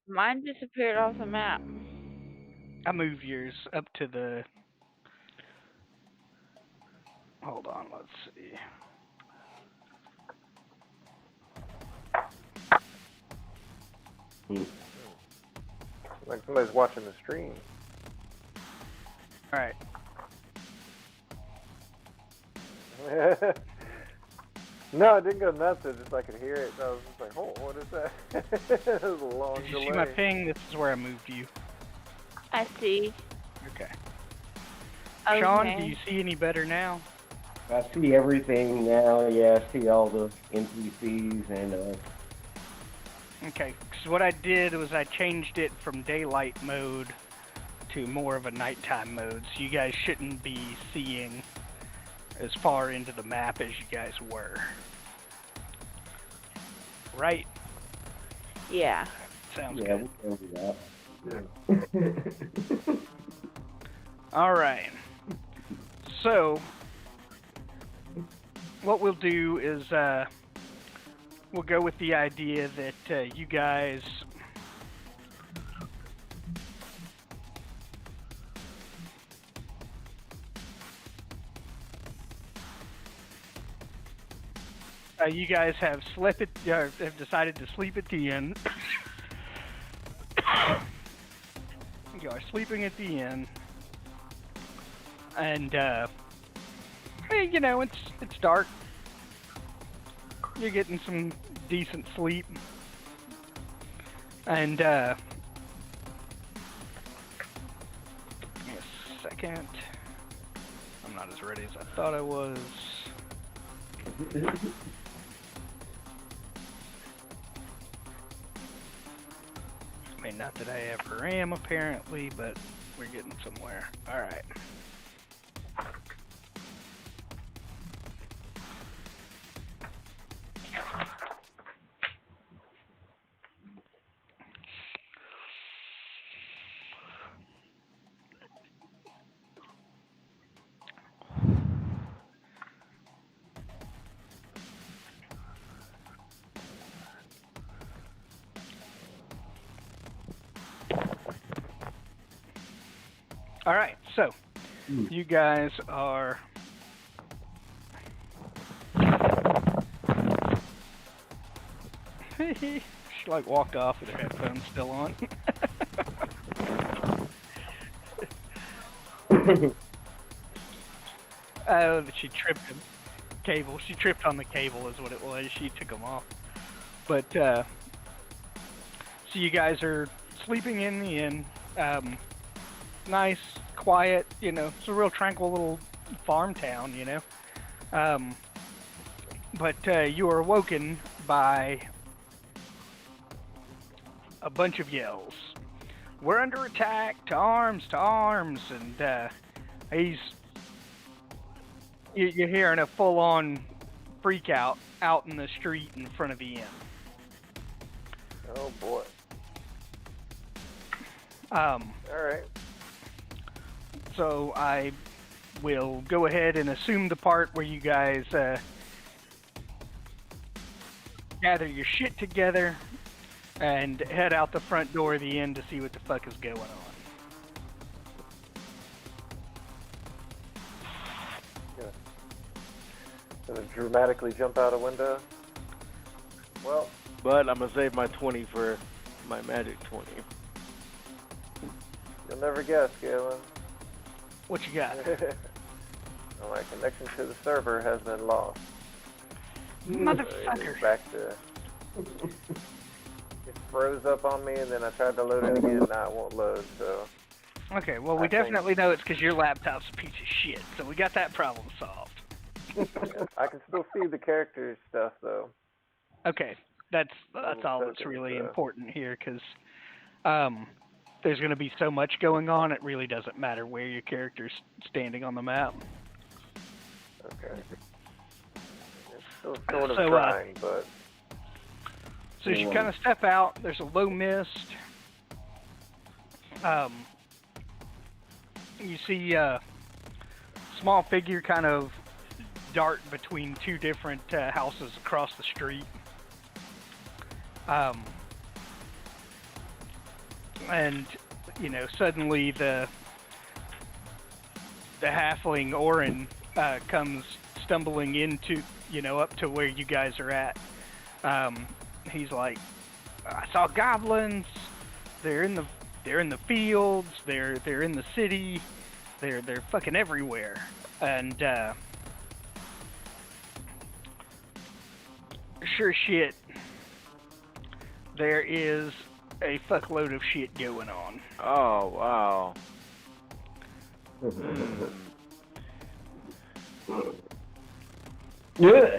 Mine disappeared off the map. I moved yours up to the. Hold on, let's see. Like somebody's watching the stream. All right. No, it didn't go nuts. It just I could hear it. I was just like, "Oh, what is that?" It was a long Did you delay. see my ping? This is where I moved you. I see. Okay. Okay. Sean, do you see any better now? I see everything now. Yeah, I see all the NPCs and Okay, because what I did was I changed it from daylight mode to more of a nighttime mode, so you guys shouldn't be seeing as far into the map as you guys were. Right? Yeah. Sounds yeah, good. we can do that. Alright. So, what we'll do is we'll go with the idea that you guys you guys have slept at, have decided to sleep at the inn. You are sleeping at the inn, and hey, you know it's dark. You're getting some decent sleep, and give me a second. I'm not as ready as I thought I was. I mean, not that I ever am, apparently, but we're getting somewhere. All right. All right, so you guys are she like walked off with her headphones still on. Oh, she tripped the cable. She tripped on the cable is what it was. She took them off. But so you guys are sleeping in the inn. Nice, quiet, you know, it's a real tranquil little farm town, you know. But you are awoken by a bunch of yells. We're under attack, to arms, and you're hearing a full-on freak out in the street in front of the inn. Oh boy. All right. So I will go ahead and assume the part where you guys gather your shit together and head out the front door of the inn to see what the fuck is going on. Gonna dramatically jump out a window. Well, but I'm gonna save my 20 for my magic 20. You'll never guess, Galen. What you got? Well, my connection to the server has been lost. Motherfucker. Back to. It froze up on me, and then I tried to load it again. Now it won't load. So. Okay, well we definitely know it's because your laptop's a piece of shit. So we got that problem solved. I can still see the character stuff though. Okay, that's all that's really important here, because there's going to be so much going on. It really doesn't matter where your character's standing on the map. Okay. It's still sort of So, trying, but. So as you kind of step out, there's a low mist. You see a small figure kind of dart between two different houses across the street. and suddenly the halfling Orin comes stumbling into up to where you guys are at. He's like, I saw goblins. They're in the fields. They're in the city. They're fucking everywhere. And sure shit, there is a fuckload of shit going on. Oh, wow.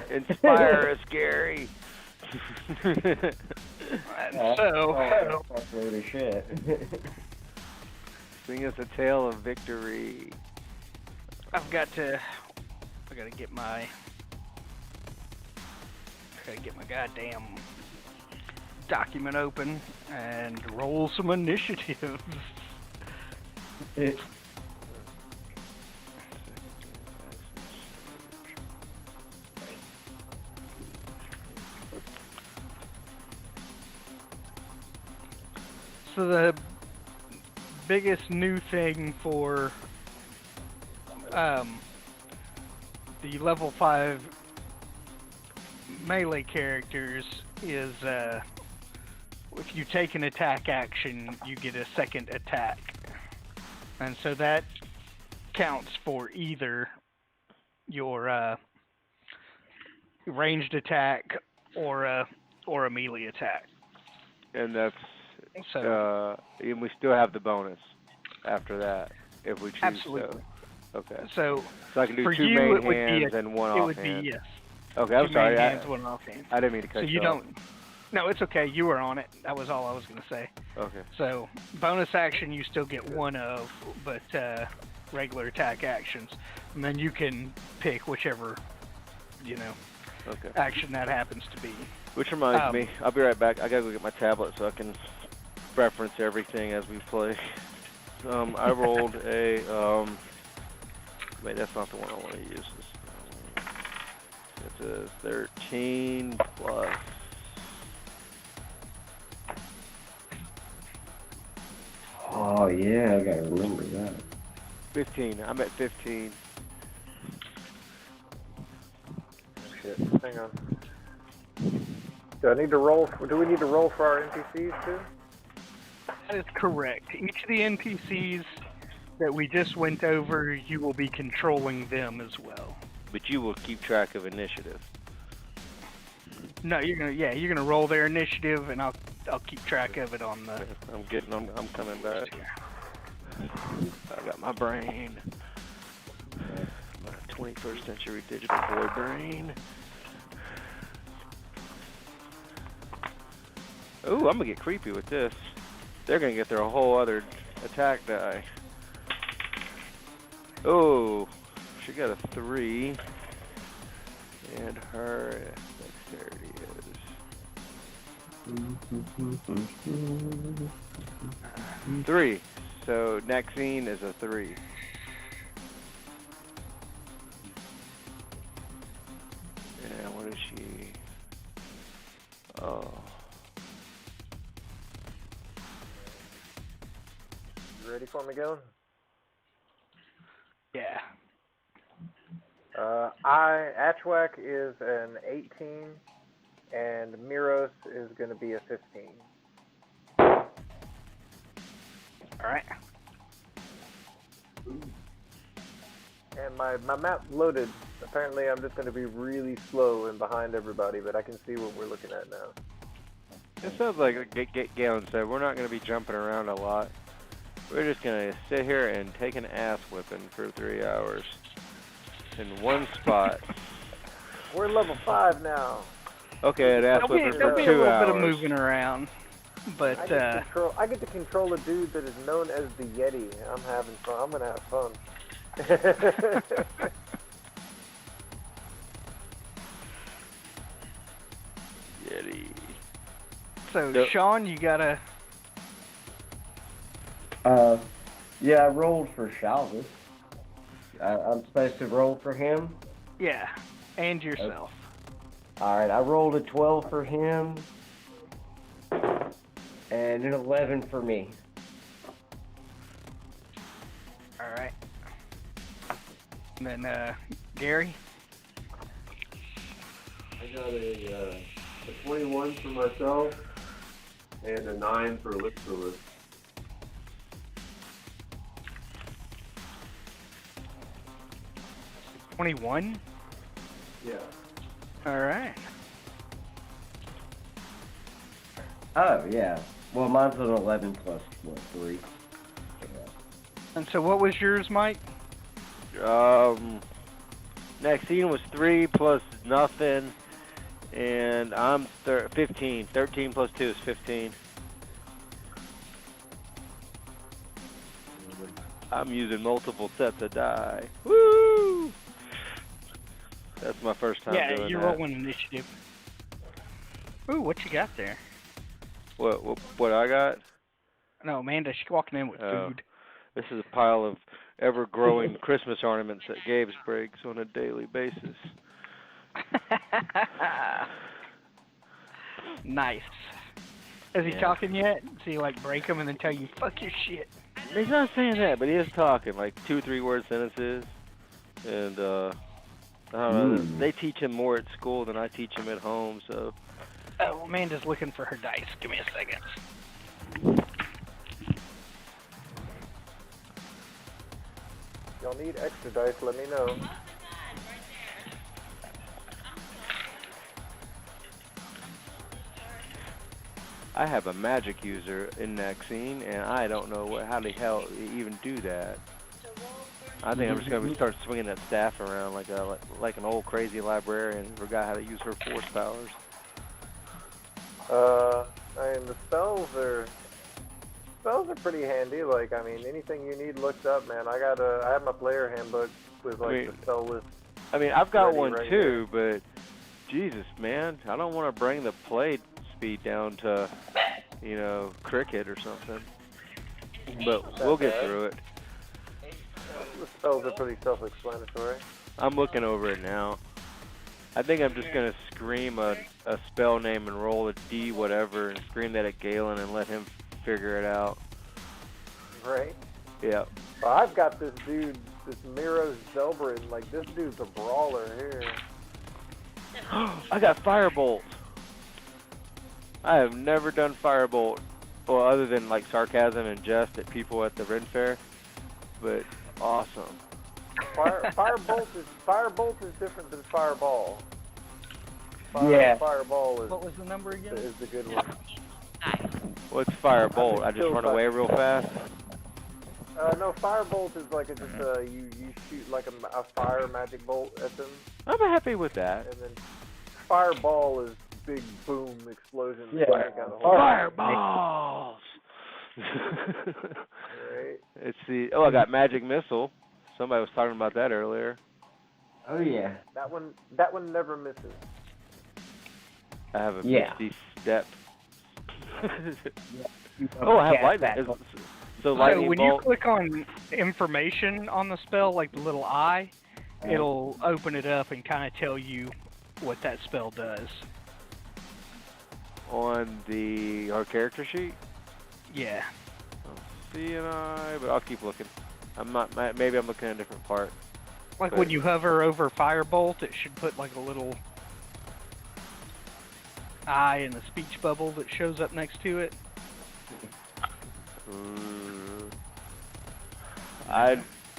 Inspire us, Gary. And so, Fuckload of shit. Sing us a tale of victory. I gotta get my goddamn document open and roll some initiative. So the biggest new thing for the level 5 melee characters is if you take an attack action, you get a second attack. And so that counts for either your ranged attack or a melee attack. And that's So and we still have the bonus after that if we choose. absolutely. So. Okay. So I can do for 2 you, main it would hands be and 1 it offhand. would be yes. Okay, I'm 2 sorry. main hands, 1 offhand. I didn't mean to cut So you you off. don't. No, it's okay. You were on it. That was all I was gonna say. Okay. So bonus action you still get 1 of, but regular attack actions, and then you can pick whichever Okay. action that happens to be. Which reminds me, I'll be right back. I gotta go get my tablet so I can reference everything as we play. I rolled a wait, that's not the one I want to use. It's a 13 plus. Oh yeah, I gotta remember that. 15. I'm at 15. Shit, hang on. Do we need to roll for our NPCs too? That is correct. Each of the NPCs that we just went over, you will be controlling them as well. But you will keep track of initiative. No, you're gonna roll their initiative, and I'll keep track of it on the. I'm coming back. I got my brain. My 21st century digital boy brain. Ooh, I'm gonna get creepy with this. They're gonna get their whole other attack die. Oh, she got a 3. And her dexterity is 3. So Maxine is a 3. And what is she? Oh. You ready for me, Galen? Yeah. Achwak is an 18, and Miros is going to be a 15. All right. And my map loaded. Apparently, I'm just going to be really slow and behind everybody, but I can see what we're looking at now. It sounds like Galen said, we're not going to be jumping around a lot. We're just going to sit here and take an ass whipping for 3 hours in one spot. We're level 5 now. Okay, an ass whipping There'll for be 2 a little hours. bit of moving around, but I get to control a dude that is known as the Yeti. I'm having fun. I'm going to have fun. Yeti. so Sean, you gotta. Yeah, I rolled for Shalvis. I'm supposed to roll for him? Yeah, and yourself. Alright, I rolled a 12 for him, and an 11 for me. And then, Gary? I got a 21 for myself and a 9 for Lipsterless. 21? Yeah. Alright. Oh, yeah. Well, mine's an 11 plus, what, 3? And so what was yours, Mike? Next scene was 3 plus nothing, and I'm 15. 13 plus 2 is 15. I'm using multiple sets of die. Woo! That's my first time doing that. Yeah, you're rolling initiative. Ooh, what you got there? What I got? No, Amanda, she's walking in with Oh. food. This is a pile of ever-growing Christmas ornaments that Gabe's breaks on a daily basis. Nice. Is he Yeah. talking yet? Does he like break them and then tell you, fuck your shit? He's not saying that, but he is talking, like 2-3 word sentences. And, I don't know, they teach him more at school than I teach him at home, so. Oh, Amanda's looking for her dice. Give me a second. Y'all need extra dice, let me know. I have a magic user in that scene, and I don't know how the hell you even do that. I think I'm just going to start swinging that staff around like an old crazy librarian who forgot how to use her force powers. I mean, the spells are pretty handy. Like, I mean, anything you need looked up, man. I have my player handbook with like the spell list. I mean, I've got ready one right too, but Jesus, man, I don't want to bring the play speed down to, cricket or something. But we'll get through it. The spells are pretty self-explanatory. I'm looking over it now. I think I'm just gonna scream a spell name and roll a D whatever and scream that at Galen and let him figure it out. Right? Yeah. Well, I've got this dude, this Miro Zelbrin. Like, this dude's a brawler here. I got Firebolt. I have never done Firebolt, well, other than like sarcasm and jest at people at the Ren Fair, but awesome. Firebolt is different than Fireball. Fireball is. What was the number again? Is the good one. What's Firebolt? I just run away real fast? No, Firebolt is like you shoot like a fire magic bolt at them. I'm happy with that. And then Fireball is big boom explosion. Yeah. Fireballs! Right. Let's see. Oh, I got Magic Missile. Somebody was talking about that earlier. Oh, yeah. That one never misses. I have a Yeah. Misty Step. Oh, I have lightning. So lightning when bolt. you click on information on the spell, like the little eye, it'll open it up and kind of tell you what that spell does. On our character sheet? Yeah. See and I, but I'll keep looking. I'm not. Maybe I'm looking at a different part. Like when you hover over Firebolt, it should put like a little eye in the speech bubble that shows up next to it.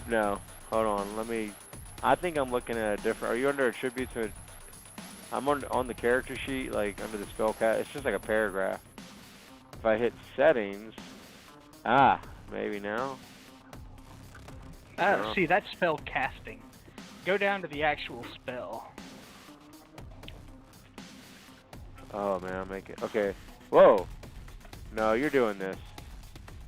No. Hold on. I think I'm looking at a different. Are you under attributes? I'm on the character sheet, like under the spell cast. It's just like a paragraph. If I hit settings, maybe now. No. See, that's spell casting. Go down to the actual spell. Oh man, I'm making. Okay. Whoa. No, you're doing this.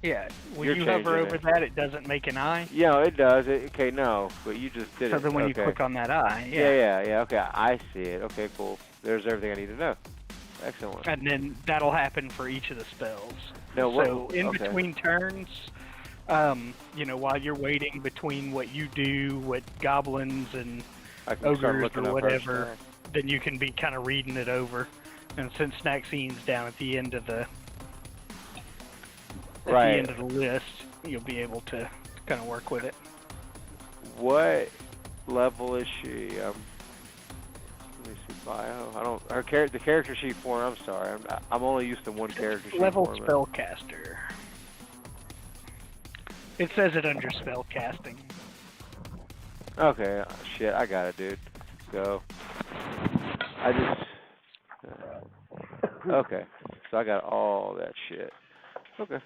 Yeah, when You're you hover changing over it. that, it doesn't make an eye. Yeah, it does. Okay, no, but you just did So it. then when you Okay. click on that eye, Yeah. Okay, I see it. Okay, cool. There's everything I need to know. Excellent. And then that'll happen for each of the spells. No, So in okay. between turns, while you're waiting between what you do, what goblins and I can start ogres looking or up whatever, her then you can be kind of reading it over. And since Snack Scene's down at the end of the Right. the end of the list, you'll be able to kind of work with it. What level is she? Let me see bio. The character sheet form. I'm sorry. I'm only used to one character sheet Level format. spellcaster. It says it under spellcasting. Okay, shit, I got it, dude. Go. Okay, so I got all that shit. Okay.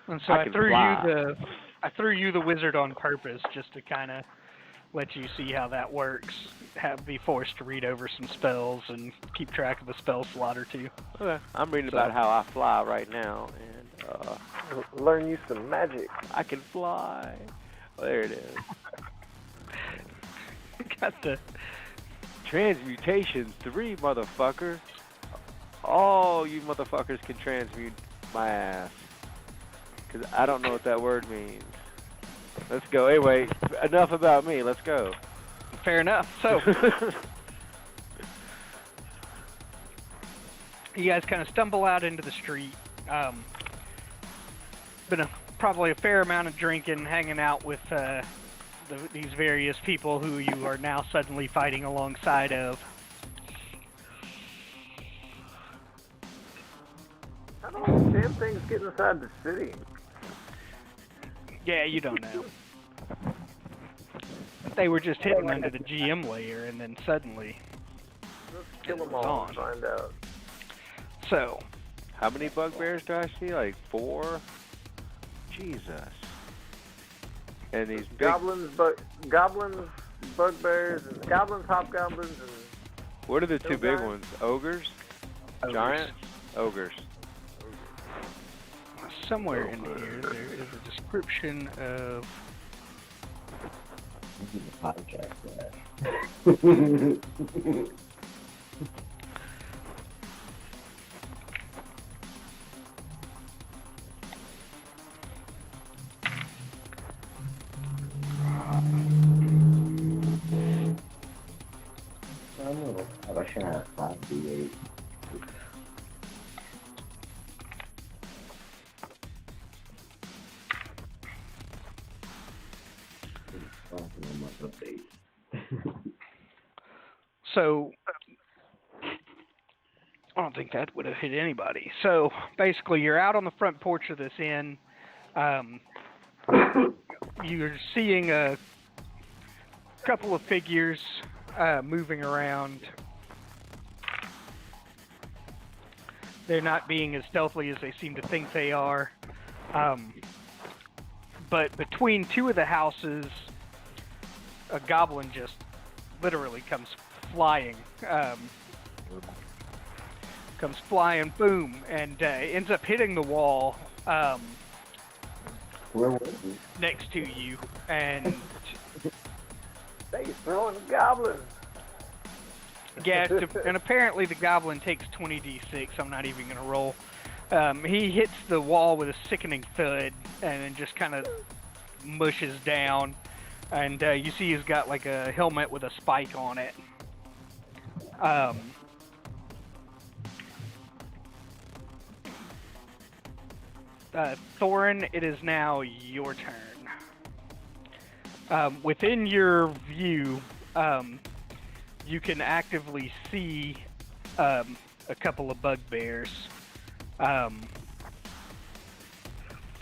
And so I I can threw fly. you the wizard on purpose just to kind of let you see how that works. Be forced to read over some spells and keep track of a spell slot or two. Okay. I'm reading about how I fly right now, and Learn you some magic. I can fly. Oh, there it is. Got the Transmutation 3, motherfucker. All you motherfuckers can transmute my ass. Because I don't know what that word means. Let's go. Anyway, enough about me. Let's go. fair enough. So you guys kind of stumble out into the street. Been probably a fair amount of drinking, hanging out with these various people who you are now suddenly fighting alongside of. How do all these damn things get inside the city? Yeah, you don't know. They were just hidden under the GM layer, and then suddenly Let's kill them was all on. and find out. So, How many bugbears do I see? Like 4? Jesus. And these big... Goblins, bugbears, and goblins, hobgoblins, and What are the two big Ogres. ones? Ogres? ogres. Giants? Ogres. Somewhere in here, there is a description of. Podcast that. I should have 5d8. So, I don't think that would have hit anybody. So, basically, you're out on the front porch of this inn. You're seeing a couple of figures moving around. They're not being as stealthy as they seem to think they are. But between two of the houses, a goblin just literally comes flying. Boom, and ends up hitting the wall Where was he? next to you. And they throwing goblins. yeah, and apparently the goblin takes 20d6. I'm not even going to roll. He hits the wall with a sickening thud and then just kind of mushes down. And you see he's got like a helmet with a spike on it. Thorin, it is now your turn. Within your view, you can actively see a couple of bugbears.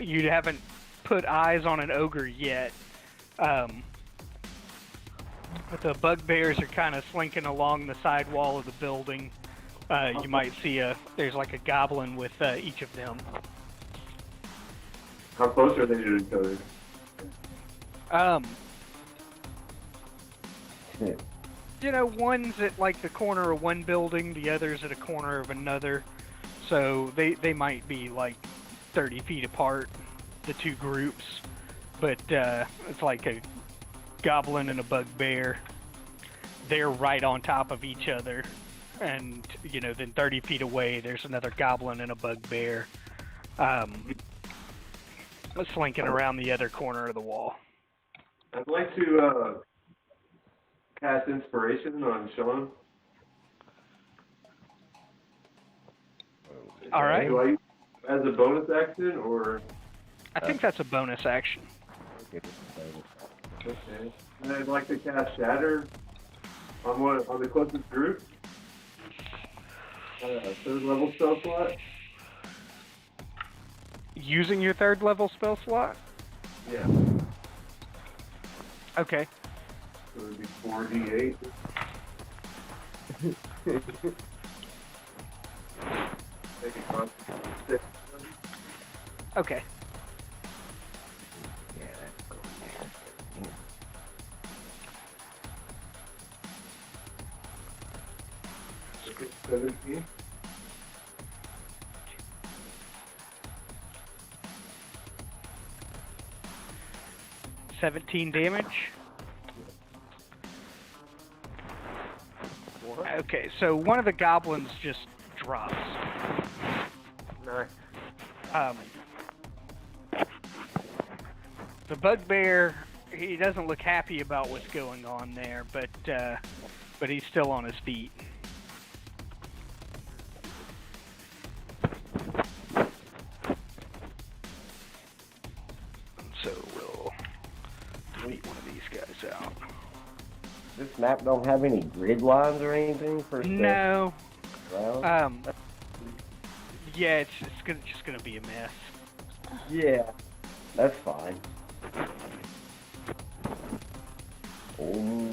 You haven't put eyes on an ogre yet, but the bugbears are kind of slinking along the side wall of the building. You might see there's like a goblin with each of them. How close are they to each other? You know, one's at like the corner of one building, the other's at a corner of another. So they might be like 30 feet apart, the two groups. But it's like a goblin and a bugbear. They're right on top of each other. And, you know, then 30 feet away, there's another goblin and a bugbear. Slinking around the other corner of the wall. I'd like to cast inspiration on Sean. All right. Do I, as a bonus action, or I think that's a bonus action. Okay. And I'd like to cast Shatter on the closest group. Third level spell slot. Using your 3rd level spell slot? Yeah. Okay. So it would be 4d8. Make it constant 6. Okay. Yeah, that's cool. 17. 17 damage. What? Okay, so one of the goblins just drops. Nice. The bugbear, he doesn't look happy about what's going on there, but he's still on his feet. So we'll delete one of these guys out. This map don't have any grid lines or anything for stuff No. around? Yeah, it's just gonna be a mess. Yeah, that's fine. Oh.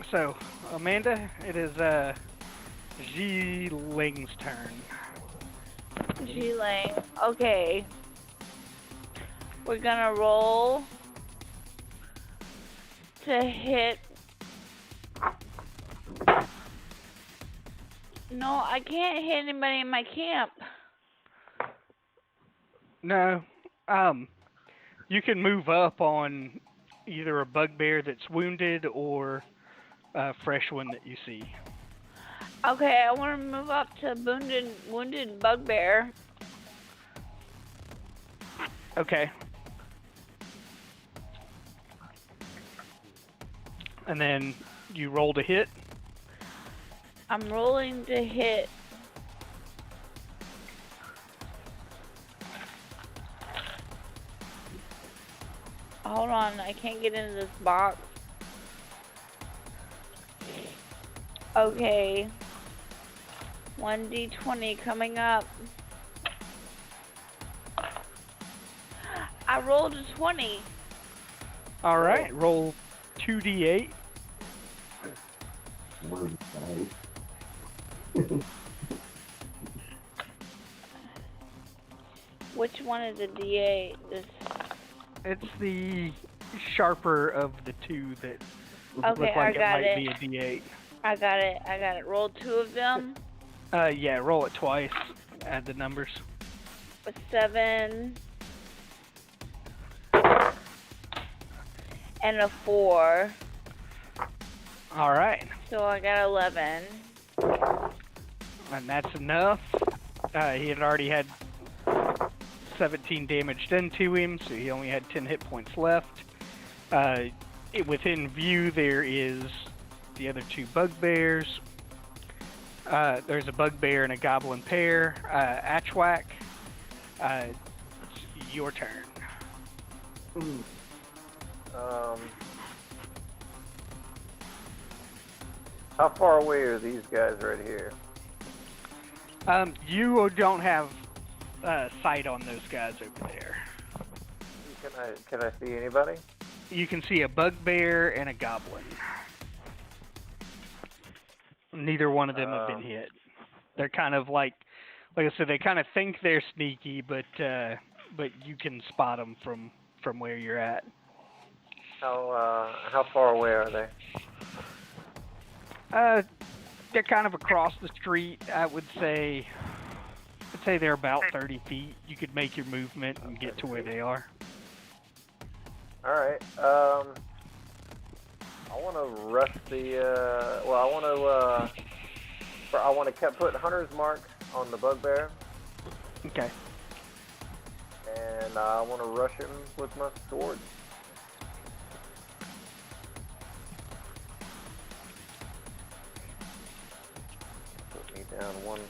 So, Amanda, it is Ling's turn. G-Lang. Okay. We're gonna roll to hit. No, I can't hit anybody in my camp. No. You can move up on either a bugbear that's wounded or a fresh one that you see. Okay, I want to move up to wounded bugbear. Okay. And then you roll to hit. I'm rolling to hit. Hold on, I can't get into this box. Okay. 1d20 coming up. I rolled a 20. All right, roll 2d8. Which one is a d8? This. It's the sharper of the two that look Okay, like I got it it. might be a d8. I got it. Roll 2 of them. Yeah, roll it twice. Add the numbers. A 7. And a 4. All right, So I got 11. and that's enough. He had already had 17 damage done to him, so he only had 10 hit points left. Within view, there is the other 2 bugbears. There's a bugbear and a goblin pair. Atchwack, it's your turn. How far away are these guys right here? You don't have sight on those guys over there. Can I see anybody? You can see a bugbear and a goblin. Neither one of them have been hit. They're kind of like I said, they kind of think they're sneaky, but you can spot them from where you're at. How far away are they? They're kind of across the street. I'd say they're about 30 feet. You could make your movement and get to where they are. All right. I want to rush the. I want to put hunter's mark on the bugbear, Okay. and I want to rush him with my sword. Put me down one.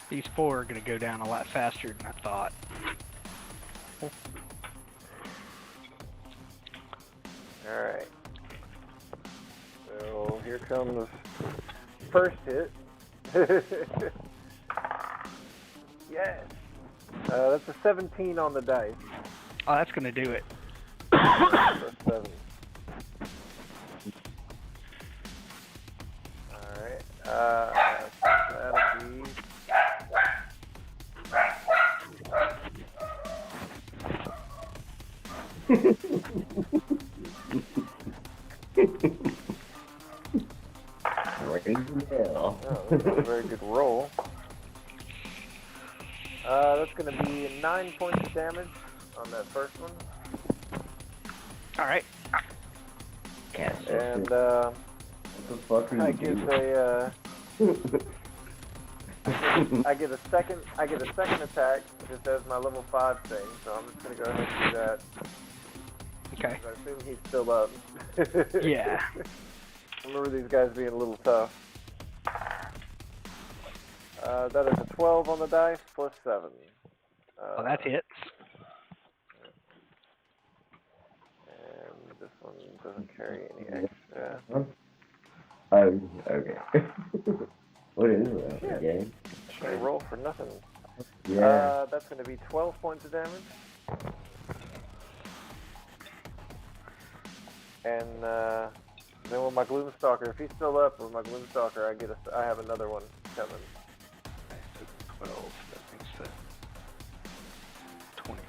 These 4 are going to go down a lot faster than I thought. Alright. So here comes first hit. Yes. That's a 17 on the dice. Oh, that's going to do it. For 7. Alright. That'll be... Oh, that's a very good roll. That's going to be 9 points of damage on that first one. All right. And What the fuck are I you get doing? I get a second attack just as my level 5 thing, so I'm just gonna go ahead and do that. Okay. I assume he's still up. Yeah. I remember these guys being a little tough. That is a 12 on the dice plus 7. Oh, that hits. And this one doesn't carry any extra. Oh, okay. What is that Shit. game? I roll for nothing. Yeah. That's going to be 12 points of damage. And then with my Gloomstalker, if he's still up with my Gloomstalker, I have another one coming. 12. That makes that 20.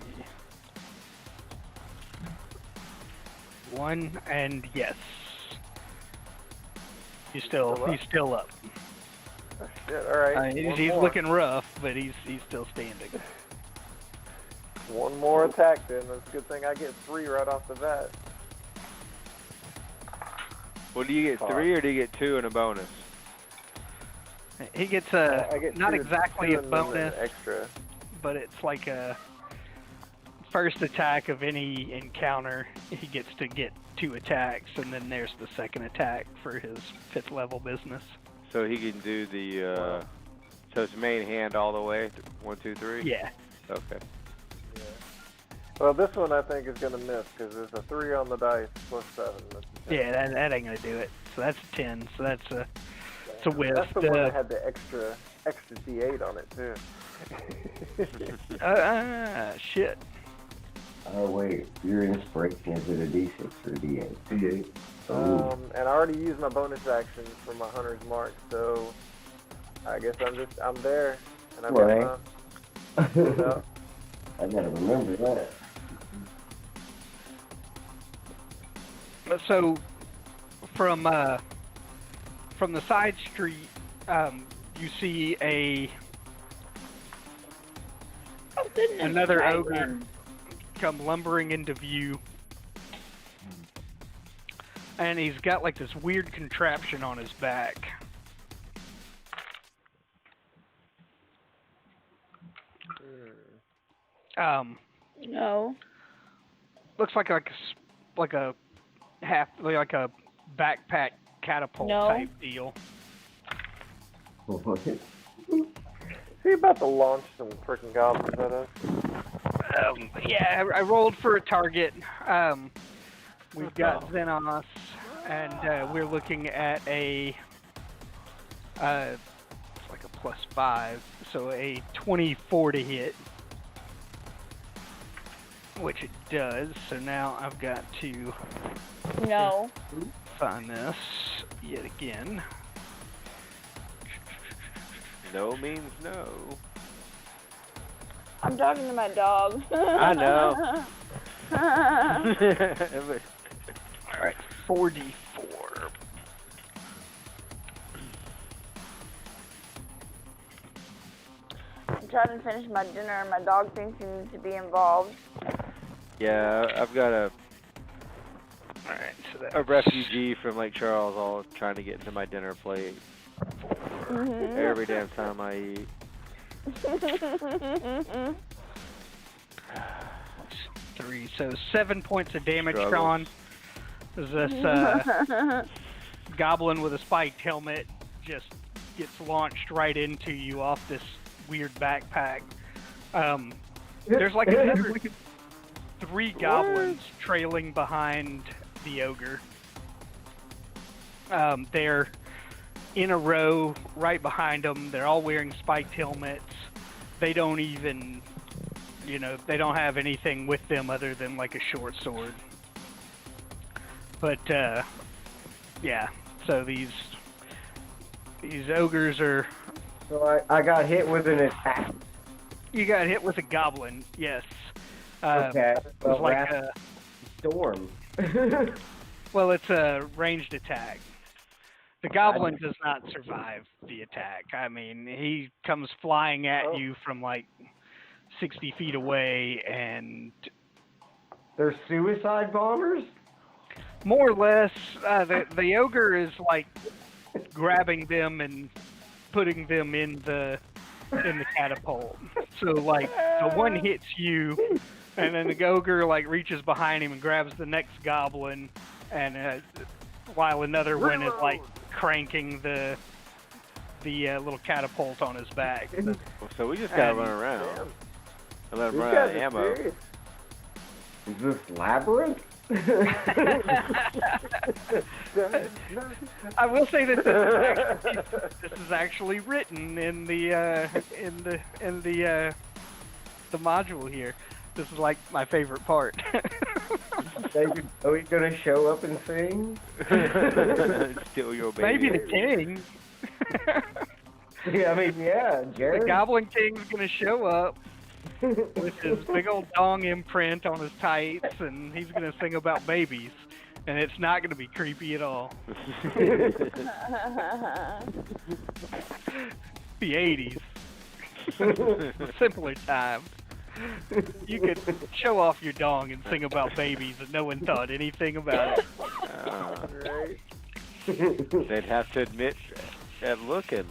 1 and yes. He's still up. Oh, shit, alright. He's looking rough, but he's still standing. One more attack then. That's a good thing I get 3 right off the bat. Well, do you get 3 or do you get 2 and a bonus? He gets I get not 2 exactly a and then bonus, extra. but it's like a first attack of any encounter. He gets to get 2 attacks, and then there's the second attack for his 5th level business. So he can do the, so it's main hand all the way, 1, 2, 3? Yeah. Okay. Yeah. Well, this one I think is going to miss because there's a 3 on the dice plus 7. That's a 10. Yeah, that ain't gonna do it. So that's a 10. So that's a whiff. That's the one that had the extra D8 on it too. Shit. Oh wait, your inspiration is it a D6 or a D8? D8. And I already used my bonus action for my hunter's mark, so I guess I'm there, and I've got my. I gotta remember that. So from the side street, you see another ogre come lumbering into view, and he's got like this weird contraption on his back. No. Looks like a backpack catapult type deal. What? Is he about to launch some freaking goblins at us? Yeah, I rolled for a target. We've got Xenos, and we're looking at it's like a +5, so a 24 to hit, which it does. So now I've got to find this yet again. No means no. I'm talking to my dog. I know. Alright, 4d4. I'm trying to finish my dinner and my dog thinks he needs to be involved. Yeah, I've got a refugee from Lake Charles all trying to get into my dinner plate. Every damn time I eat. 3, so 7 points of damage, Struggles. Sean. This goblin with a spiked helmet just gets launched right into you off this weird backpack. There's like another 3 goblins trailing behind the ogre. They're in a row right behind them. They're all wearing spiked helmets. They don't even, they don't have anything with them other than like a short sword. But yeah, so these ogres are. So I got hit with an attack. You got hit with a goblin, yes. Okay. It was like a storm. well, it's a ranged attack. The goblin does not survive the attack. I mean, he comes flying at you from like 60 feet away, and They're suicide bombers? more or less, the ogre is like grabbing them and putting them in the catapult. So like the one hits you, and then the ogre like reaches behind him and grabs the next goblin, and while another one is like cranking the little catapult on his back. So we just gotta run around and let him run out of ammo. Serious. Is this Labyrinth? I will say that this is actually written in the module here. This is like my favorite part. David, are we gonna show up and sing? Steal your baby. Maybe the king. Yeah, I mean, yeah, Jared. The Goblin King's gonna show up with his big old dong imprint on his tights, and he's gonna sing about babies, and it's not gonna be creepy at all. The 80s. A simpler time. You could show off your dong and sing about babies, and no one thought anything about it. Right. They'd have to admit at looking.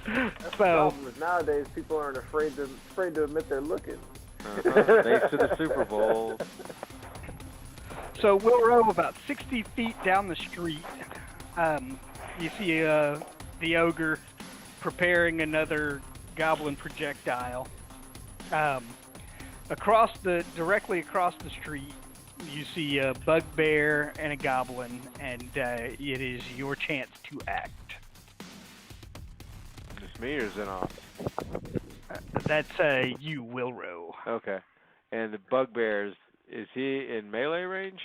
The So, problem is nowadays people aren't afraid to admit they're looking. Thanks to the Super Bowl. so we'll row about 60 feet down the street. You see the ogre preparing another goblin projectile. Directly across the street, you see a bugbear and a goblin, and it is your chance to act. Just me or is it off? That's you, Wilrow. Okay. And the bugbears, is he in melee range?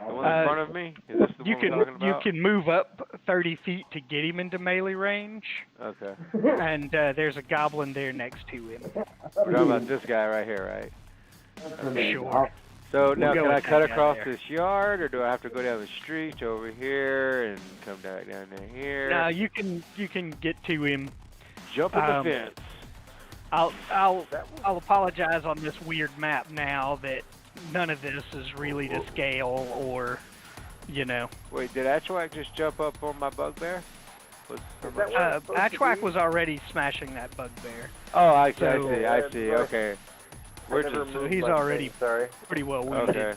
The one in front of me? Is this the You one we're talking about? you can move up 30 feet to get him into melee range, Okay. and there's a goblin there next to him. We're talking about this guy right here, right? Sure. So now go can I with cut that guy across there. this yard, or do I have to go down the street over here and come back down to here? Now you can get to him. Jump in the fence. I'll apologize on this weird map now that none of this is really to scale or, Wait, did Atchwak just jump up on my bugbear? Atchwak was already smashing that bugbear. Oh, I see. So- I see. Okay. We're Never just moved he's my already- thing, sorry. Pretty well wounded. okay.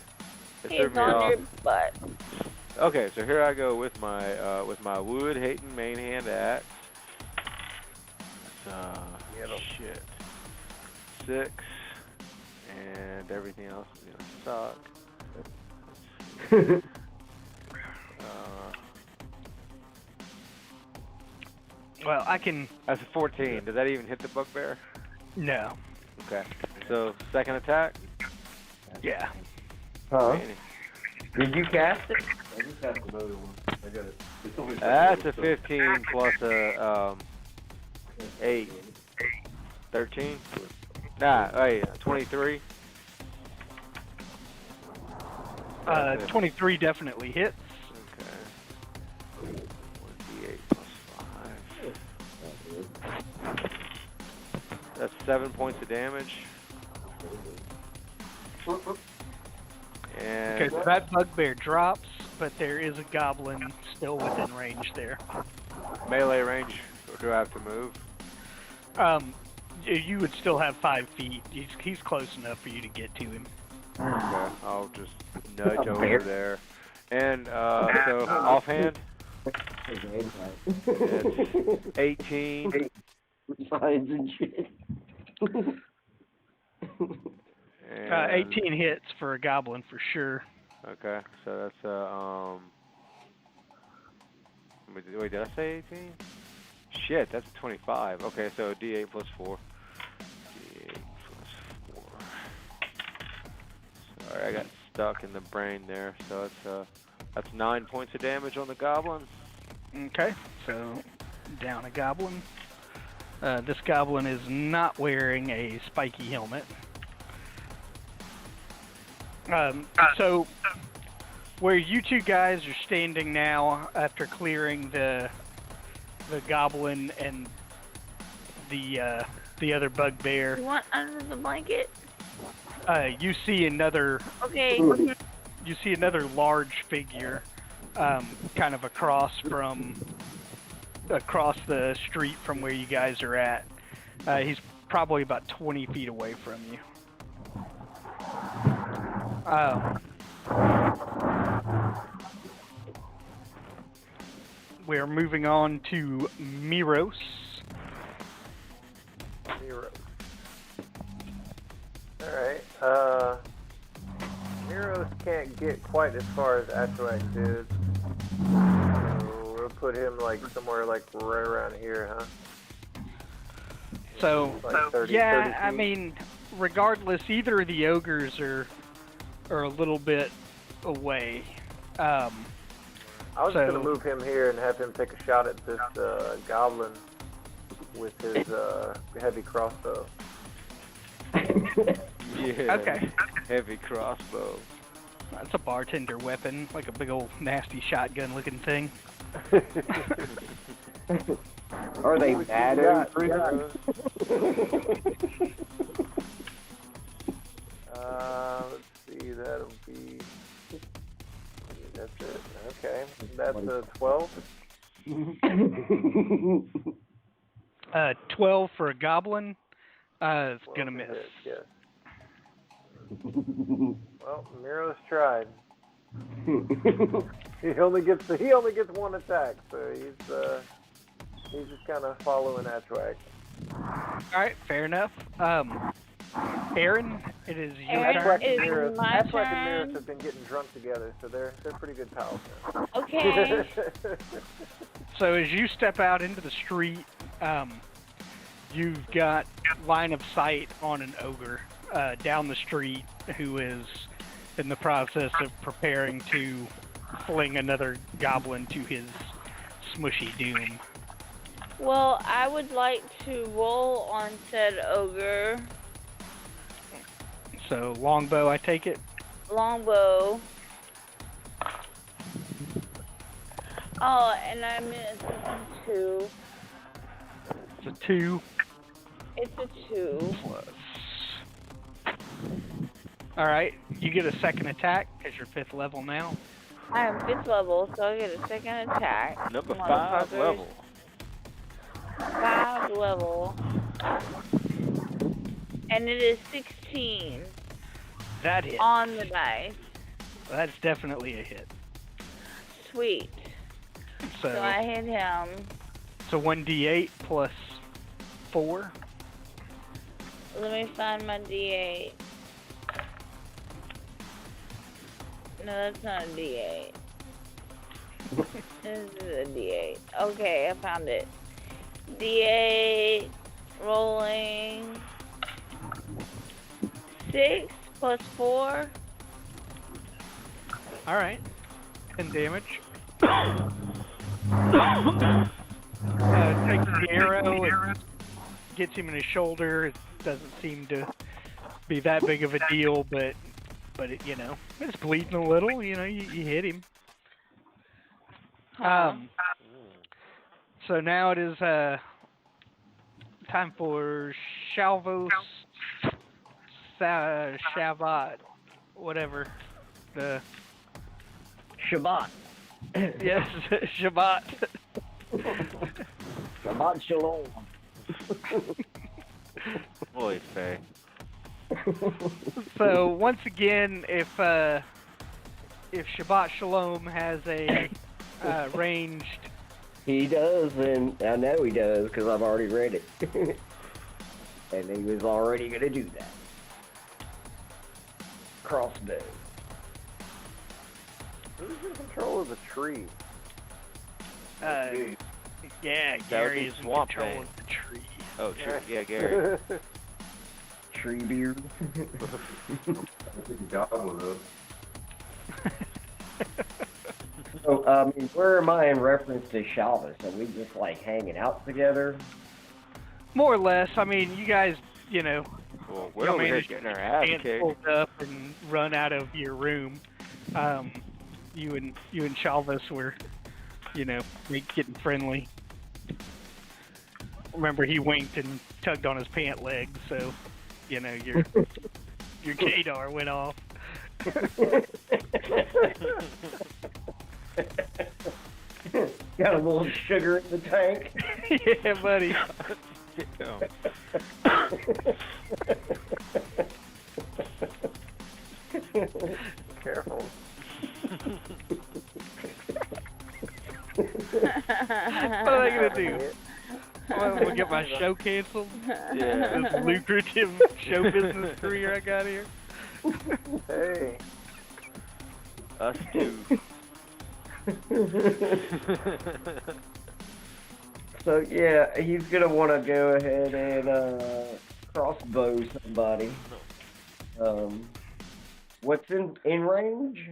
It threw He's me on off. your butt. Okay, so here I go with my wood hating main hand axe. Shit. 6, and everything else is gonna suck. Well, I can. That's a 14. Does that even hit the bugbear? No. Okay. So second attack. Yeah. Huh? Manny. Did you cast it? I just have another one. I got it. It's only That's a 15 plus a 8. 13? Nah, wait, 23. 23 definitely hits. Okay. 1d8 plus 5. That's 7 points of damage. And Okay, so that bugbear drops, but there is a goblin still within range there. melee range, or do I have to move? You would still have 5 feet. He's close enough for you to get to him. Okay, I'll just nudge A over bear? there. And so offhand, it's 18. Signs and shit. And, 18 hits for a goblin for sure. Okay, so that's wait, did I say 18? Shit, that's a 25. Okay, so D8 plus 4. D8 plus 4. Sorry, I got stuck in the brain there. So it's that's 9 points of damage on the goblin. Okay, so down a goblin. This goblin is not wearing a spiky helmet. So where you two guys are standing now, after clearing the goblin and the other bugbear, You want under the blanket? you see another Okay. you see another large figure, kind of across the street from where you guys are at. He's probably about 20 feet away from you. We're moving on to Miros. Alright, Miros can't get quite as far as Atwax did. So we'll put him like somewhere like right around here, huh? So, Like 30 yeah, 30 I feet? mean, regardless, either of the ogres are a little bit away. I was so- just gonna move him here and have him take a shot at this goblin with his heavy crossbow. Yeah. Okay. Heavy crossbow. That's a bartender weapon, like a big old nasty shotgun looking thing. Are they mad at Let's see, that'll be. That's it. Okay, that's a 12. 12 for a goblin. It's 12 gonna to miss. hit, yes. Well, Miro's tried. He only gets one attack, so he's just kind of following Atwax. Alright, fair enough. Aaron, it is your Aaron, turn. it is Atwax my and turn. Miros have been getting drunk together, so they're pretty good pals now. Okay. So as you step out into the street, you've got line of sight on an ogre down the street who is in the process of preparing to fling another goblin to his smushy doom. Well, I would like to roll on said ogre. So longbow, I take it. Longbow. Oh, and I missed 2. It's a 2 It's a 2. plus. Alright, you get a second attack because you're 5th level now. I am 5th level, so I get a second attack. Number 5 Motherfuckers. level. 5 level. And it is 16 That hits. on the dice. That's definitely a hit. Sweet. So I hit him. So 1d8 plus 4. Let me find my D8. No, that's not a D8. This is a D8. Okay, I found it. D8 rolling 6 plus 4. Alright. 10 damage. Takes the arrow and gets him in his shoulder. It doesn't seem to be that big of a deal, but it, you know, it's bleeding a little. You know, you hit him. So now it is time for Shalvos Shavat, whatever the Shabbat. yes Shabbat. Shabbat shalom. Holy Faye. So once again, if if Shabbat Shalom has a ranged. He does, and I know he does because I've already read it. And he was already going to do that. Crossbow. Who's in control of the tree? Yeah, That Gary would is be in Swamp control Thing. of the tree. Oh, true. Yeah, Gary. Tree beard. Goblin up. So, I mean, where am I in reference to Shalvis? Are we just like hanging out together? More or less. I mean, you guys, you know, Well, we're y'all over here managed getting to our ass get kicked. pulled up and run out of your room. You and Shalvis were, you know, getting friendly. Remember, he winked and tugged on his pant leg, so, you know, your gaydar went off. Got a little sugar in the tank. Yeah, buddy. Careful. What am I gonna do? I'm gonna get my show canceled? Yeah. This lucrative show business career I got here? Hey. Us too. So yeah, he's gonna want to go ahead and crossbow somebody. What's in range?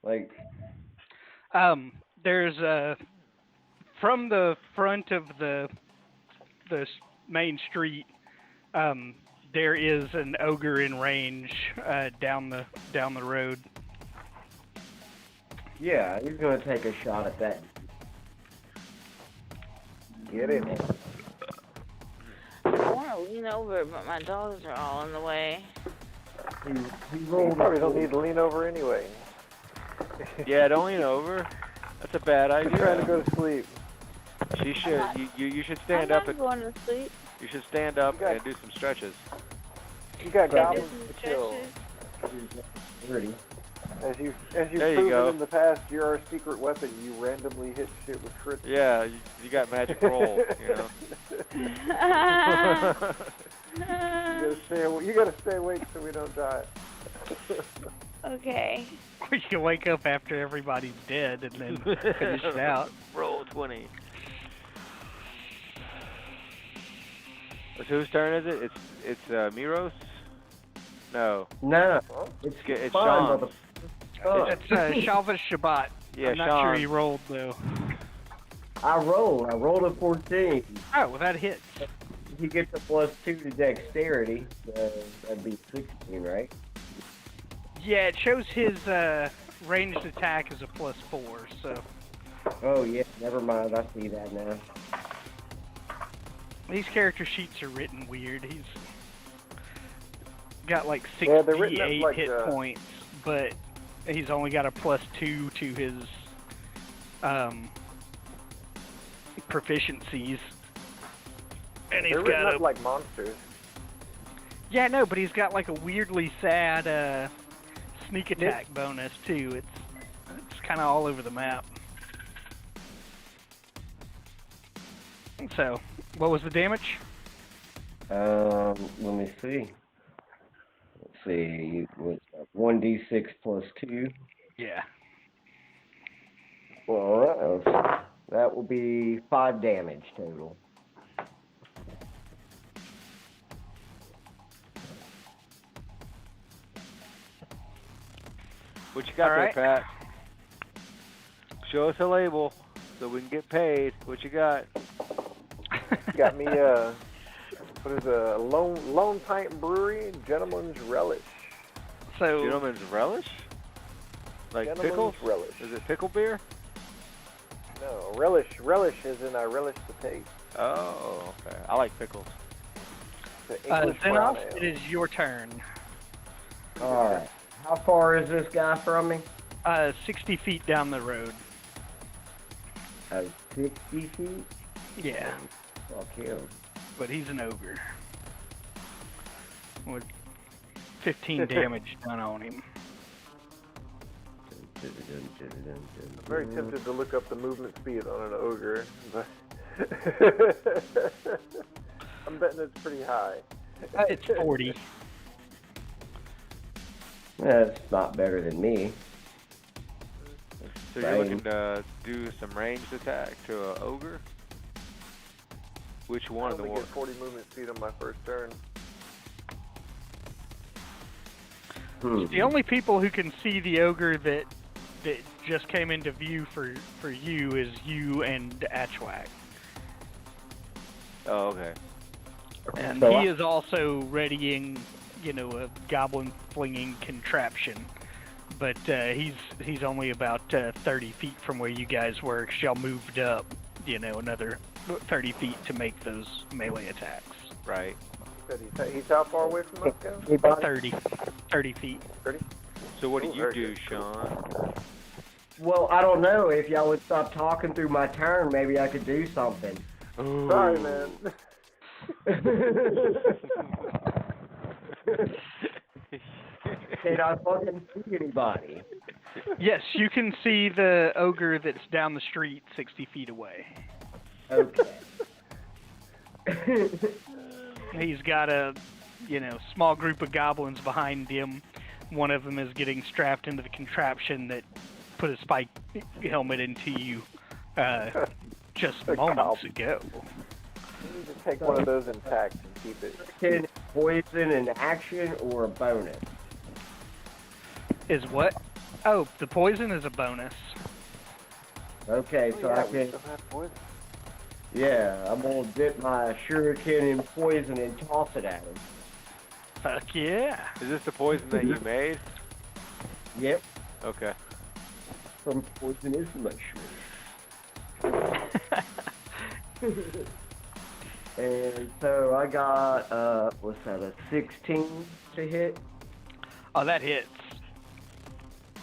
Like, There's from the front of the main street, there is an ogre in range down the road. yeah, he's gonna take a shot at that. Get him. I want to lean over, but my dogs are all in the way. He You rolled. probably don't need to lean over anyway. Yeah, don't lean over. That's a bad I'm trying to idea. go to sleep. She should. You should stand I'm up not and going to sleep. you should stand up Okay. and do some stretches. You got Can I do goblins some to kill. stretches? Pretty. As you've There you proven go. in the past, you're our secret weapon. You randomly hit shit with crits. Yeah, you got magic roll. You know. You gotta stay awake so we don't die. Okay. You can wake up after everybody's dead and then finish it out. Roll20. So whose turn is it? It's Miros. No, No, Huh? it's It's fine, Sean. mother- It's Shalvis Shabbat. yeah, I'm not Sean. sure he rolled though. I rolled a 14. Oh, well that hits. He gets a +2 to dexterity. That'd be 16, right? Yeah, it shows his ranged attack as a +4, so Oh yeah, never mind. I see that now. these character sheets are written weird. He's got like Yeah, they're written up 68 like, hit points, but he's only got a +2 to his proficiencies. And he's They're written got up like monsters. yeah, no, but he's got like a weirdly sad sneak attack bonus too. It's kind of all over the map. So, what was the damage? Let me see. Let's see. What's that? 1d6 +2. Yeah. Well, that will be 5 damage total. What you got All there, right. Pat? Show us a label so we can get paid. What you got? Got me what is a Lone Pint Brewery Gentleman's Relish. So, Gentleman's relish? Like Gentleman's pickles? Relish. Is it pickle beer? No, relish. Relish is in I relish the taste. Oh, okay. I like pickles. The English brown Xenos, ale. it is your turn. Alright. How far is this guy from me? 60 feet down the road. 60 feet? Yeah, Fuck him. but he's an ogre. With 15 damage done on him. I'm very tempted to look up the movement speed on an ogre, but I'm betting it's pretty high. It's 40. That's not better than me. So you're looking to do some ranged attack to an ogre? Which one I of the only one? get 40 movement speed on my first turn. The only people who can see the ogre that just came into view for you is you and Atchwag. Oh, okay. And So he is also readying, a goblin flinging contraption. But he's only about 30 feet from where you guys were, 'cause y'all moved up, another 30 feet to make those melee attacks. Right. He's how far away from us, guys? 30 feet. 30? So what do Ooh, you very do, good. Sean? Well, I don't know. If y'all would stop talking through my turn, maybe I could do something. Sorry, man. Can I fucking see anybody? Yes, you can see the ogre that's down the street 60 feet away. Okay. He's got a, small group of goblins behind him. One of them is getting strapped into the contraption that put a spike helmet into you just moments ago. You need to take one of those intact and keep it. Can poison an action or a bonus? Is what? Oh, the poison is a bonus. Okay, so I we can. still have poison. Yeah, I'm gonna dip my shuriken in poison and toss it at him. Fuck yeah. Is this the poison that you made? Yep, Okay. from poisonous mushroom. And so I got what's that? A 16 to hit. Oh, that hits.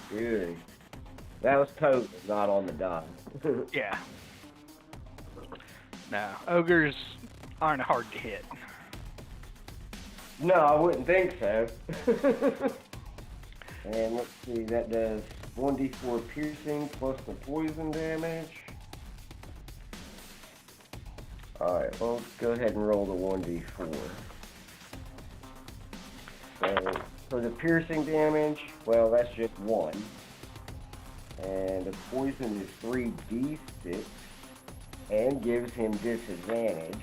Good. That was total, not on the dot. Yeah. No, ogres aren't hard to hit. No, I wouldn't think so. And let's see, that does 1d4 piercing plus the poison damage. Alright, well, let's go ahead and roll the 1d4. So, for the piercing damage, well, that's just 1. And the poison is 3d6 and gives him disadvantage.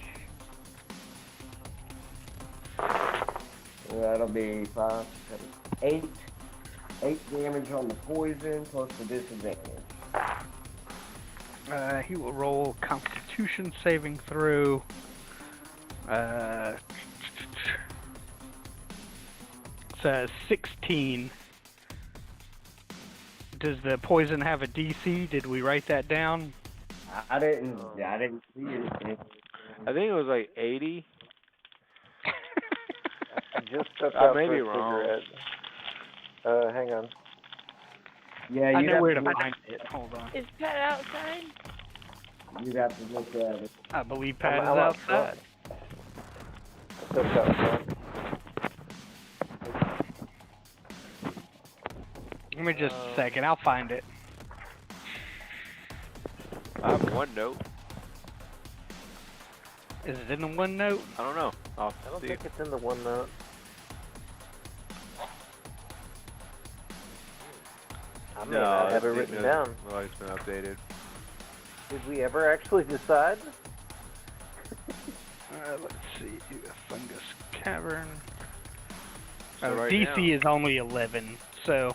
That'll be 5, 7, 8. 8 damage on the poison plus the disadvantage. He will roll Constitution saving throw. It's 16. Does the poison have a DC? Did we write that down? I didn't see it. I think it was like 80. I just stepped I out may for be a wrong. cigarette. Hang on. Yeah, I you'd know have where to look- find it. Hold on. Is Pat outside? You'd have to look at it. I believe Pat is I'm outside. I stepped out front. Give me just a second. I'll find it. I have one note. Is it in the OneNote? I don't know. I'll I don't see. think it's in the OneNote. I may not have it written down. Well, it's been updated. Did we ever actually decide? Let's see. Fungus Cavern. So right DC now- is only 11, so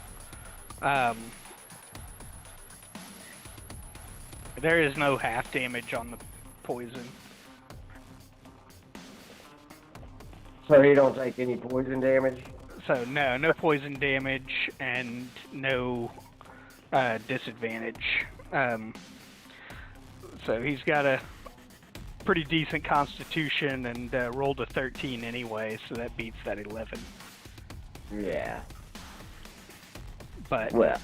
there is no half damage on the poison. So you don't take any poison damage? So no poison damage and no disadvantage. So he's got a pretty decent constitution and rolled a 13 anyway, so that beats that 11. Yeah. But Well,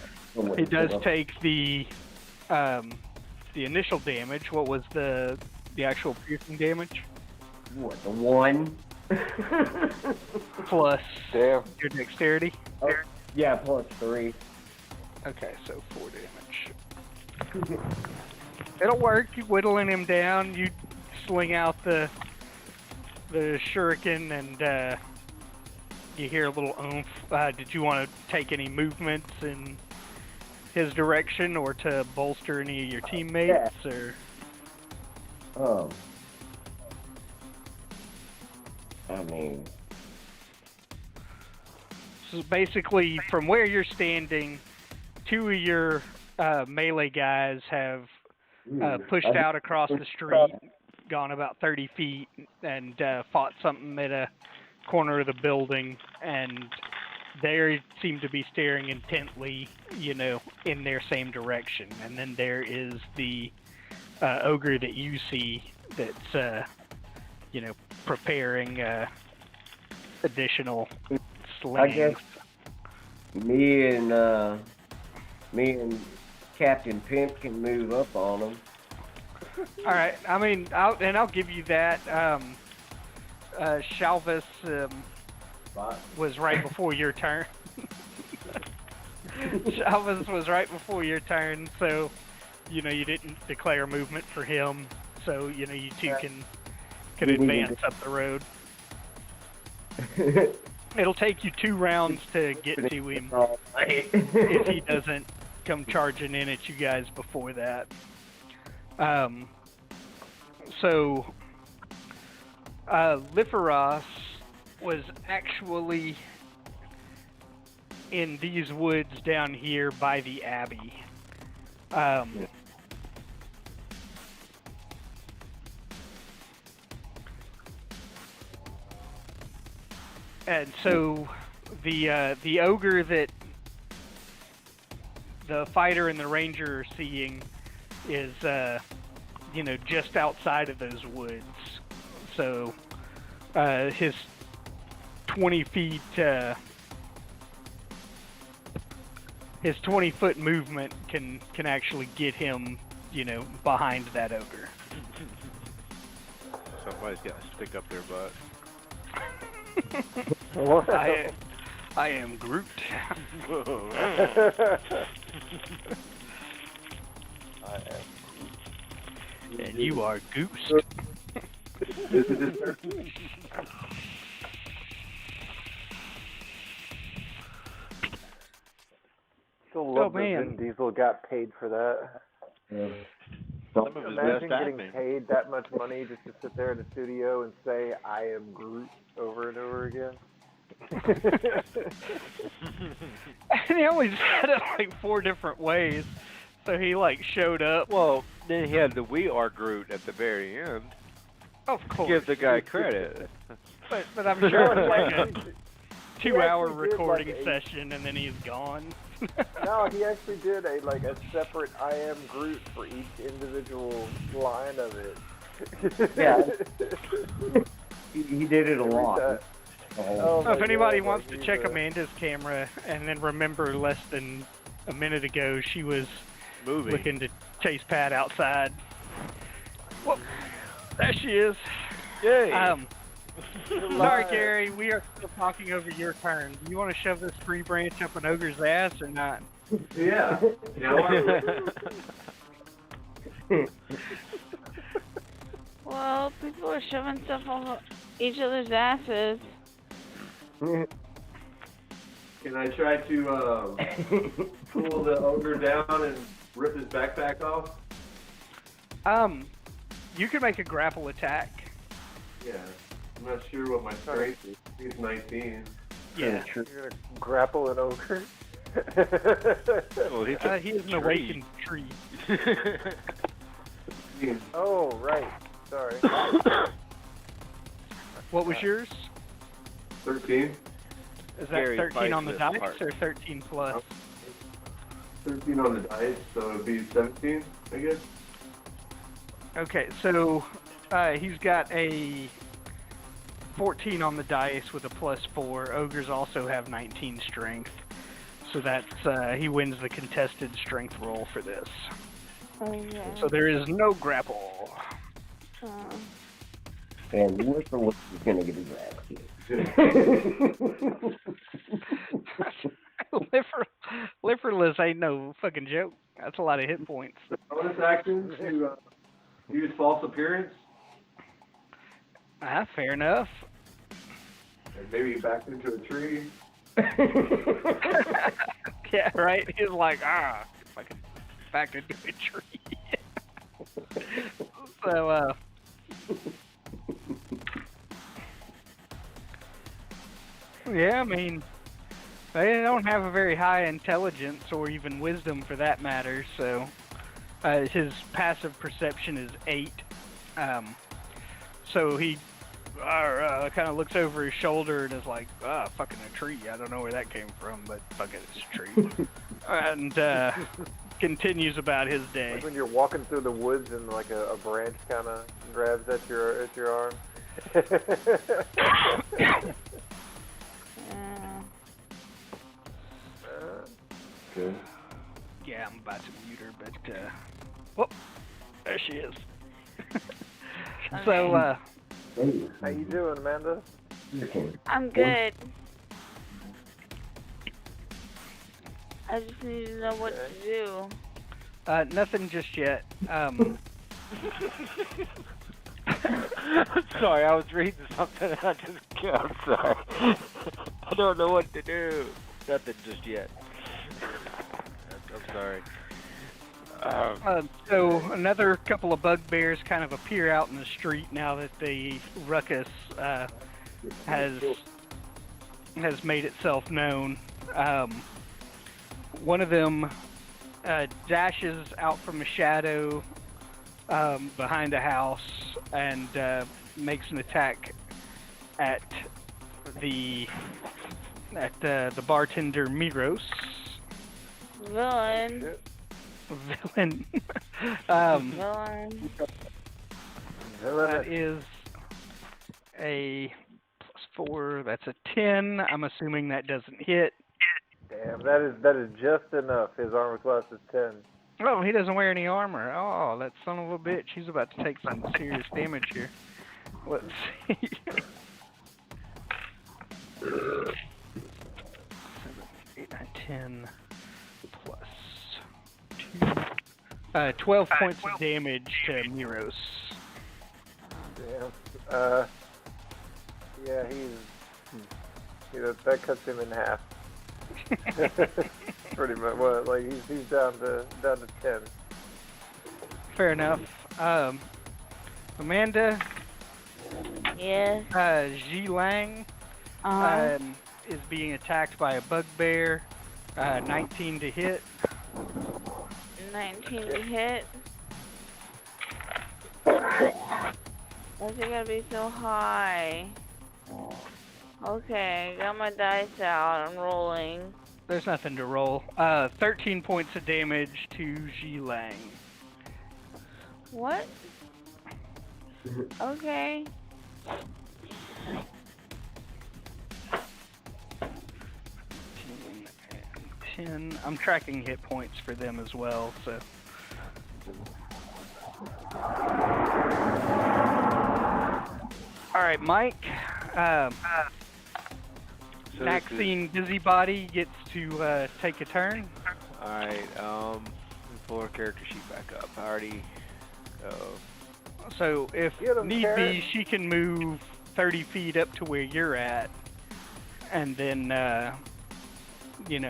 it does take the initial damage. What was the actual piercing damage? What, the 1? Plus Damn. your dexterity? Yeah, plus 3. Okay, so 4 damage. It'll work. You whittling him down. You sling out the shuriken, and you hear a little oomph. Did you want to take any movements in his direction, or to bolster any of your teammates, or? I mean, So basically, from where you're standing, 2 of your melee guys have pushed out across the street, gone about 30 feet, and fought something at a corner of the building, and they seem to be staring intently, in their same direction. And then there is the ogre that you see that's, preparing additional slings. I guess me and Captain Pimp can move up on them. All right. I mean, I'll give you that. Shalvis was right before your turn. Shalvis was right before your turn, so you didn't declare movement for him. So you two can advance up the road. It'll take you 2 rounds to get to him if he doesn't come charging in at you guys before that. So Liferos was actually in these woods down here by the Abbey. And so the ogre that the fighter and the ranger are seeing is just outside of those woods. So his 20 feet his 20-foot movement can actually get him behind that ogre. Somebody's got to stick up their butt. I am Groot. And you are Goose. Still love that man. Vin Diesel got paid for that. Some of his Imagine best getting acting. paid that much money just to sit there in the studio and say, I am Groot, over and over again. And he only said it like 4 different ways. So he showed up. Well, then he had the "We Are Groot" at the very end. Of course. Give the guy credit. But I'm sure it's like a 2-hour actually did, recording like, session, and then he's gone. No, he actually did a separate I am Groot for each individual line of it. Yeah. He did it a lot. Oh If my anybody God, wants to he's check Amanda's camera and then remember less than a minute ago she was Moving. looking to chase Pat outside. Well, there she is. Yay! Sorry, Gary, we are still talking over your turn. Do you want to shove this tree branch up an ogre's ass or not? Yeah. Well, people are shoving stuff over each other's asses. Can I try to pull the ogre down and rip his backpack off? You can make a grapple attack. Yeah. I'm not sure what my strength is. I think it's 19. Yeah. You're gonna grapple an ogre? Well, he's He is an awakened tree. Oh, right. Sorry. What was yours? 13. Is that Gary 13 on the fights dice this or 13 plus? 13 on the dice, so it'd be 17, I guess. Okay, so he's got a 14 on the dice with a +4. Ogres also have 19 strength. So that's he wins the contested strength roll for this. Okay. So there is no grapple. And Liferos is going to get his ass kicked. Liverless ain't no fucking joke. That's a lot of hit points. Bonus action to use false appearance, Fair enough. and maybe back into a tree. Yeah, right. He's like, fucking back into a tree. So, yeah, I mean, they don't have a very high intelligence or even wisdom for that matter, so his passive perception is 8. So he kind of looks over his shoulder and is like, fucking a tree. I don't know where that came from, but fuck it, it's a tree. And continues about his day. Like when you're walking through the woods and like a branch kind of grabs at your arm. Good. Yeah, I'm about to mute her, but there she is. So, How you doing, Amanda? I'm good. I just need to know what to do. nothing just yet. Sorry, I was reading something and I'm sorry. I don't know what to do. Nothing just yet. I'm sorry. So another couple of bugbears kind of appear out in the street now that the ruckus has made itself known. One of them dashes out from a shadow behind a house and makes an attack at the bartender Miros. Villain. Villain. Villain. That is a +4. That's a 10. I'm assuming that doesn't hit. Damn, that is just enough. His armor class is 10. Oh, he doesn't wear any armor. Oh, that son of a bitch. He's about to take some serious damage here. Let's see. 7, 8, 9, 10 plus 2. 12 points of damage to Miros. Damn. Yeah, that cuts him in half. Pretty much. Well, like he's down to 10. Fair enough. Amanda. Yes. Ji Lang is being attacked by a bugbear. 19 to hit. 19 to hit. Why's it gotta be so high? Okay, got my dice out. I'm rolling. There's nothing to roll. 13 points of damage to Ji Lang. What? Okay. 10. I'm tracking hit points for them as well, so. Alright, Mike. Maxine Busybody gets to take a turn. Alright, pull her character sheet back up. I already. So if need be, she can move 30 feet up to where you're at, and then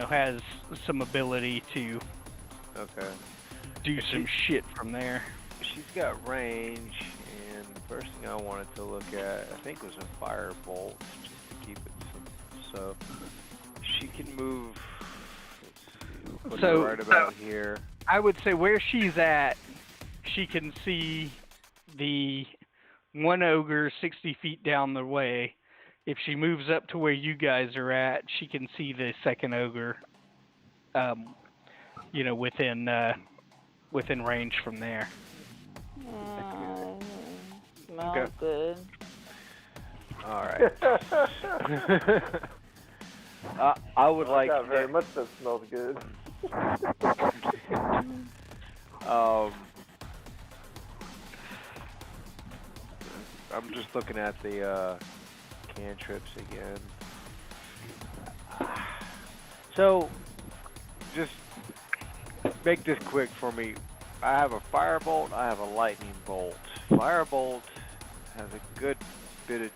has some ability to do some shit from there. She's got range, and the first thing I wanted to look at, I think, was a firebolt, just to keep it simple. So she can move. Let's see, put her right about here. I would say where she's at, she can see the one ogre 60 feet down the way. If she moves up to where you guys are at, she can see the second ogre, within range from there. Smells good. All right. I would like. Not very much that smells good. I'm just looking at the cantrips again. So, just make this quick for me. I have a firebolt, I have a lightning bolt. Firebolt has a good bit of...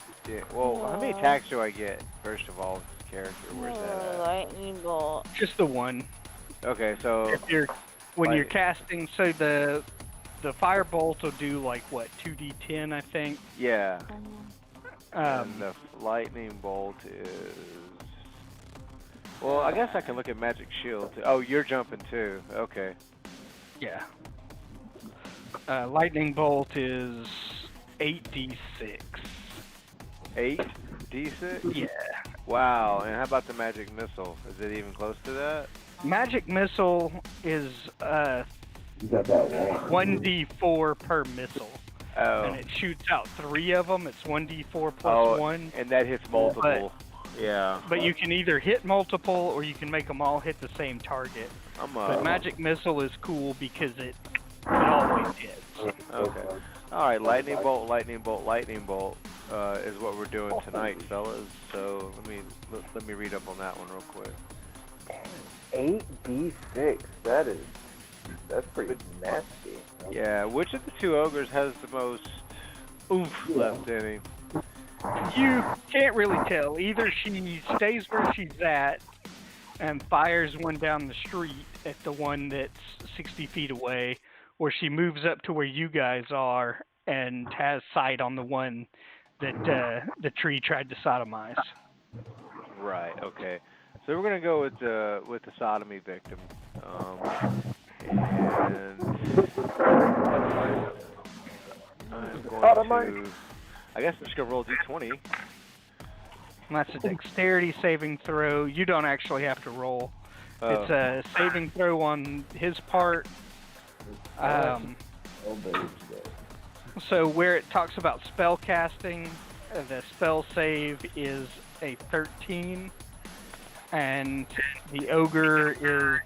Well, how many attacks do I get, first of all, with this character? Where's that at? Lightning bolt. Just the one. Okay, so... When you're casting, so the firebolt will do like what, 2d10, I think. Yeah. And the lightning bolt is... Well, I guess I can look at magic shield too. Oh, you're jumping too. Okay. Yeah. Lightning bolt is 8d6. 8d6? Yeah. Wow. And how about the magic missile? Is it even close to that? Magic missile is You got that one. 1d4 per missile. Oh. And it shoots out 3 of them. It's 1d4 plus Oh, 1. and that hits multiple. Yeah. But you can either hit multiple or you can make them all hit the same target. But magic missile is cool because it always hits. Okay. All right. Lightning bolt, lightning bolt, lightning bolt is what we're doing tonight, fellas. So let me read up on that one real quick. 8d6. That's pretty nasty. Yeah. Which of the 2 ogres has the most oomph left in him? You can't really tell. Either she stays where she's at and fires one down the street at the one that's 60 feet away, or she moves up to where you guys are and has sight on the one that the tree tried to sodomize. Right. Okay. So we're gonna go with the sodomy victim. And I'm going to. I guess I'm just gonna roll d20. And that's a dexterity saving throw. You don't actually have to roll. It's a saving throw on his part. So where it talks about spell casting, the spell save is a 13, and the ogre is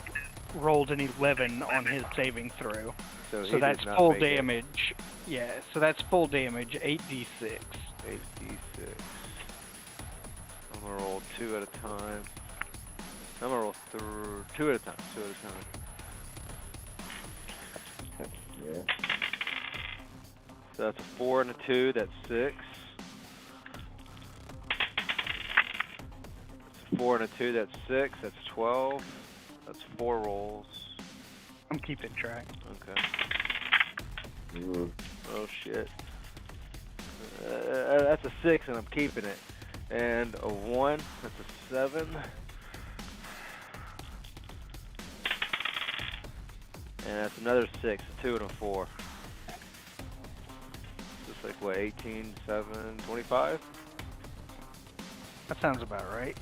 rolled an 11 on his saving throw. So that's full damage. Yeah, so that's full damage, 8d6. 8d6. I'm gonna roll 2 at a time. I'm gonna roll 2 at a time. 2 at a time. Yeah. So that's a 4 and a 2. That's 6. That's a 4 and a 2. That's 6. That's 12. That's 4 rolls. I'm keeping track. Okay. Oh shit. That's a 6 and I'm keeping it. And a 1, that's a 7. And that's another 6, a 2 and a 4. Just like what, 18, 7, 25? That sounds about right.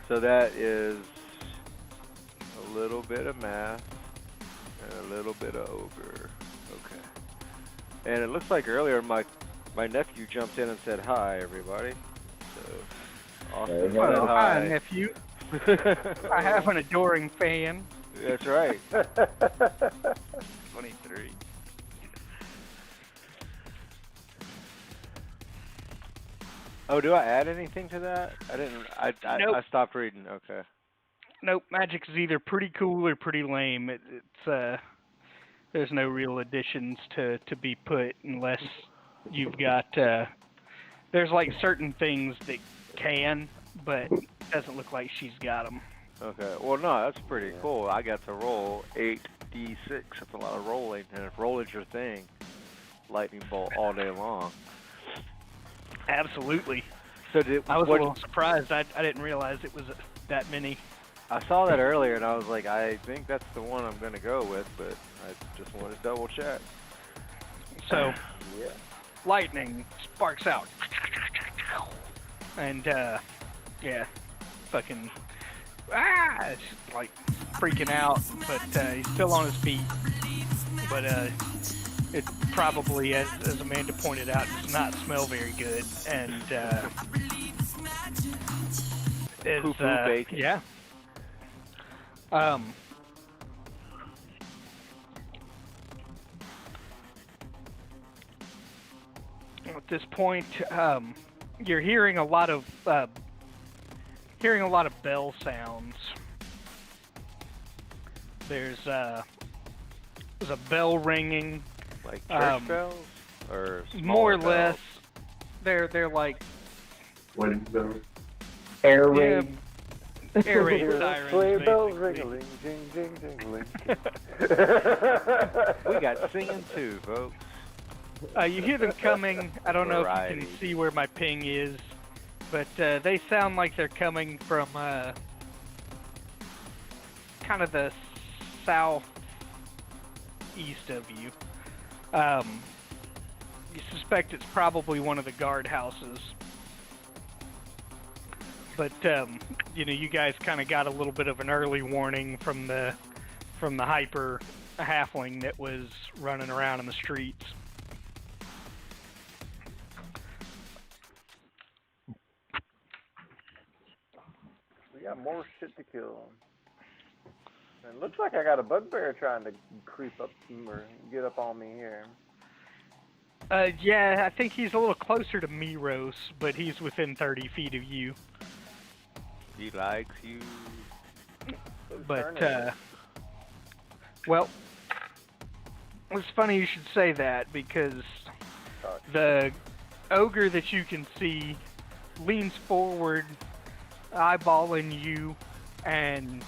So that is a little bit of math and a little bit of ogre. Okay. And it looks like earlier my nephew jumped in and said hi, everybody. So Austin said hi. Hi, nephew. I have an adoring fan. That's right. 23. Oh, do I add anything to that? I didn't. Nope. I stopped reading. Okay. Nope, magic is either pretty cool or pretty lame. It's there's no real additions to be put unless you've got there's like certain things that can, but it doesn't look like she's got them. Okay. Well, no, that's pretty cool. I got to roll 8d6. That's a lot of rolling, and if rolling's your thing, lightning bolt all day long. Absolutely. So I was a little surprised. I didn't realize it was that many. I saw that earlier, and I was like, I think that's the one I'm going to go with, but I just wanted to double check. So, lightning sparks out. And, yeah, fucking, it's like freaking out, but he's still on his feet. But it probably, as Amanda pointed out, does not smell very good. And, it's, Poo-poo bacon. Yeah. At this point, you're hearing a lot of bell sounds. There's a bell ringing. Like church bells? Or more or smaller less. bells? They're like Wedding bells. Air yeah, raid. air raid Hear the sirens. sleigh bells basically. ringling, jing, jing, jingling. We got singing too, folks. You hear them coming. I don't know if you Variety. can see where my ping is, but they sound like they're coming from kind of the southeast of you. You suspect it's probably one of the guardhouses. But you guys kind of got a little bit of an early warning from the hyper halfling that was running around in the streets. We got more shit to kill. And looks like I got a bugbear trying to creep up or get up on me here. Yeah, I think he's a little closer to Miros, but he's within 30 feet of you. He likes you. Whose But, turn is it? well, it's funny you should say that because the ogre that you can see leans forward, eyeballing you, and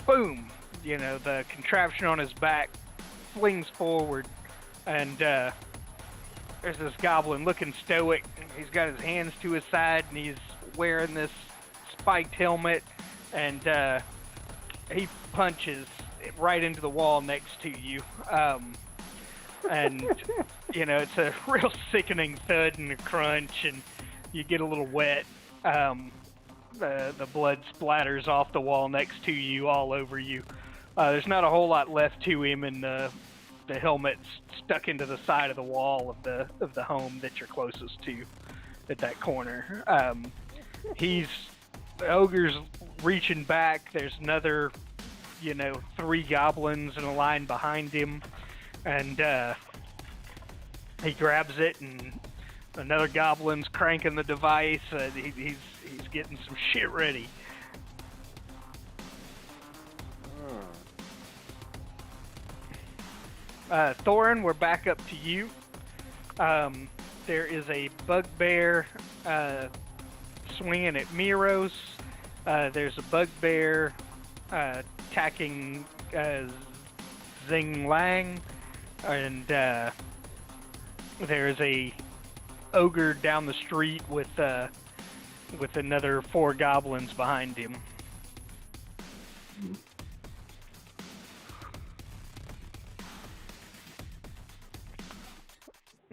boom, the contraption on his back flings forward, and there's this goblin looking stoic. He's got his hands to his side, and he's wearing this spiked helmet, and he punches right into the wall next to you. And, it's a real sickening thud and a crunch, and you get a little wet. The blood splatters off the wall next to you, all over you. There's not a whole lot left to him, and the helmet's stuck into the side of the wall of the home that you're closest to at that corner. The ogre's reaching back. There's another, 3 goblins in a line behind him, and he grabs it, and another goblin's cranking the device. He's getting some shit ready. Thorin, we're back up to you. There is a bugbear swinging at Miros. There's a bugbear attacking Zing Lang, and there's a ogre down the street with another 4 goblins behind him.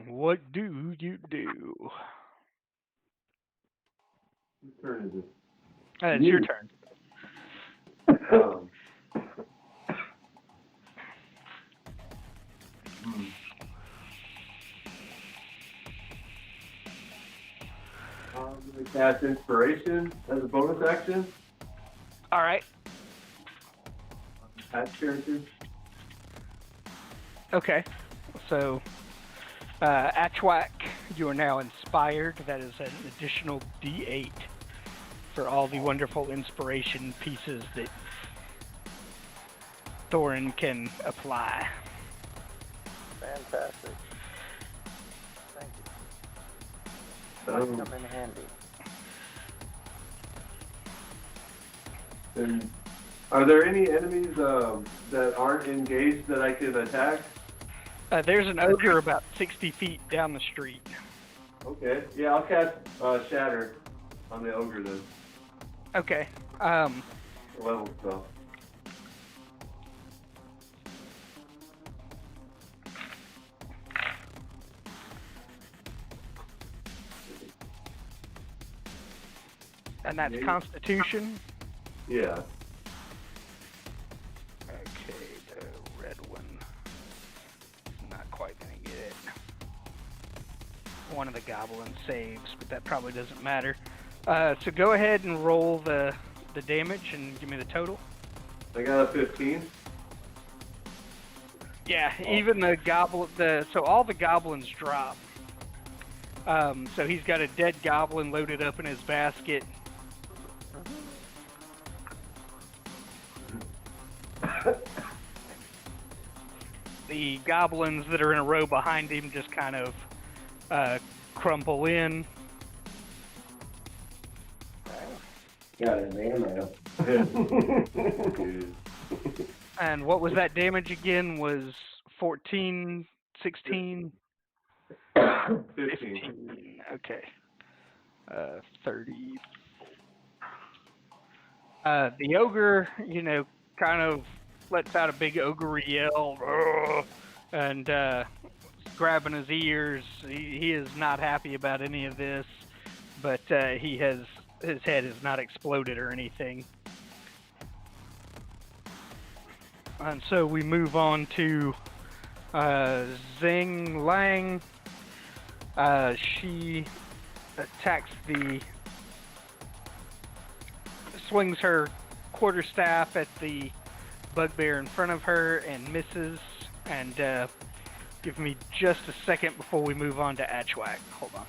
What do you do? Whose turn is it? It's your turn. I'm going to cast Inspiration as a bonus action. All right. Attach character. Okay. So, Atchwak, you are now inspired. That is an additional D8 for all the wonderful inspiration pieces that Thorin can apply. Fantastic. Thank you. Might come in handy. And are there any enemies that aren't engaged that I can attack? There's an ogre about 60 feet down the street. Okay. Yeah, I'll cast Shatter on the ogre then. Okay. Level spell. And that's Constitution. Yeah. Okay, the red one. Not quite gonna get it. One of the goblins saves, but that probably doesn't matter. So go ahead and roll the damage and give me the total. I got a 15. Yeah, even the goblin. So all the goblins drop. So he's got a dead goblin loaded up in his basket. The goblins that are in a row behind him just kind of crumple in. Got it, man. And what was that damage again? Was 14, 16? 15. Okay. 30. The ogre, kind of lets out a big ogre yell, "Rrr," and grabbing his ears. He is not happy about any of this, but his head has not exploded or anything. And so we move on to Zing Lang. She attacks swings her quarterstaff at the bugbear in front of her and misses. And give me just a second before we move on to Atchwak. Hold on.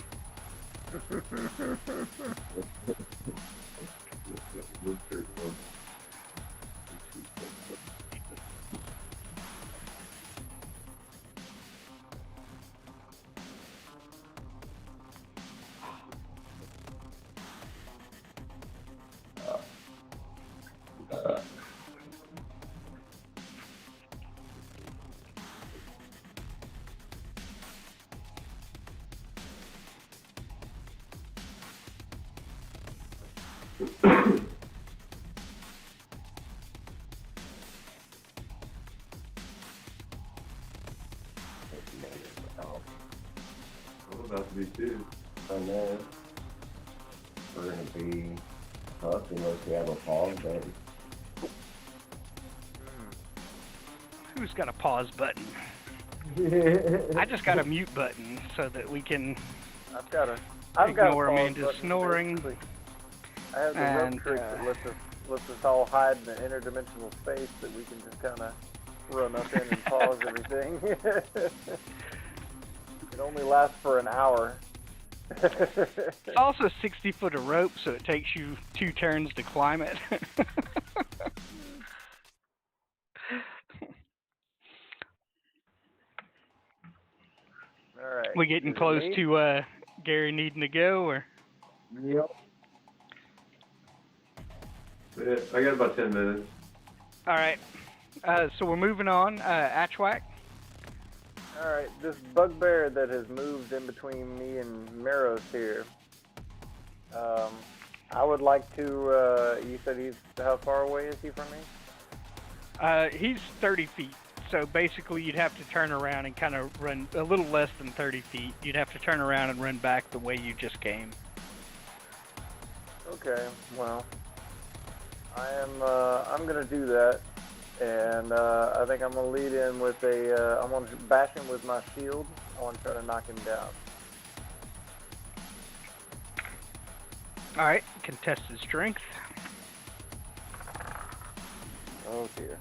I'm about to be too. I know. We're gonna be fucked unless we have a pause button. Who's got a pause button? I just got a mute button so that we can I've got a ignore pause Amanda's button, snoring. basically. I have the And, rope trick that lets us all hide in an interdimensional space that we can just kind of run up in and pause everything. It only lasts for an hour. It's also 60 foot of rope, so it takes you 2 turns to climb it. All right. We getting Is it close me? to Gary needing to go, or? Yep. Yeah, I got about 10 minutes. All right. So we're moving on. Atchwak. All right. This bugbear that has moved in between me and Meros here. I would like to. You said how far away is he from me? He's 30 feet. So basically, you'd have to turn around and kind of run a little less than 30 feet. You'd have to turn around and run back the way you just came. Okay. Well, I'm gonna do that, and I think I'm gonna lead in with I'm gonna bash him with my shield. I want to try to knock him down. All right. Contested strength. Oh dear.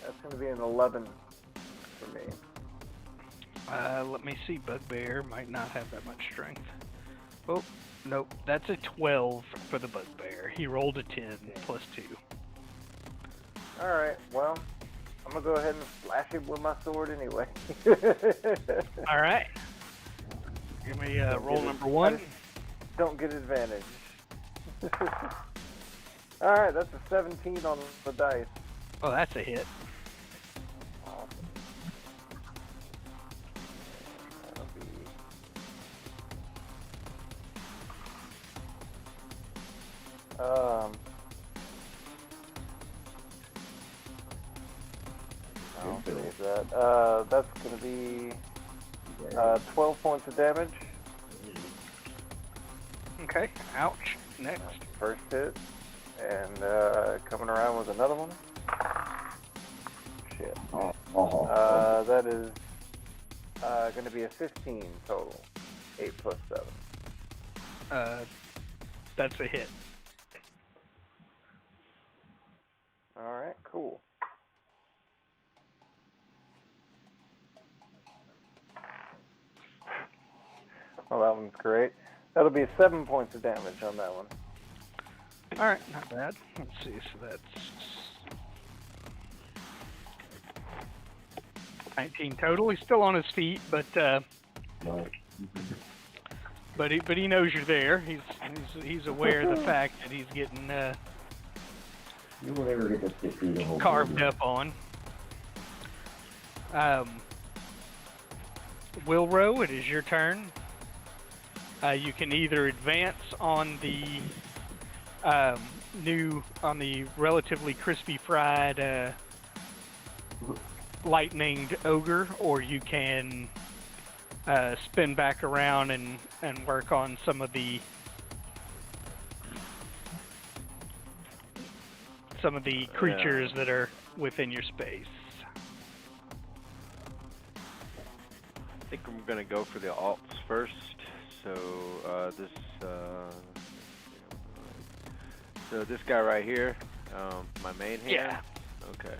That's gonna be an 11 for me. Let me see. Bugbear might not have that much strength. Oh, nope. That's a 12 for the bugbear. He rolled a 10 plus 2. All right. Well, I'm gonna go ahead and slash him with my sword anyway. All right. Give me roll number 1. Don't get advantage. All right. That's a 17 on the dice. Oh, that's a hit. Awesome. That'll be... I'll save that. That's going to be 12 points of damage. Okay. Ouch. Next. First hit. And coming around with another one. Shit. That is going to be a 15 total. 8 plus 7. That's a hit. Alright, cool. Well, that one's great. That'll be 7 points of damage on that one. All right, not bad. Let's see. So that's 19 total. He's still on his feet, but he knows you're there. He's aware of the fact that he's getting You will never get to 50 the whole carved game. up on. Wilro, it is your turn. You can either advance on the on the relatively crispy fried lightninged ogre, or you can spin back around and work on some of the creatures that are within your space. I think I'm gonna go for the alts first. So this guy right here, my main hand. Yeah. Okay.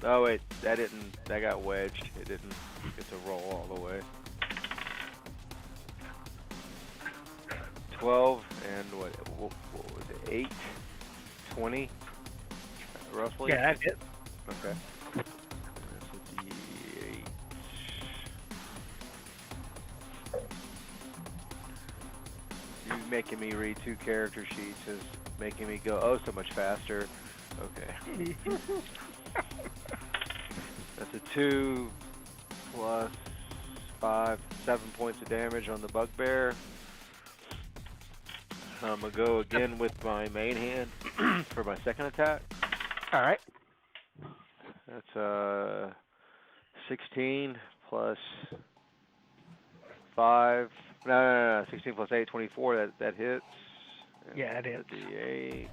Oh wait, that got wedged. It didn't get to roll all the way. 12 and what was it? 8, 20, roughly. Yeah, that's it. Okay. That's a D8. You making me read 2 character sheets is making me go oh so much faster. Okay. That's a 2 plus 5, 7 points of damage on the bugbear. I'm gonna go again with my main hand for my second attack. All right. That's 16 plus 5. No. 16 plus 8, 24. That hits. And Yeah, it hits. D8.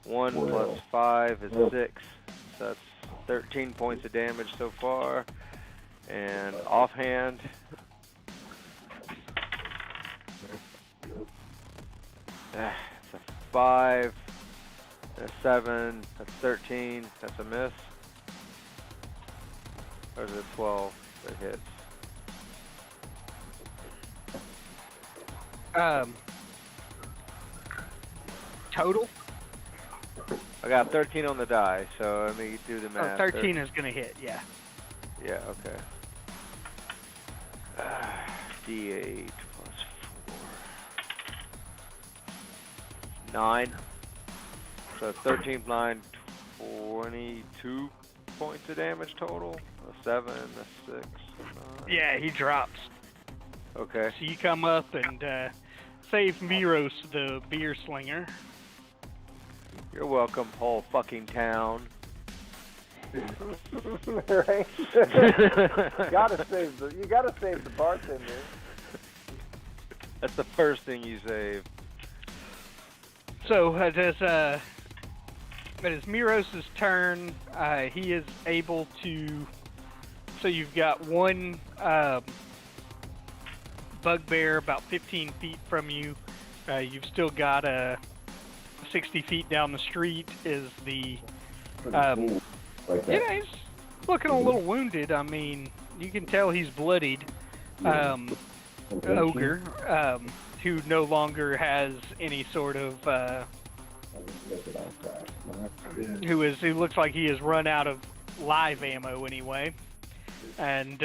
1 plus 5 is 6. So that's 13 points of damage so far. And offhand. It's a 5, and a 7, that's 13, that's a miss. Or is it 12 that hits? Total? I got 13 on the die, so let me do the math. 13 is going to hit, yeah. Yeah, okay. D8 plus 4. 9. So 13 plus 9, 22 points of damage total. A 7, a 6, a 9. Yeah, he drops. Okay. So you come up and save Miros, the beer slinger. You're welcome, whole fucking town. Right? you gotta save the bartender. That's the first thing you save. So it is Miros' turn. He is able to. So you've got one bugbear about 15 feet from you. You've still got 60 feet down the street is the. Like that. Yeah, he's looking a little wounded. I mean, you can tell he's bloodied. Ogre, who no longer has any sort of. Who looks like he has run out of live ammo anyway, and.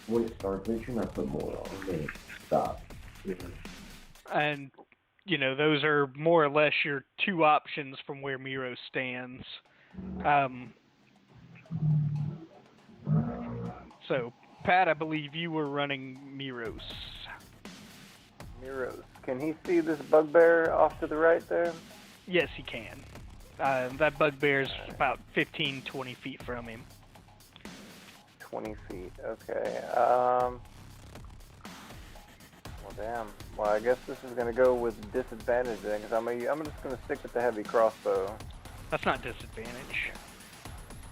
When it starts mission, I put more on. Okay, stop. And you know, those are more or less your two options from where Miro stands. So, Pat, I believe you were running Miros. Miros. Can he see this bugbear off to the right there? Yes, he can. That bugbear's about 15, 20 feet from him. 20 feet. Okay. Well, damn. Well, I guess this is going to go with disadvantage then, because I'm just going to stick with the heavy crossbow. That's not disadvantage.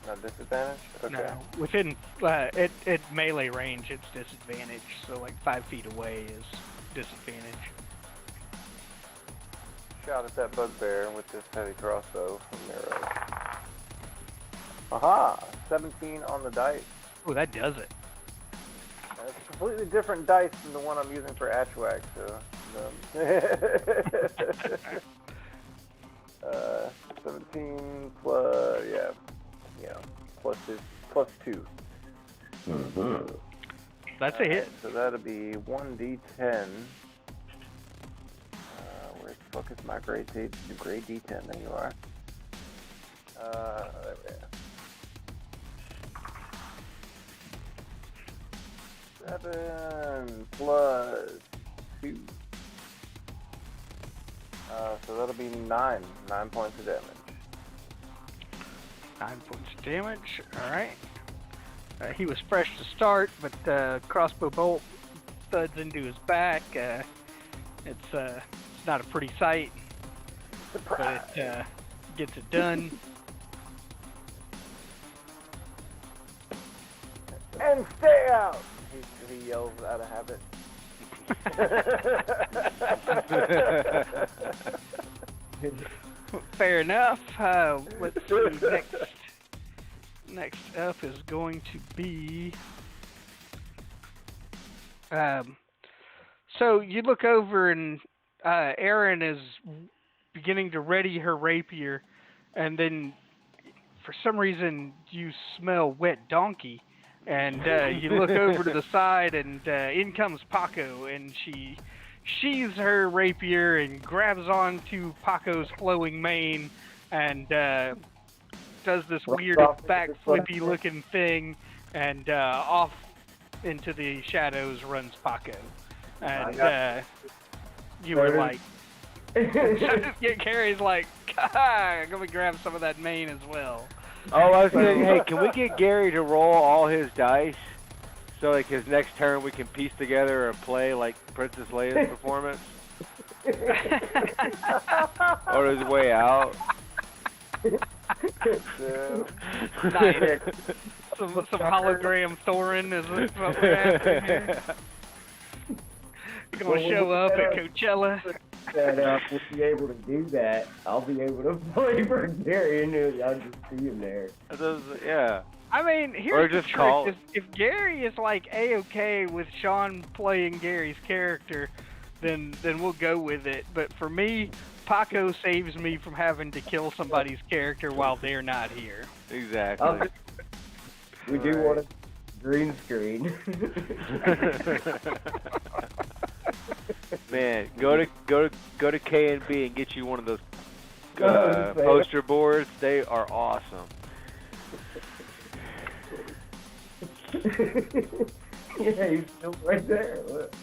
Not disadvantage? Okay. No. Within at melee range, it's disadvantage. So like 5 feet away is disadvantage. shot at that bugbear with this heavy crossbow from arrows. Aha! 17 on the dice. Oh, that does it. It's a completely different dice than the one I'm using for Atchwag, so... 17 plus... yeah, plus 2. Mm-hmm. That's a hit. So that'll be 1d10. Where the fuck is my grade D10? There you are. There we are. 7 plus 2. So that'll be 9 points of damage. 9 points of damage. All right. He was fresh to start, but crossbow bolt thuds into his back. It's not a pretty sight, Surprise. but it gets it done. And stay out! He yells out of habit. Fair enough. Let's see. Next up is going to be. So you look over and Erin is beginning to ready her rapier, and then for some reason you smell wet donkey, and you look over to the side, and in comes Paco, and she sheathes her rapier and grabs onto Paco's flowing mane and does this weird backflippy looking thing, and off into the shadows runs Paco. And you were like, Carrie's like, I'm gonna grab some of that mane as well. Oh, I was saying, hey, can we get Gary to roll all his dice? So, like, his next turn we can piece together a play like Princess Leia's performance? Or his way out? Nice. Some hologram Thorin is what we're after here. You're gonna show up at Coachella. That we'll be able to do that. I'll be able to play for Gary, and I'll just see him there. Yeah. I mean, here's the trick. If Gary is like A-okay with Sean playing Gary's character, then we'll go with it. But for me, Paco saves me from having to kill somebody's character while they're not here. Exactly. We do want a green screen. Man, go to K&B and get you one of those poster boards. They are awesome. Yeah, he's still right there. Look.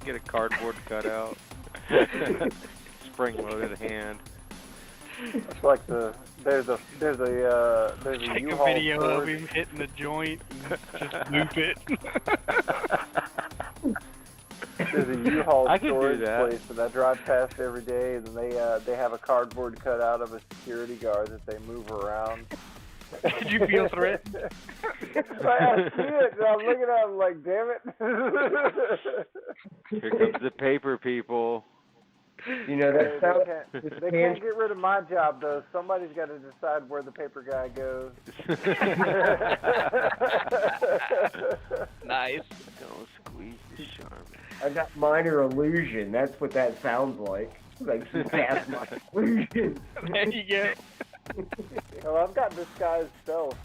Get a cardboard cutout. Spring-loaded hand. It's like there's a Take U-Haul a video storage. of him hitting the joint and just loop it. There's a U-Haul I can do storage that. place that I drive past every day, and they have a cardboard cutout of a security guard that they move around. Did you feel threatened? I see it, and I'm looking at him like, damn it. Here comes the paper people. You know, that sounds... They can't get rid of my job, though. Somebody's got to decide where the paper guy goes. Nice. Don't squeeze the charm. I got minor illusion. That's what that sounds like. Like, that's my illusion. There you go. Well, I've got disguised stealth,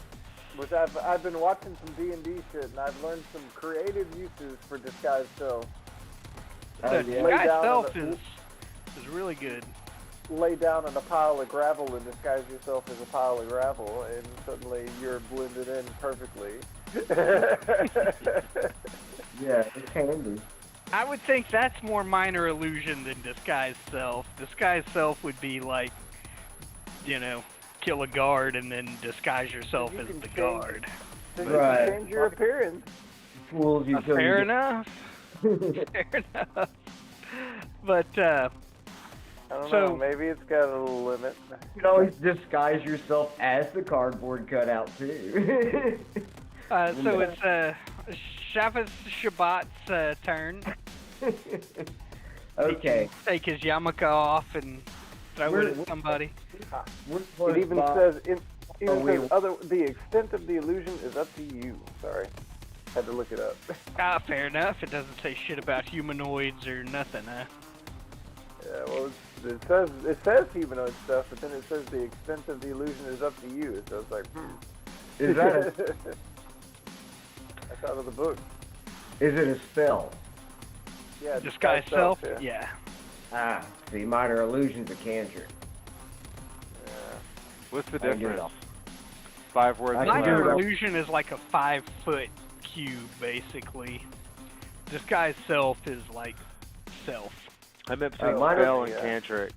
which I've been watching some D&D shit, and I've learned some creative uses for disguised stealth. The Lay guy down self on is really good. Lay down on a pile of gravel and disguise yourself as a pile of gravel, and suddenly you're blended in perfectly. Yeah, it's handy. I would think that's more minor illusion than disguised self. Disguised self would be like, you know, kill a guard and then disguise yourself You as can the change- guard. So you Right. can change your appearance. Fools you till Fair you enough. Fair enough. But, I don't So- know, maybe it's got a little limit. can always disguise yourself as the cardboard cutout, too. so it's Shabbos Shabbat's turn. Okay. Take his yarmulke off and throw it at somebody. We're close It even by. says we- the extent of the illusion is up to you. Sorry, had to look it up. Fair enough. It doesn't say shit about humanoids or nothing, huh? Yeah, well, it says humanoid stuff, but then it says the extent of the illusion is up to you. So it's like, Is that That's out of the book. is it a spell? Yeah, Disguise self? Yeah. Ah, see, minor illusion's a cantrip. What's the I can do it difference? all. 5 words. I can do Minor it all. illusion is like a 5-foot cube, basically. Disguise self is like self. I meant between minor- spell and yeah. cantrip.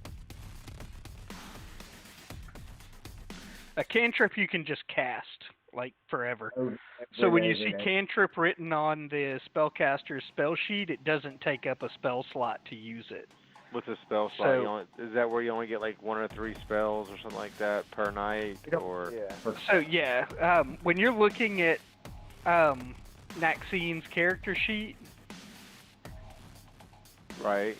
A cantrip you can just cast, like, forever. Oh, So when you okay, see okay. cantrip written on the spellcaster's spell sheet, it doesn't take up a spell slot to use it. What's a spell slot? So- Is that where you only get like 1 or 3 spells or something like that per night? Or Yeah. So yeah, when you're looking at Naxine's character sheet, right?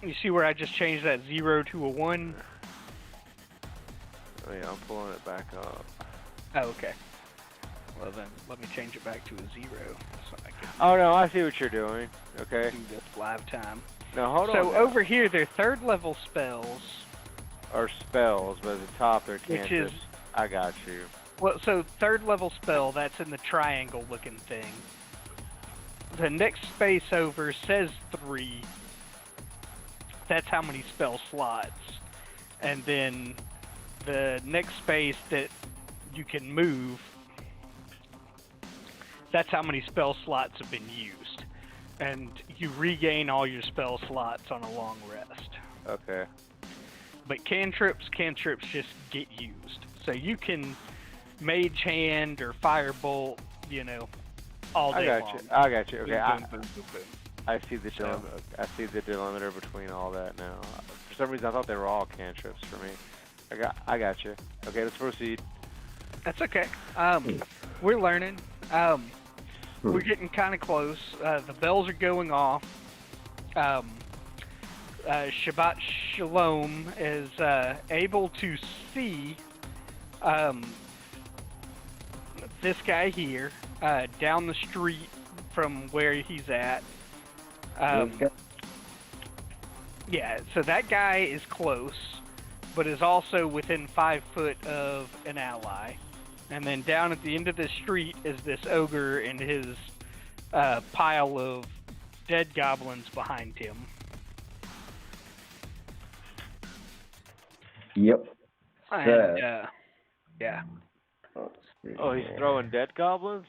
you see where I just changed that 0 to a 1? Oh yeah, I'm pulling it back up. Oh, okay. Well then, let me change it back to a 0 so I can Oh no, I see what you're doing. Okay. do this live time. Now hold on. So now. over here, they're 3rd level spells. Or spells, but at the top they're Which cantrips. is- I got you. Well, so 3rd level spell, that's in the triangle looking thing. The next space over says 3. That's how many spell slots. And then the next space that you can move, that's how many spell slots have been used. And you regain all your spell slots on a long rest. Okay. But cantrips just get used. So you can mage hand or firebolt, all day I got long. you. I got you. Okay. Boom, boom, boom, boom, boom. I see the So- I see the delimiter between all that now. For some reason, I thought they were all cantrips for me. I got you. Okay, let's proceed. That's okay. We're learning. We're getting kind of close. The bells are going off. Shabbat Shalom is able to see this guy here down the street from where he's at. Yeah, so that guy is close, but is also within 5 foot of an ally. And then down at the end of the street is this ogre and his pile of dead goblins behind him. Yep. And, yeah. Let's see Oh, he's here. throwing dead goblins.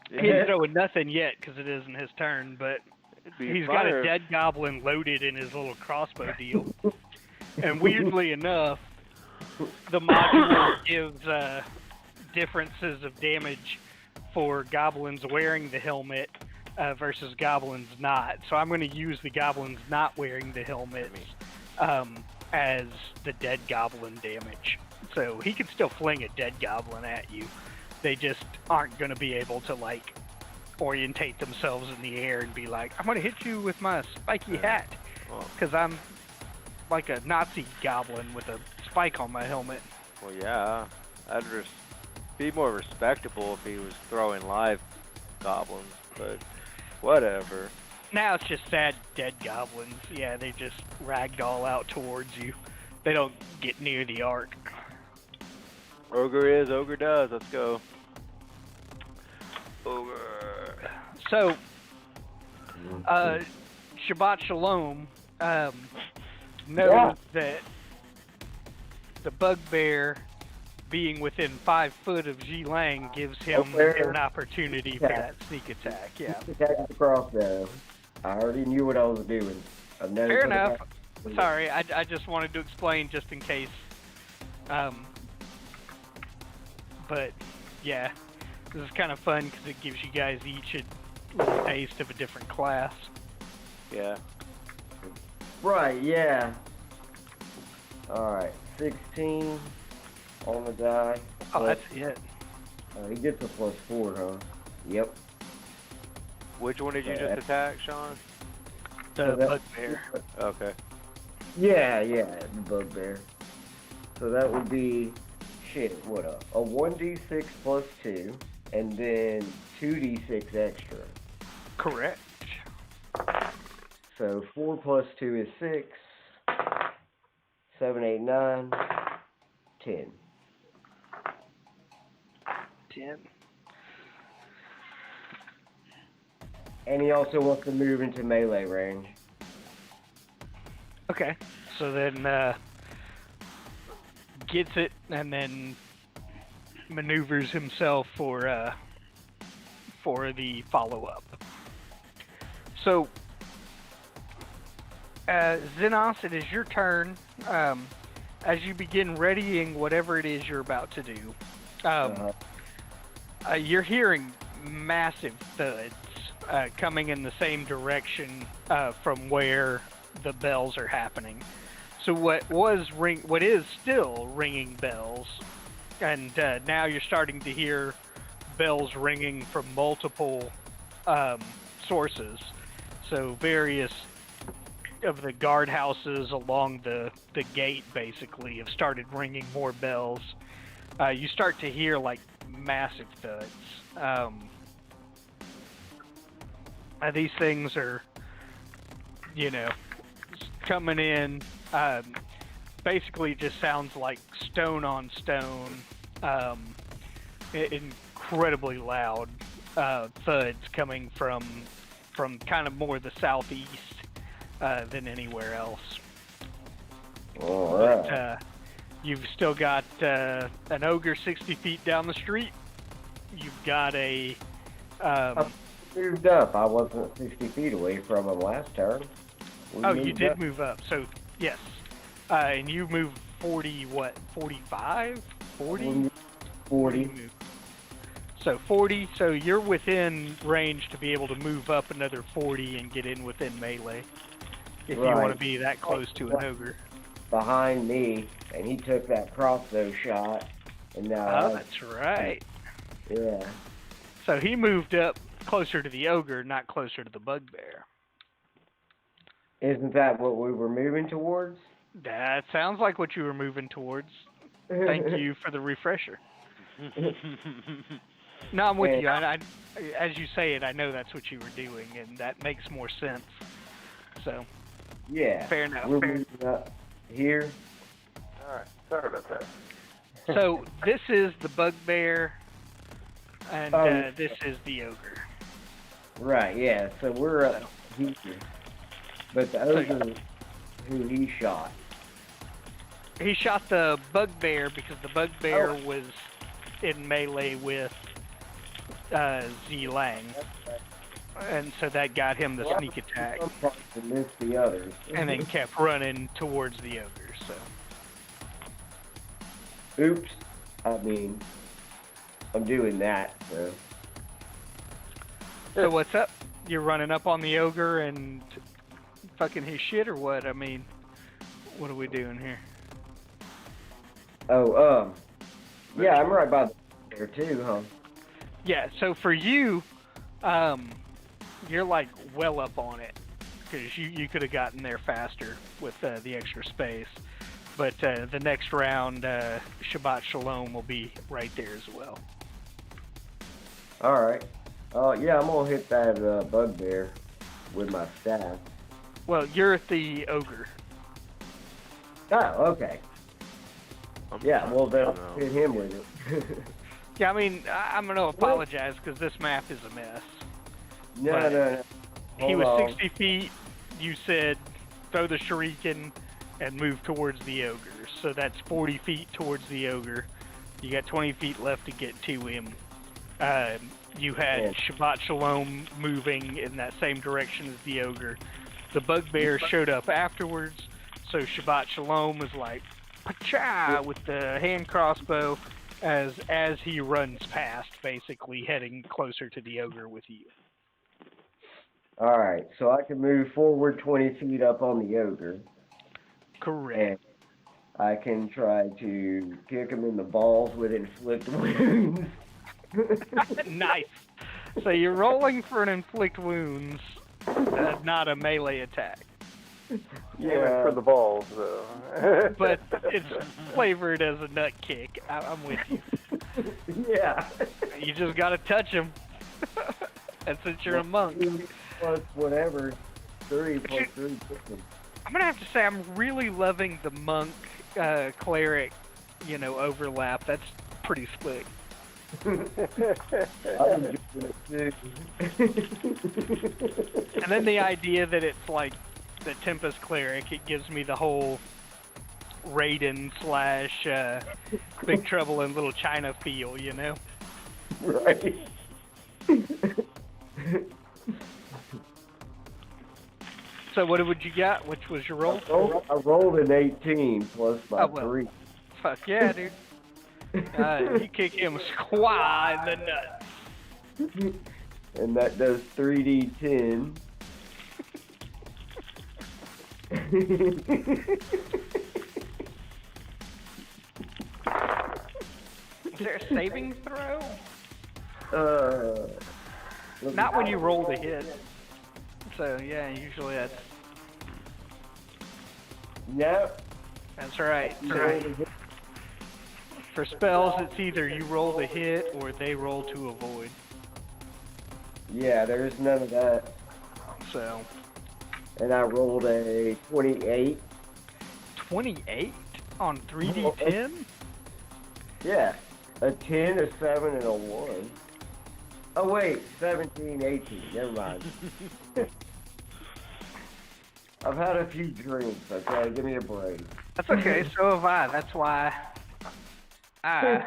He's throwing nothing yet because it isn't his turn, but It'd be he's got a fire. dead goblin loaded in his little crossbow deal. And weirdly enough, the module gives differences of damage for goblins wearing the helmet versus goblins not. So I'm going to use the goblins not wearing the helmet as the dead goblin damage. So he can still fling a dead goblin at you. They just aren't going to be able to, like, orientate themselves in the air and be like, I'm going to hit you with my spiky hat. Well, Because I'm like a Nazi goblin with a spike on my helmet. well, yeah. I'd be more respectable if he was throwing live goblins, but whatever. Now it's just sad dead goblins. Yeah, they just ragdoll out towards you. They don't get near the arc. Ogre is, ogre does. Let's go. Ogre. So, Shabbat Shalom knows that the bugbear being within 5 foot of Ji Lang gives him an opportunity for that sneak attack. Yeah. Attack with the crossbow. I already knew what I was doing. I've never Fair put enough. it back. Sorry, I just wanted to explain just in case. But yeah, this is kind of fun because it gives you guys each a little taste of a different class. Yeah. Right, yeah. Alright, 16 on the die. Oh, that's it. He gets a +4, huh? Yep. Which one did you Yeah. just attack, Sean? The that- bugbear. Okay. Yeah, the bugbear. So that would be, what, a 1d6 plus 2, and then 2d6 extra. Correct. So 4 plus 2 is 6, 7, 8, 9, 10. 10. And he also wants to move into melee range. Okay. So then gets it and then maneuvers himself for the follow-up. So, Xenos, it is your turn. As you begin readying whatever it is you're about to do, you're hearing massive thuds coming in the same direction from where the bells are happening. So what is still ringing bells, and now you're starting to hear bells ringing from multiple sources. So various of the guardhouses along the gate basically have started ringing more bells. You start to hear like massive thuds. These things are, coming in. Basically, just sounds like stone on stone. Incredibly loud thuds coming from kind of more the southeast than anywhere else. All right. But, you've still got an ogre 60 feet down the street. You've got a Moved up. I wasn't 60 feet away from him last turn. you did move up. So, yes. And you moved 40, 45? 40? 40. So 40, so you're within range to be able to move up another 40 and get in within melee. If you want to be that close to an ogre. Behind me, and he took that crossbow shot, and now... Oh, that's right. Yeah. So he moved up closer to the ogre, not closer to the bugbear. Isn't that what we were moving towards? That sounds like what you were moving towards. Thank you for the refresher. No, I'm with you. I, as you say it, I know that's what you were doing, and that makes more sense. So, Yeah. fair enough. We're moving up here. Alright, sorry about that. So this is the bugbear, and this is the ogre. Right, yeah. So we're up here. But the ogre who he shot. He shot the bugbear because the bugbear was in melee with Z-Lang. And so that got him the sneak attack. To miss the others. And then kept running towards the ogre, so. Oops. I mean, I'm doing that, so. So what's up? You're running up on the ogre and fucking his shit or what? I mean, what are we doing here? Oh, yeah, I'm right by there too, huh? Yeah, so for you, you're like well up on it because you could have gotten there faster with the extra space. But the next round, Shabbat Shalom will be right there as well. All right. Yeah, I'm gonna hit that bugbear with my staff. Well, you're at the ogre. Oh, okay. Yeah, well, then I'll hit him with it. Yeah, I mean, I'm going to apologize because this map is a mess. No. He was Hold on. 60 feet. You said throw the shuriken and move towards the ogre. So that's 40 feet towards the ogre. You got 20 feet left to get to him. You had Shabbat Shalom moving in that same direction as the ogre. The bugbear showed up afterwards, so Shabbat Shalom was like, "Pacha!" with the hand crossbow as he runs past, basically heading closer to the ogre with you. All right, so I can move forward 20 feet up on the ogre. Correct. And I can try to kick him in the balls with inflict wounds. Nice. So you're rolling for an inflict wounds. not a melee attack. Yeah, for the balls, though. But it's flavored as a nut kick. I'm with you. Yeah. You just gotta touch him. And since you're a monk. Plus whatever. 3 plus 3. I'm gonna have to say I'm really loving the monk cleric, overlap. That's pretty slick. I'm enjoying it too. And then the idea that it's like the Tempest cleric, it gives me the whole Raiden / Big Trouble in Little China feel, Right. So what would you got? Which was your roll? I rolled an 18 plus my 3. Fuck yeah, dude. You kick him squat in the nuts. And that does 3d10. Is there a saving throw? Not when you roll the hit. So yeah, usually that's. Yep. That's right. That's right. For spells, it's either you roll the hit or they roll to avoid. Yeah, there's none of that. So. And I rolled a 28. 28 on 3d10? Yeah. A 10, a 7, and a 1. Oh wait, 17, 18. Never mind. I've had a few drinks, okay? Give me a break. That's okay, so have I. That's why I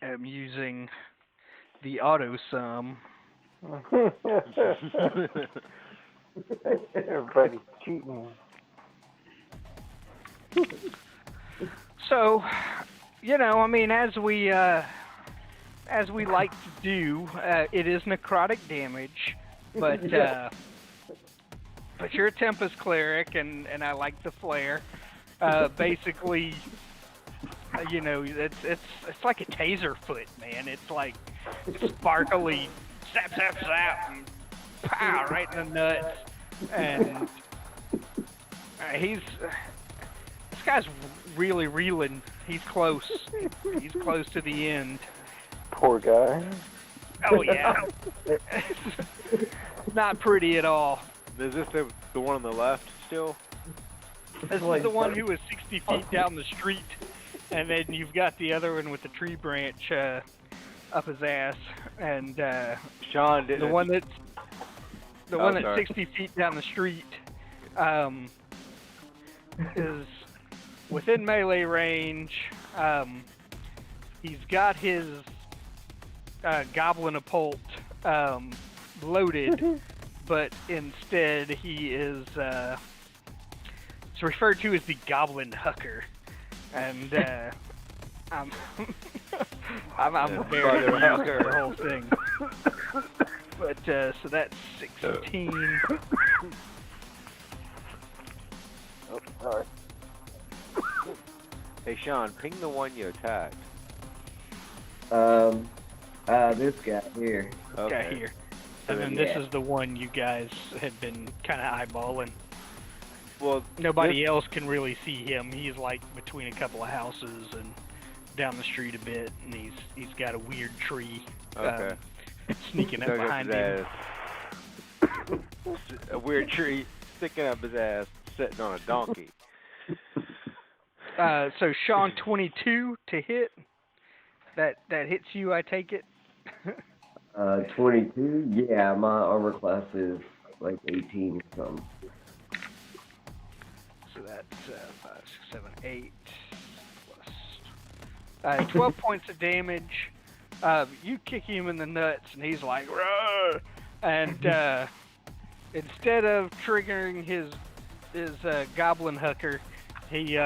am using the auto sum. Everybody's cheating. So, as we like to do, it is necrotic damage, but but you're a Tempest cleric, and I like the flare. Basically, it's like a taser foot, man. It's like sparkly, zap, zap, zap, and pow, right in the nuts. And this guy's really reeling. He's close. He's close to the end. Poor guy. Oh yeah. Not pretty at all. Is this the one on the left still? This is the one who was 60 feet down the street, and then you've got the other one with the tree branch up his ass, and Sean did the one that's sorry. 60 feet down the street is within melee range. He's got his Goblin Occult loaded, but instead he is it's referred to as the Goblin Hucker, and I'm very confused with the whole thing. But so that's 16. Oh, sorry. Hey Sean, ping the one you attacked. This guy here. Okay. Guy here. And then this is the one you guys had been kind of eyeballing. Well, Nobody else can really see him. He's like between a couple of houses and down the street a bit, and he's got a weird tree sneaking up behind him. A weird tree sticking up his ass, sitting on a donkey. So Sean, 22 to hit. That hits you, I take it. 22. Yeah, my armor class is like 18 or something. So that's 5, 6, 7, 8 plus 12 points of damage. You kick him in the nuts, and he's like, "Roar!" And instead of triggering his Goblin Hucker, he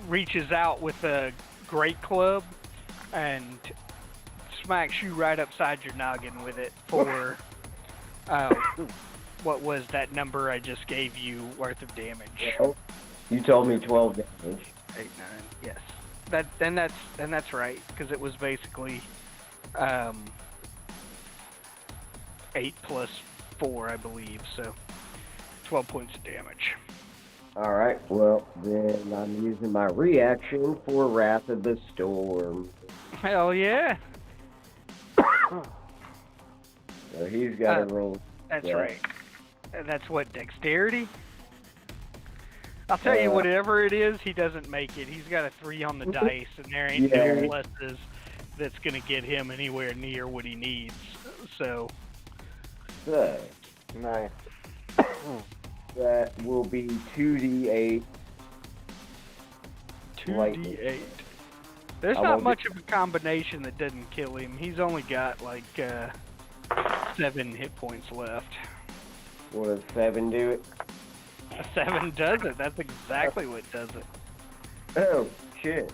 reaches out with a great club and smacks you right upside your noggin with it for what was that number I just gave you worth of damage? Well, you told me 12 damage. 8, 9, yes. That's right, because it was basically 8 plus 4, I believe, so 12 points of damage. Alright, well, then I'm using my reaction for Wrath of the Storm. Hell yeah! So he's got to roll. That's Yeah. right. And that's what, dexterity? I'll tell you, whatever it is, he doesn't make it. He's got a 3 on the dice, and there ain't no pluses that's going to get him anywhere near what he needs. So. Nice. That will be 2d8. 2d8. There's not much of a combination that doesn't kill him. He's only got like 7 hit points left. What does 7 do it? A 7 does it. That's exactly what does it. Oh, shit.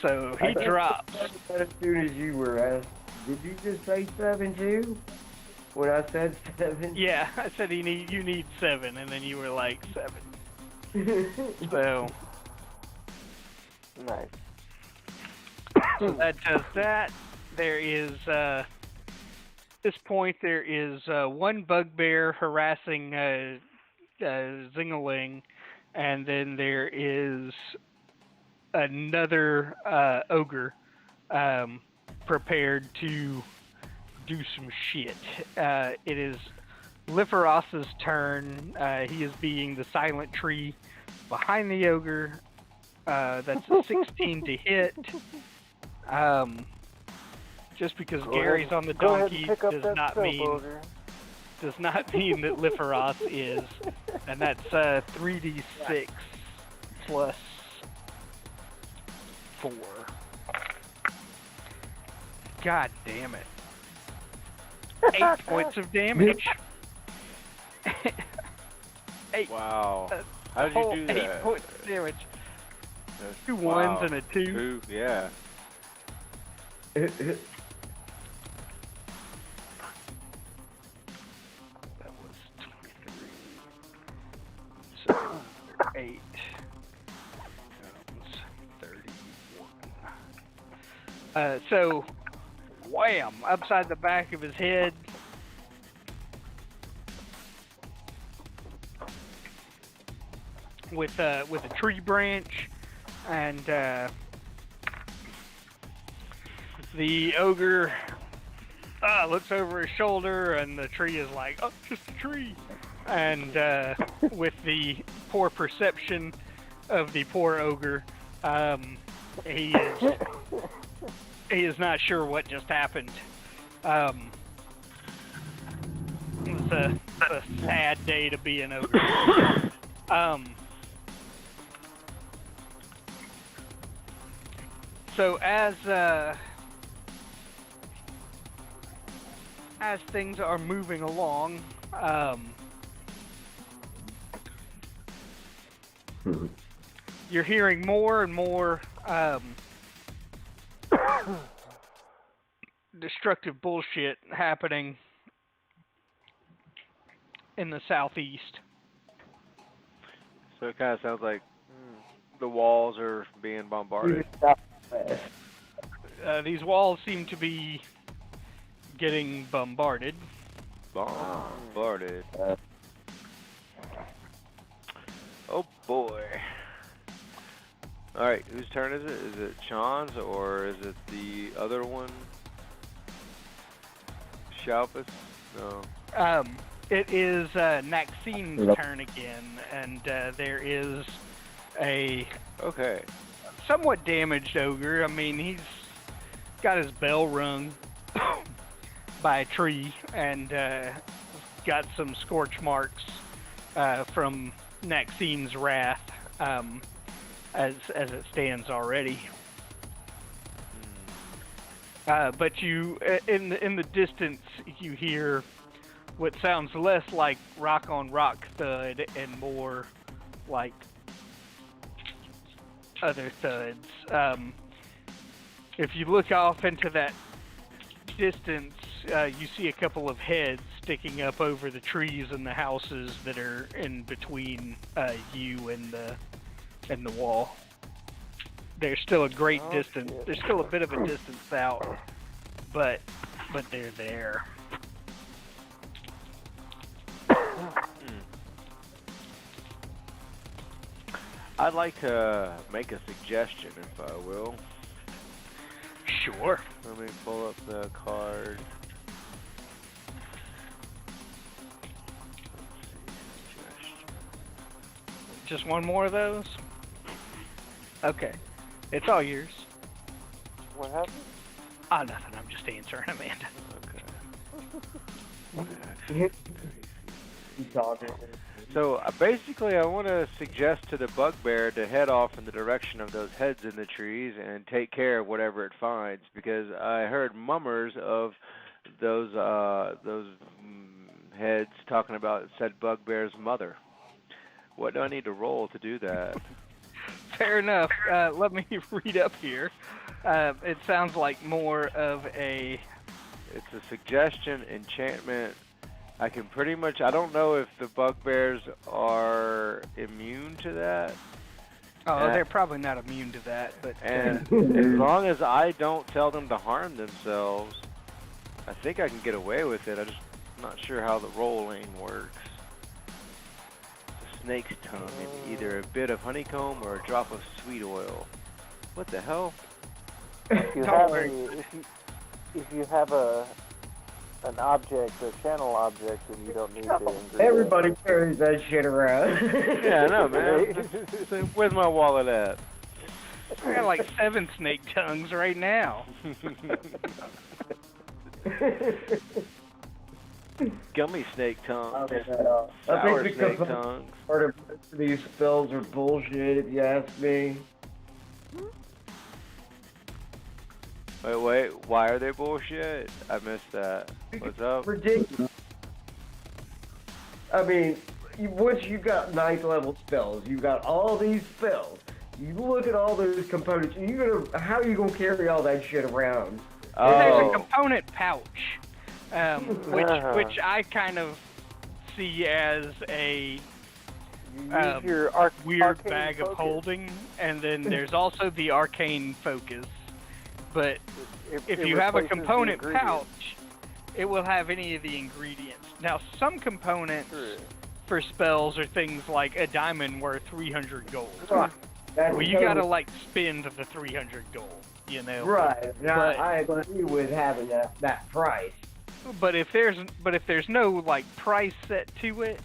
So he drops. As soon as you were asked, did you just say 7 too? When I said 7? Yeah, I said you need 7, and then you were like 7. So. Nice. So that does that. There is, at this point, there is one bugbear harassing Zingaling, and then there is another ogre prepared to do some shit. It is Liferos's turn. He is being the silent tree behind the ogre. That's a 16 to hit. Just because Gary's on the donkey does not mean that Liferos is, and that's 3d6 plus 4. God damn it! 8 points of damage. 8. Wow. How did you do that? 8 points of damage. That's- 2 1s and a 2. 2, yeah. That was 23. So 8. That was 31. So wham! Upside the back of his head. With a tree branch. And the ogre looks over his shoulder, and the tree is like, "Oh, just a tree." And with the poor perception of the poor ogre, he is not sure what just happened. It's a sad day to be an ogre. So as things are moving along, you're hearing more and more destructive bullshit happening in the southeast. So it kind of sounds like the walls are being bombarded. These walls seem to be getting bombarded. Bombarded. Oh boy. Alright, whose turn is it? Is it Sean's or is it the other one? Shalpus? No. It is Naxine's turn again, and there is a somewhat damaged ogre. I mean, he's got his bell rung by a tree and got some scorch marks from Naxine's wrath as it stands already. But you, in the distance, you hear what sounds less like rock on rock thud and more like other thuds. If you look off into that distance, you see a couple of heads sticking up over the trees and the houses that are in between you and the wall. There's still a great distance. There's still a bit of a distance out, but they're there. I'd like to make a suggestion, if I will. Sure. Let me pull up the card. Just one more of those? Okay. It's all yours. What happened? Ah, nothing. I'm just answering, Amanda. Okay. He's talking. So basically, I want to suggest to the bugbear to head off in the direction of those heads in the trees and take care of whatever it finds, because I heard mummers of those heads talking about said bugbear's mother. What do I need to roll to do that? Fair enough. Let me read up here. It sounds like more of a... It's a suggestion, enchantment. I can pretty much... I don't know if the bugbears are immune to that. Oh, they're probably not immune to that, but... And as long as I don't tell them to harm themselves, I think I can get away with it. I'm just not sure how the rolling works. The snake's tongue and either a bit of honeycomb or a drop of sweet oil. What the hell? If you have an object, a channel object, then you don't need the ingredient. Everybody carries that shit around. Yeah, I know, man. So where's my wallet at? I got like 7 snake tongues right now. Gummy snake tongues. I Sour think snake because tongues. part of these spells are bullshit, if you ask me. Wait, why are they bullshit? I missed that. What's up? Ridiculous. I mean, once you got 9th level spells, you got all these spells. You look at all those components, and how are you gonna carry all that shit around? There's a component pouch, which I kind of see as a weird bag of holding, and then there's also the arcane focus. But if you have a component pouch, it will have any of the ingredients. Now, some components for spells are things like a diamond worth 300 gold. Right. Well, you gotta like spend the 300 gold, you know. Right. Now, I agree with having that price. But if there's no like price set to it,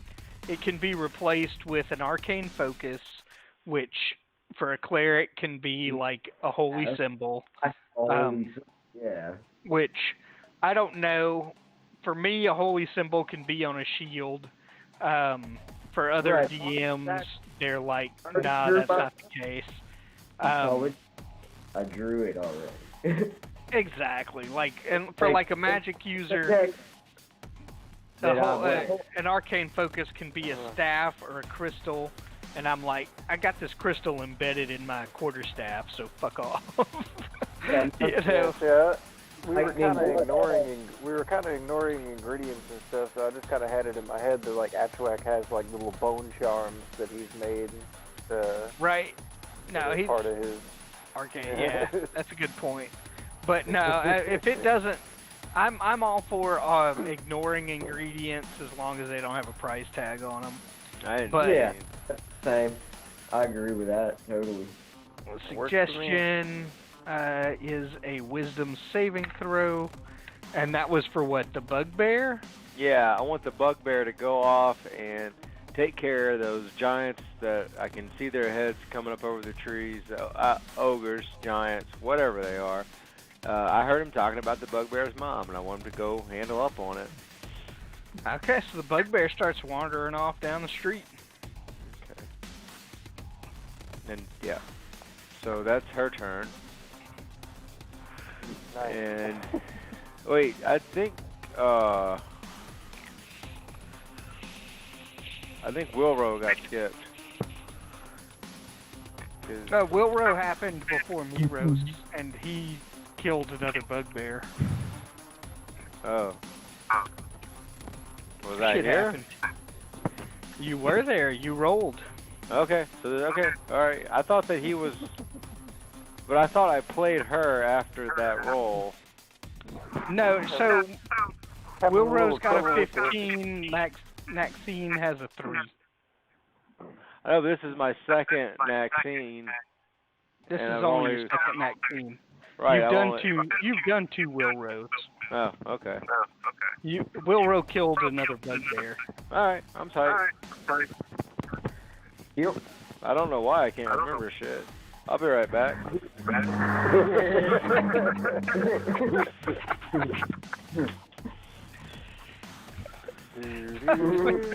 it can be replaced with an arcane focus, which for a cleric can be like a holy symbol. Yeah. Which I don't know. For me, a holy symbol can be on a shield. For other DMs, they're like, nah, that's not the case. I drew it already. Exactly. Like, and for like a magic user, an arcane focus can be a staff or a crystal. And I'm like, I got this crystal embedded in my quarterstaff, so fuck off. Yeah, we were kind of ignoring ingredients and stuff. So I just kind of had it in my head that like Atchwak has like little bone charms that he's made. Right. No, he's part of his arcane. Yeah, that's a good point. But no, if it doesn't, I'm all for ignoring ingredients as long as they don't have a price tag on them. Yeah, same. I agree with that totally. Suggestion is a wisdom saving throw, and that was for what, the bugbear? Yeah, I want the bugbear to go off and take care of those giants that I can see their heads coming up over the trees, ogres, giants, whatever they are. I heard him talking about the bugbear's mom, and I want him to go handle up on it. Okay, so the bugbear starts wandering off down the street. Okay. And yeah, so that's her turn. Nice. And wait, I think Wilro got skipped. Wilro happened before me roast, and he killed another bugbear. Oh. Was I here? Happened. You were there. You rolled. Okay. All right. I thought that he was, but I thought I played her after that roll. No. So Wilro's got a 15. Maxine has a 3. I know this is my second Maxine. This And is I've only only- your second Maxine. Right. You've I've done only- two. You've done 2 Wilros. Oh, okay. Wilro killed another bugbear. All right, I'm tight. Yep. I don't know why I can't remember shit. I'll be right back.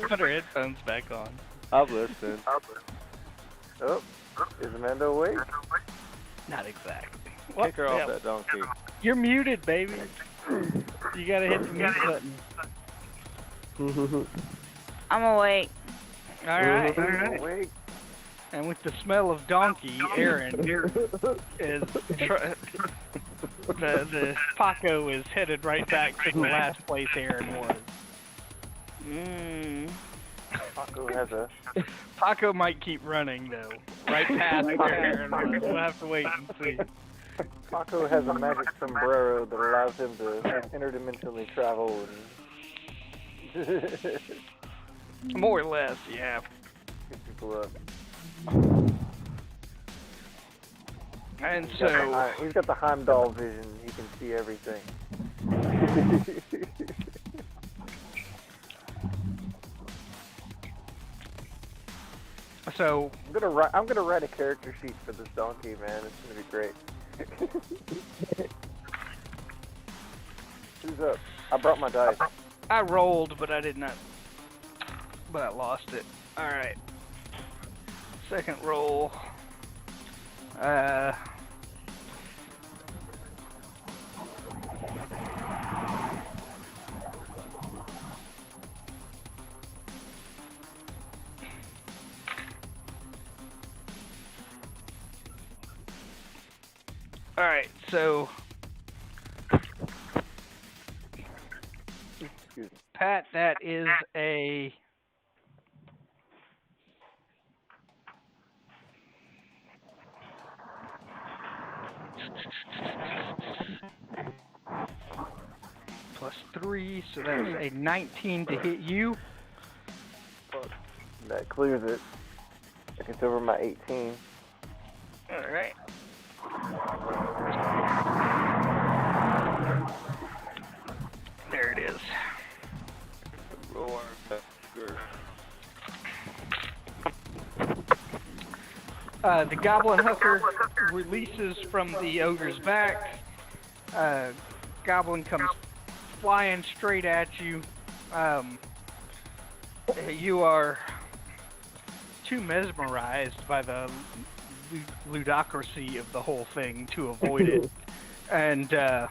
Put her headphones back on. I'm listening. Oh, is Amanda awake? Not exactly. Kick her off Yeah. that donkey. You're muted, baby. You gotta hit the mute button. I'm awake. All right. Awake. And with the smell of donkey, Aaron is the Paco is headed right back to the last place Aaron was. Paco has a. Paco might keep running though, right past where Aaron was. We'll have to wait and see. Paco has a magic sombrero that allows him to interdimensionally travel and More or less, yeah. pick people up. And He's got the so, Heim- he's got the Heimdall vision. He can see everything. so I'm gonna write a character sheet for this donkey, man. It's gonna be great. Who's up? I brought my dice. I rolled, but I did not. But I lost it. All right. Second roll. All right, so Excuse me. Pat, that is a +3, so that's a 19 to hit you. That clears it. I gets over my 18. All right. There it is. The goblin hooker releases from the ogre's back. Goblin comes flying straight at you. You are too mesmerized by the ludocracy of the whole thing to avoid it. And the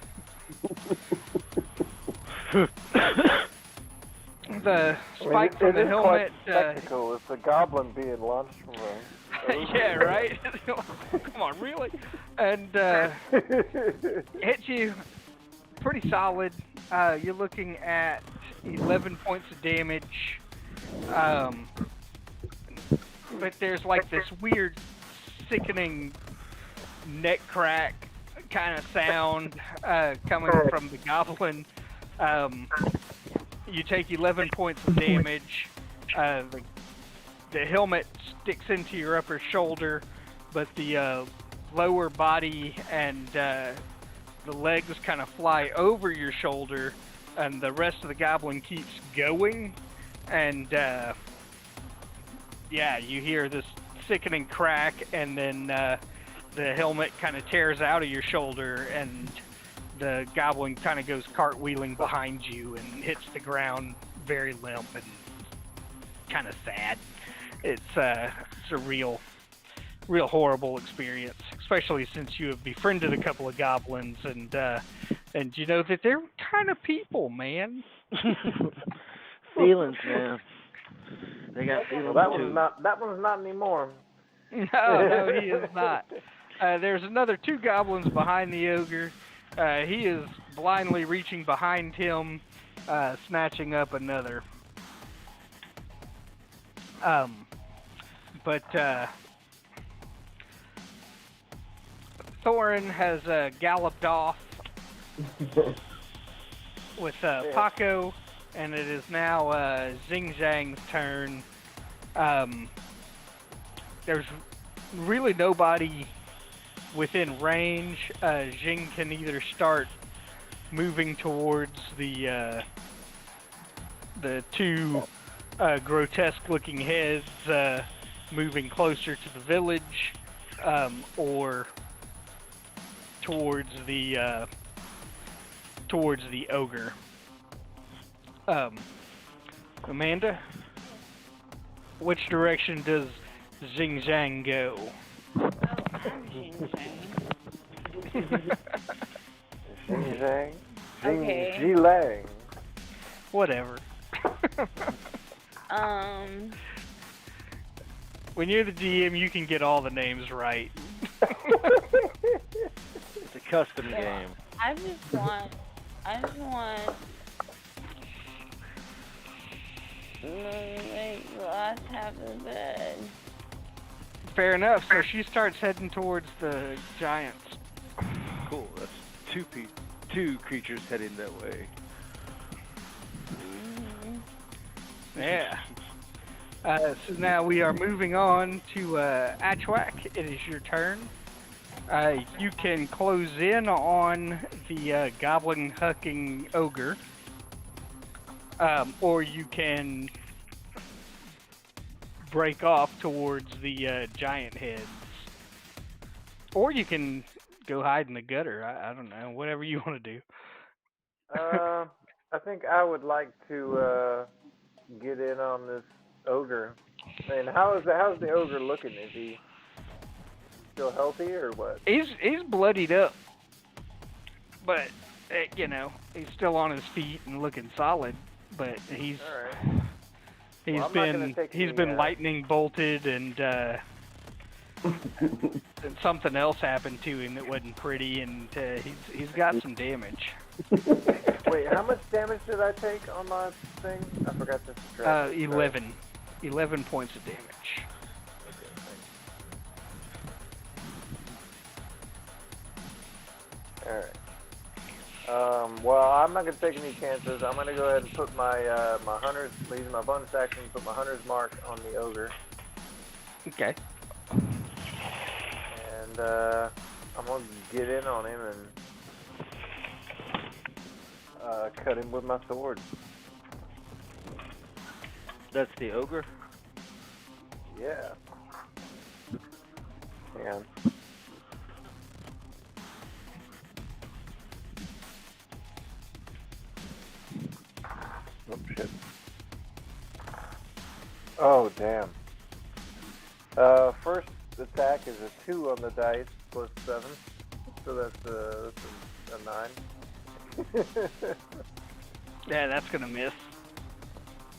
spike from the helmet. Spectacle. It's a goblin being launched from a. Yeah, right? Come on, really? And hits you pretty solid. You're looking at 11 points of damage. But there's like this weird, sickening neck crack kind of sound coming from the goblin. You take 11 points of damage. The helmet sticks into your upper shoulder, but the lower body and the legs kind of fly over your shoulder, and the rest of the goblin keeps going. And yeah, you hear this sickening crack, and then the helmet kind of tears out of your shoulder, and the goblin kind of goes cartwheeling behind you and hits the ground very limp and kind of sad. It's a real horrible experience, especially since you have befriended a couple of goblins, and you know that they're kind of people, man. Feelings, man. They got feelings too. That one's not anymore. No, he is not. There's another 2 goblins behind the ogre. He is blindly reaching behind him, snatching up another. But Thorin has galloped off with Paco, and it is now Zing Zhang's turn. there's really nobody within range. Jing can either start moving towards the two grotesque-looking heads, moving closer to the village, or towards the ogre. Amanda, which direction does Xing Zhang go? Oh, I'm Xing Zhang. Xing Zhang? Okay. Jilang. Whatever. When you're the DM, you can get all the names right. It's a custom game. I just want the last half of the bed. Fair enough. So she starts heading towards the giants. Cool. That's two creatures heading that way. Yeah. So now we are moving on to Achwak. It is your turn. You can close in on the goblin hucking ogre, or you can break off towards the giant heads, or you can go hide in the gutter. I don't know, whatever you want to do. I think I would like to get in on this ogre. And how's the ogre looking? Is he still healthy or what? He's bloodied up, but you know, he's still on his feet and looking solid. But he's All right. he's been lightning bolted and and something else happened to him that wasn't pretty, and he's got some damage. Wait, how much damage did I take on my thing? I forgot to subtract. 11 points of damage. Alright. Well, I'm not going to take any chances. I'm going to go ahead and put my using my bonus action, put my hunter's mark on the ogre. Okay. And I'm going to get in on him and cut him with my sword. That's the ogre? Yeah. Hang on. Oh, shit. Oh, damn. First attack is a 2 on the dice, plus 7. So that's a 9. Yeah, that's gonna miss.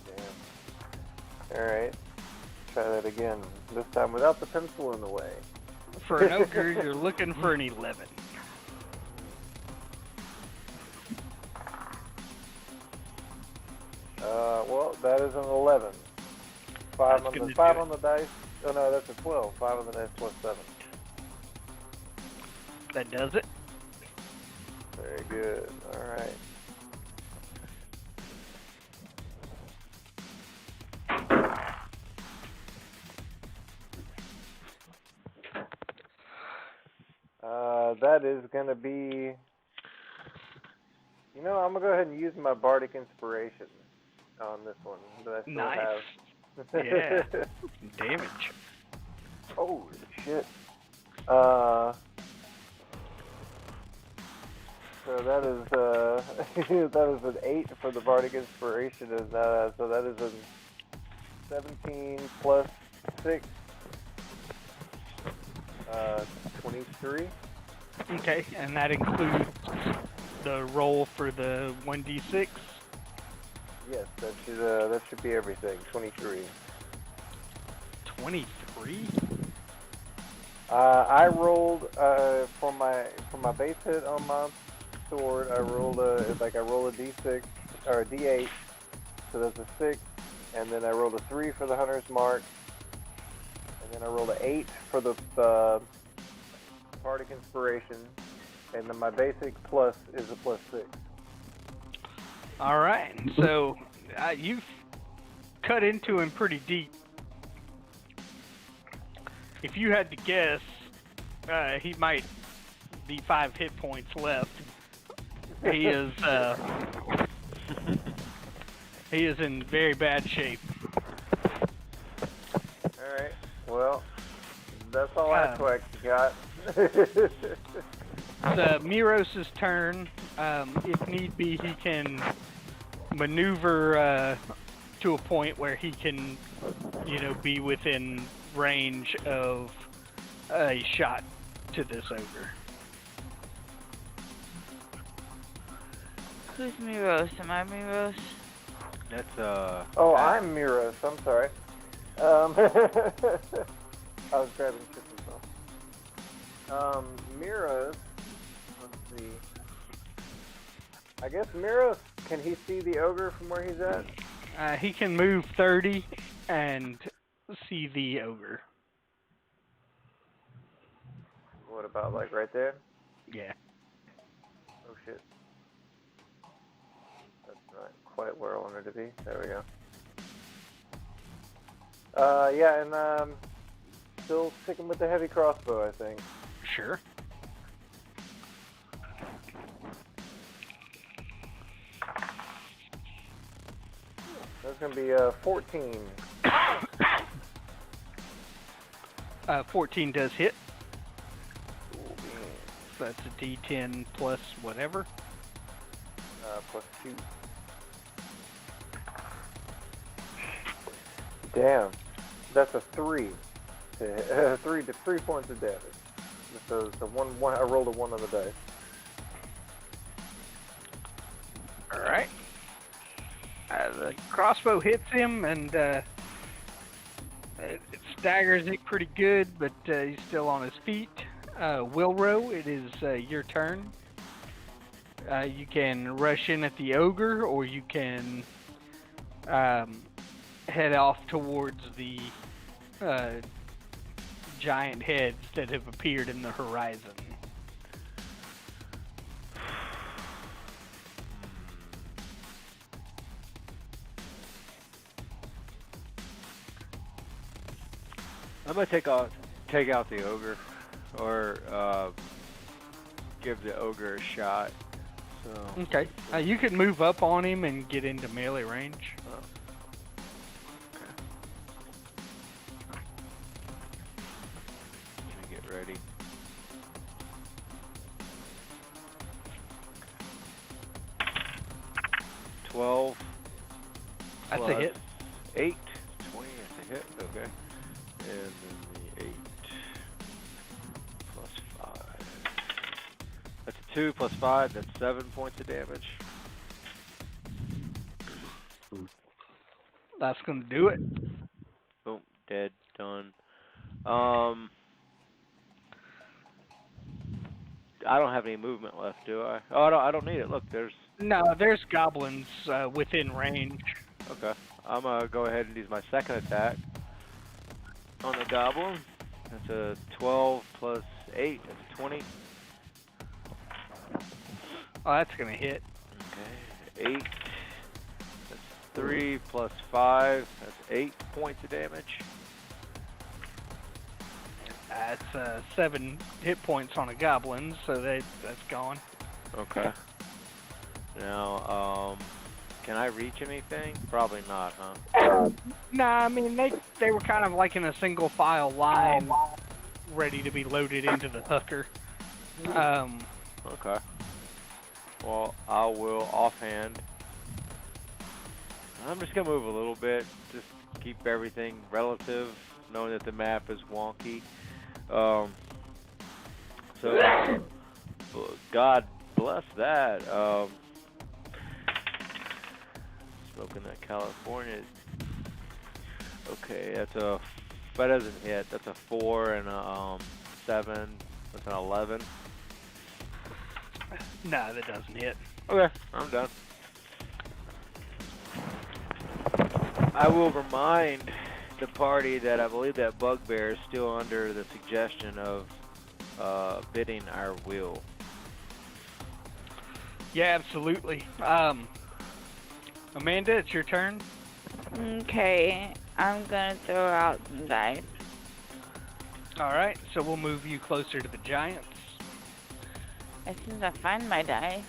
Damn. Alright. Try that again. This time without the pencil in the way. For an ogre, you're looking for an 11. Well, that is an 11. 5 on the dice. Oh no, that's a 12. 5 on the dice plus 7. That does it. Very good. Alright. That is going to be... You know, I'm going to go ahead and use my bardic inspiration on this one that I still Nice. have. Yeah. Damage. Holy shit. So that is that is an 8 for the bardic inspiration, and so that is a 17 plus 6, 23. Okay, and that includes the roll for the 1d6. Yes, that should be everything. 23. 23? I rolled for my base hit on my sword. I rolled a d6 or a d8, so that's a 6, and then I rolled a 3 for the hunter's mark, and then I rolled an 8 for the bardic inspiration, and then my basic plus is a plus 6. All right, so you've cut into him pretty deep. if you had to guess, he might be 5 hit points left. He is he is in very bad shape. Alright, well, that's all Aquax got. It's Miros' turn. If need be, he can maneuver to a point where he can, be within range of a shot to this ogre. Who's Miros? Am I Miros? That's Oh, I'm Miros. I'm sorry. I was grabbing chips as well. Miros. Let's see. I guess Miros. Can he see the ogre from where he's at? He can move 30 and see the ogre. What about like right there? Yeah. Oh shit. That's not quite where I wanted to be. There we go. Yeah, and still sticking with the heavy crossbow, I think. Sure. That's gonna be 14. 14 does hit. Ooh, So that's a D10 plus whatever. plus 2. Damn, that's a 3. 3 points of damage. So one. I rolled a 1 on the dice. All right. The crossbow hits him, and it staggers it pretty good, but he's still on his feet. Wilro, it is your turn. You can rush in at the ogre, or you can head off towards the giant heads that have appeared in the horizon. I'm gonna take out the ogre, or give the ogre a shot. So Okay. You can move up on him and get into melee range. let me get ready. $12. That's a plus hit. 8. 20. That's a hit. Okay. And then the 8 plus 5. That's a 2 plus 5. That's 7 points of damage. That's gonna do it. Boom. Dead. Done. I don't have any movement left, do I? Oh, I don't need it. Look, there's. No, there's goblins within range. Okay. I'm gonna go ahead and use my second attack on the goblin. That's a 12 plus 8. That's a 20. Oh, that's gonna hit. Okay. 8. That's 3 plus 5. That's 8 points of damage. That's 7 hit points on a goblin, so that's gone. Okay. Now, can I reach anything? Probably not, huh? Nah, I mean they were kind of like in a single file line, ready to be loaded into the hooker. Okay. Well, I will offhand. I'm just gonna move a little bit, just keep everything relative, knowing that the map is wonky. So God bless that. Smoking that California. Okay, that doesn't hit. That's a 4 and a 7. That's an 11. Nah, that doesn't hit. Okay, I'm done. I will remind the party that I believe that bugbear is still under the suggestion of bidding our will. Yeah, absolutely. Amanda, it's your turn. Okay, I'm gonna throw out some dice. Alright, so we'll move you closer to the giants. As soon as I find my dice.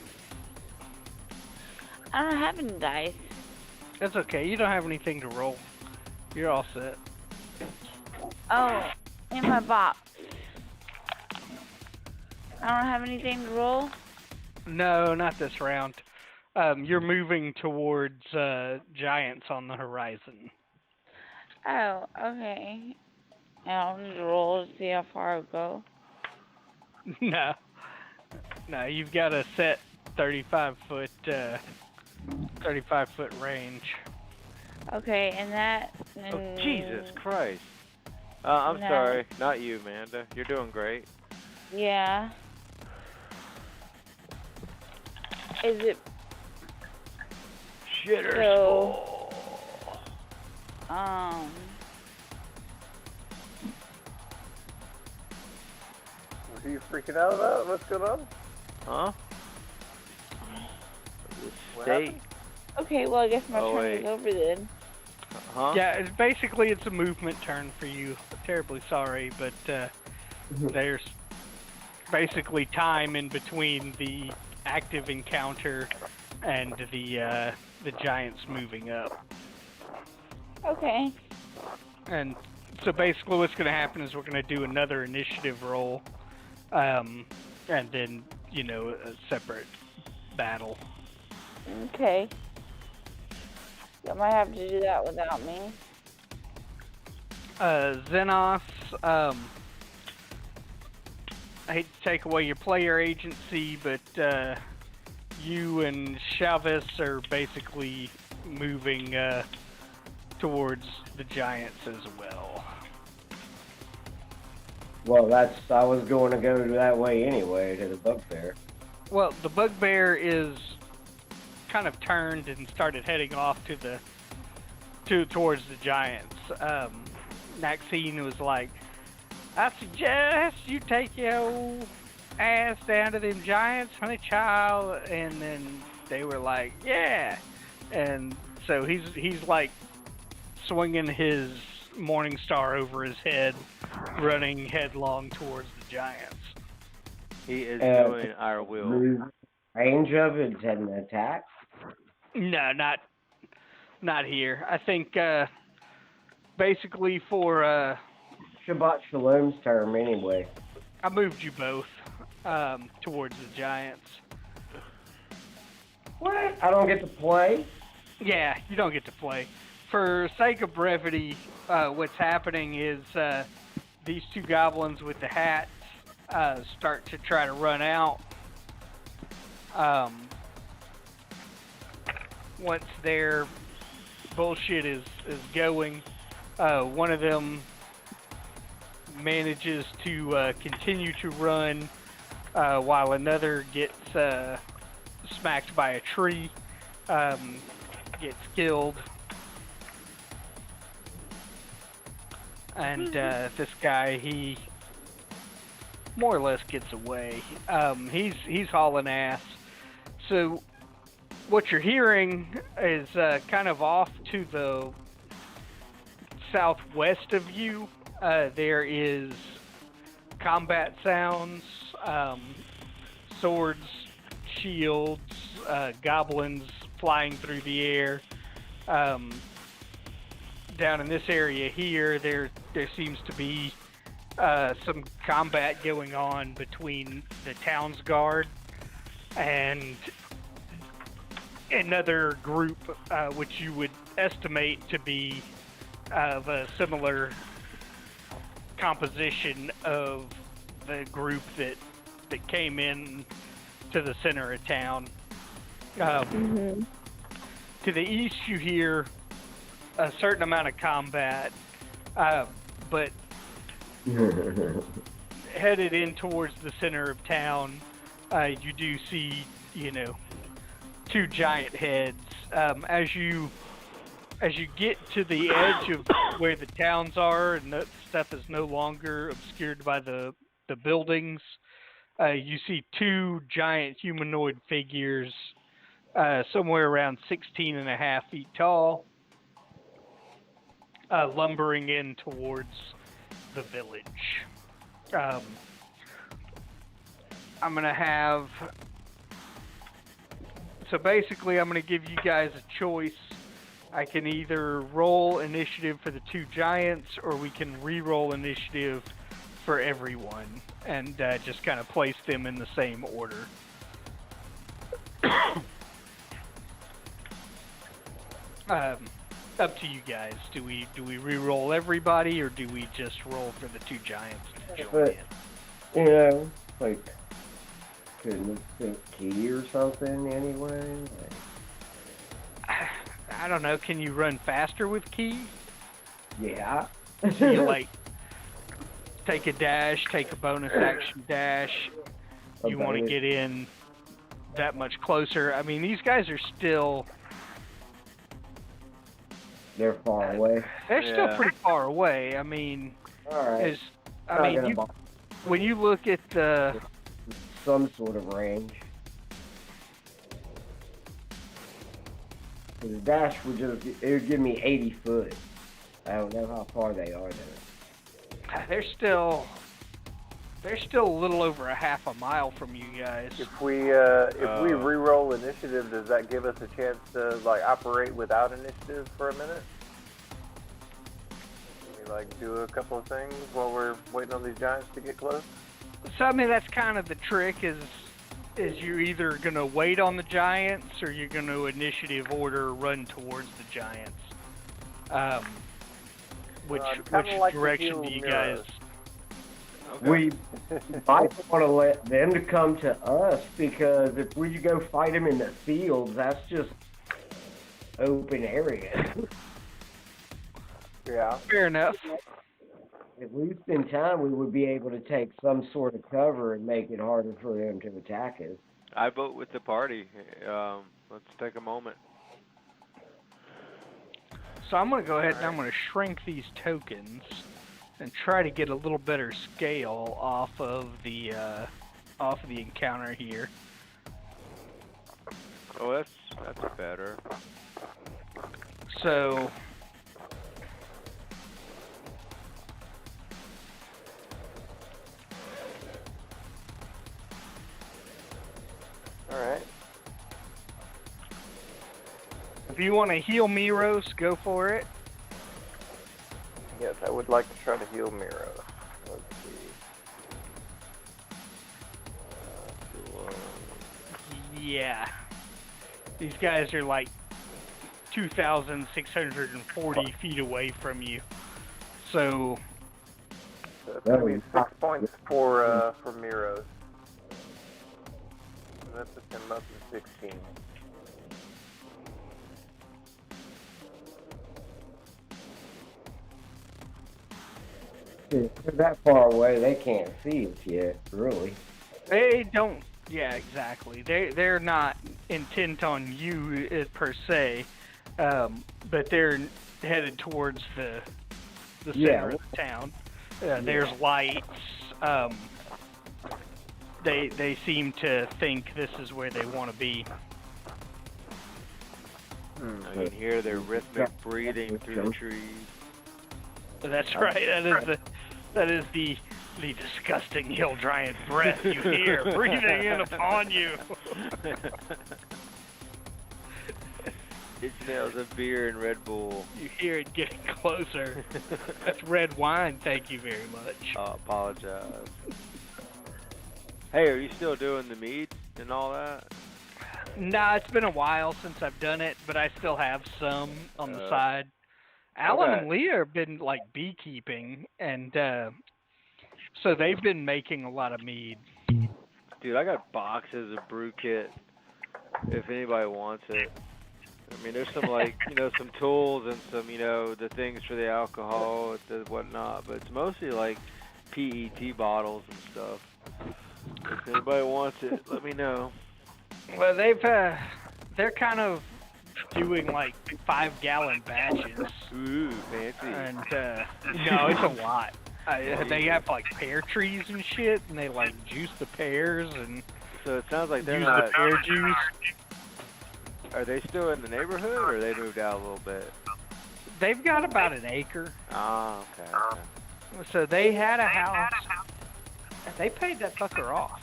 I don't have any dice. That's okay, you don't have anything to roll. You're all set. Oh, in my box. I don't have anything to roll? No, not this round. You're moving towards giants on the horizon. Oh, okay. I don't need to roll to see how far I go. No. No, you've got a set 35 foot range. Okay, and that... Oh, Jesus Christ. I'm No. sorry. Not you, Amanda. You're doing great. Yeah. Is it... Shitter So... What are you freaking out about? What's going on? Huh? What State? happened? Okay, well, I guess my Oh, turn wait. is over then. Huh? Yeah, it's a movement turn for you. Terribly sorry, but there's basically time in between the active encounter and the giants moving up. Okay. And so basically what's going to happen is we're going to do another initiative roll, and then, you know, a separate battle. Okay. You might have to do that without me. Xenos, I hate to take away your player agency, but you and Chavez are basically moving towards the giants as well. Well, I was going to go that way anyway, to the bugbear. Well, the bugbear is kind of turned and started heading off towards the giants. Maxine was like, I suggest you take your ass down to them giants, honey child. And then they were like, yeah. And so he's like swinging his Morning Star over his head, running headlong towards the giants. He is doing our will. Range of it, is that an attack? No, not here. I think basically for Shabbat Shalom's term anyway. I moved you both towards the giants. What? I don't get to play? Yeah, you don't get to play. For sake of brevity, what's happening is these two goblins with the hats start to try to run out. Once their bullshit is going, one of them manages to continue to run while another gets smacked by a tree, gets killed. And this guy, he more or less gets away. He's hauling ass. So what you're hearing is kind of off to the southwest of you. There is combat sounds, swords, shields, goblins flying through the air. Down in this area here, there seems to be some combat going on between the town's guard and another group, which you would estimate to be of a similar composition of the group that came in to the center of town. To the east, you hear a certain amount of combat, but headed in towards the center of town, you do see, you know, two giant heads. As you get to the edge of where the towns are and the stuff is no longer obscured by the buildings, you see two giant humanoid figures, somewhere around 16.5 feet tall, lumbering in towards the village. I'm gonna have. So basically, I'm gonna give you guys a choice. I can either roll initiative for the 2 giants, or we can re-roll initiative for everyone, and just kind of place them in the same order. Up to you guys. Do we re-roll everybody, or do we just roll for the 2 giants to join But- in? You know, like, couldn't it fit key or something anyway? I don't know. Can you run faster with key? Yeah. So you like take a dash, take a bonus action dash. You want to get in that much closer. I mean, these guys are still. They're far away. They're still pretty far away. I mean, Alright. When you look at the Some sort of range. The dash would it would give me 80 foot. I don't know how far they are though. they're still a little over a half a mile from you guys. If we re-roll initiative, does that give us a chance to like operate without initiative for a minute? Can we like do a couple of things while we're waiting on these giants to get close? So I mean, that's kind of the trick is you're either gonna wait on the giants or you're gonna initiative order run towards the giants. Which like direction do you guys? We might want to let them to come to us, because if we go fight them in the fields, that's just open area. Yeah. Fair enough. If we spend time, we would be able to take some sort of cover and make it harder for them to attack us. I vote with the party. Let's take a moment. So I'm gonna go ahead and I'm gonna shrink these tokens and try to get a little better scale off of the encounter here. Oh, that's better. So Alright. if you want to heal Miros, go for it. Yes, I would like to try to heal Miro. Let's see. Yeah. These guys are like 2,640 feet away from you. So So it's going to be 6 points for Miros. So that puts him up to 16. If they're that far away, they can't see us yet, really. they don't. Yeah, exactly. They're not intent on you per se, but they're headed towards the center of the town. There's lights. They seem to think this is where they want to be. I can hear their rhythmic breathing through the trees. That's right. That is the disgusting hill giant breath you hear breathing in upon you. It smells of beer and Red Bull. You hear it getting closer. That's red wine. Thank you very much. I apologize. Hey, are you still doing the mead and all that? Nah, it's been a while since I've done it, but I still have some on the side. Alan and Leah have been like beekeeping, and so they've been making a lot of mead. Dude, I got boxes of brew kit if anybody wants it. I mean, there's some like, some tools and some, the things for the alcohol, the whatnot, but it's mostly like PET bottles and stuff. If anybody wants it, let me know. Well, they're kind of doing like 5-gallon batches. Ooh, fancy. And no, it's a lot. They have like pear trees and shit, and they like juice the pears and So it sounds like they're use not. the pear juice. Are they still in the neighborhood, or they moved out a little bit? They've got about an acre. Ah, okay. So they had a house They paid that fucker off.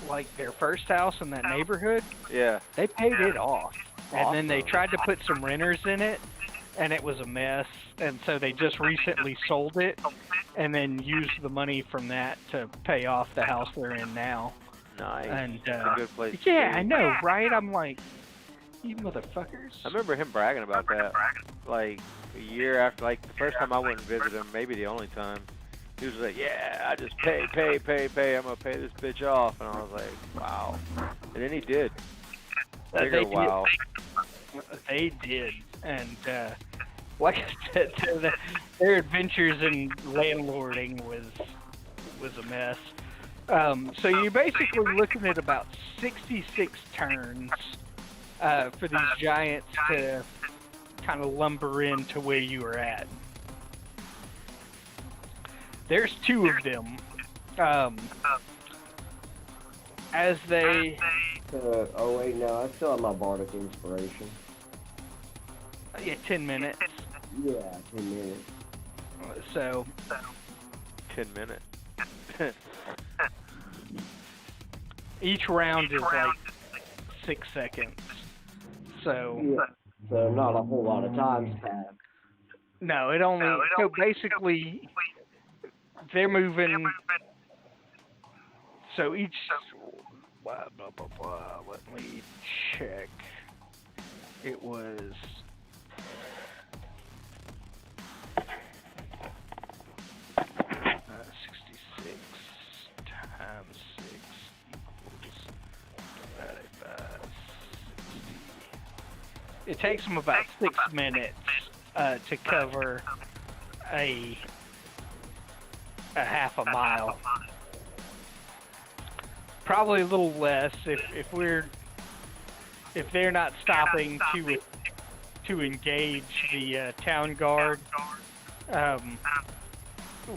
Like their first house in that neighborhood, Yeah. they paid it off. And then they Awesome. tried to put some renters in it, and it was a mess. And so they just recently sold it, and then used the money from that to pay off the house they're in now. Nice. And It's a good place. to yeah, be. I know, right? I'm like, you motherfuckers. I remember him bragging about that, like a year after, like the first time I went and visited him, maybe the only time. He was like, "Yeah, I just pay. I'm gonna pay this bitch off," and I was like, "Wow." And then he did. Bigger wow. They did, and like I said, their adventures in landlording was a mess. So you're basically looking at about 66 turns for these giants to kind of lumber into where you are at. There's 2 of them. As they... oh wait, no, I still have my bardic inspiration. Yeah, 10 minutes. Yeah, 10 minutes. So... 10 minutes. Each round is like 6 seconds. So... Yeah. So not a whole lot of time's passed. No, it only... So basically... They're moving. So each. Blah, blah, blah, blah. Let me check. It was. 66 times 6 equals divided by 60. It takes them about 6 minutes to cover a half a mile. Probably a little less if they're not stopping to engage the town guard,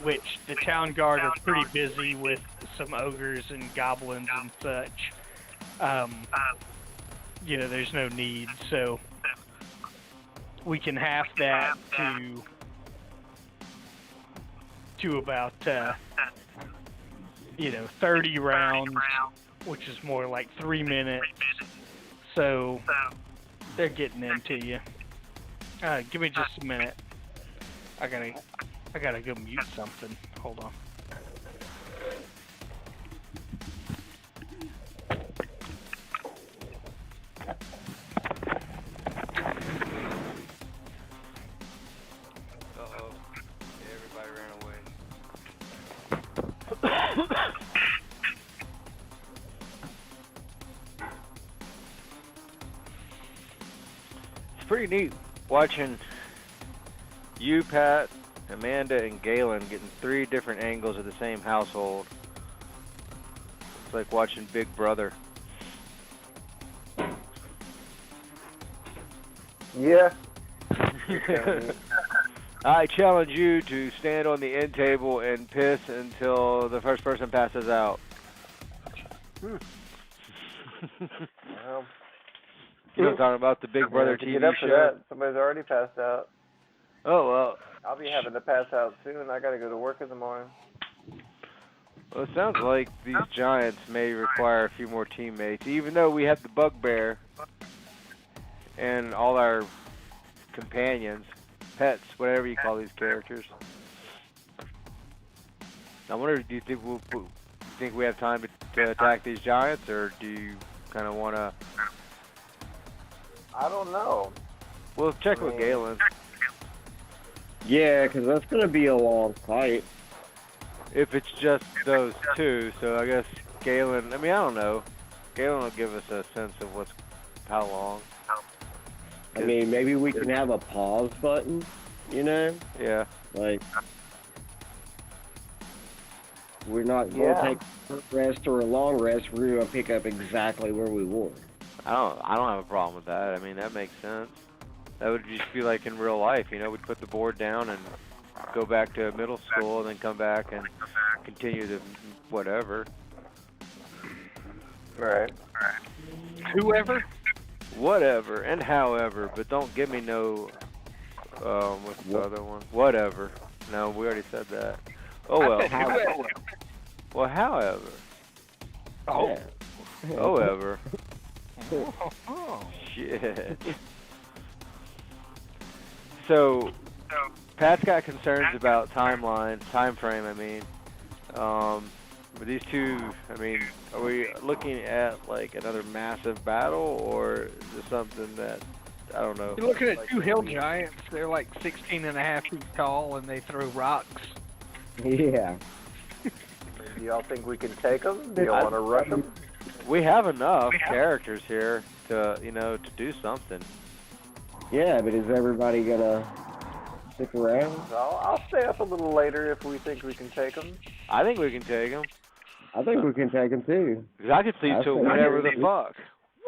which the town guard are pretty busy with some ogres and goblins and such. You know, there's no need, so we can half that to about 30 rounds, which is more like 3 minutes. So they're getting into you. Give me just a minute. I gotta go mute something. Hold on. Uh-oh. Everybody ran away. It's pretty neat watching you, Pat, Amanda, and Galen getting 3 different angles of the same household. It's like watching Big Brother. Yeah. I challenge you to stand on the end table and piss until the first person passes out. Well, You know what I'm talking about? The Big Brother to TV get up to show? that, somebody's already passed out. Oh, well. I'll be having to pass out soon. I gotta go to work in the morning. Well, it sounds like these giants may require a few more teammates, even though we have the bugbear and all our companions, pets, whatever you call these characters. I wonder, do you think we have time to attack these giants, or do you kind of want to? I don't know. We'll check with Galen. Yeah, because that's going to be a long fight. If it's just those 2, so I guess Galen, I mean, I don't know. Galen will give us a sense of how long. I mean, maybe we can have a pause button, you know? Yeah. Like, we're not going to take a short rest or a long rest. We're going to pick up exactly where we were. I don't have a problem with that. I mean, that makes sense. That would just be like in real life, you know, we'd put the board down and go back to middle school and then come back and continue to whatever. Right. Whoever? Whatever and however, but don't give me no, what's the other one? Whatever. No, we already said that. Oh well. Well, however. Oh. Yeah. However. Oh. Shit. So, Pat's got concerns about time frame, I mean. But these two, I mean, are we looking at like another massive battle, or is it something that, I don't know. You're looking at two hill giants. They're like 16.5 feet tall, and they throw rocks. Yeah. Do y'all think we can take them? Do y'all want to rush them? We have enough characters here to, to do something. Yeah, but is everybody gonna stick around? I'll stay up a little later if we think we can take them. I think we can take them. I think we can take them too. Because I could sleep I till think- whatever the fuck.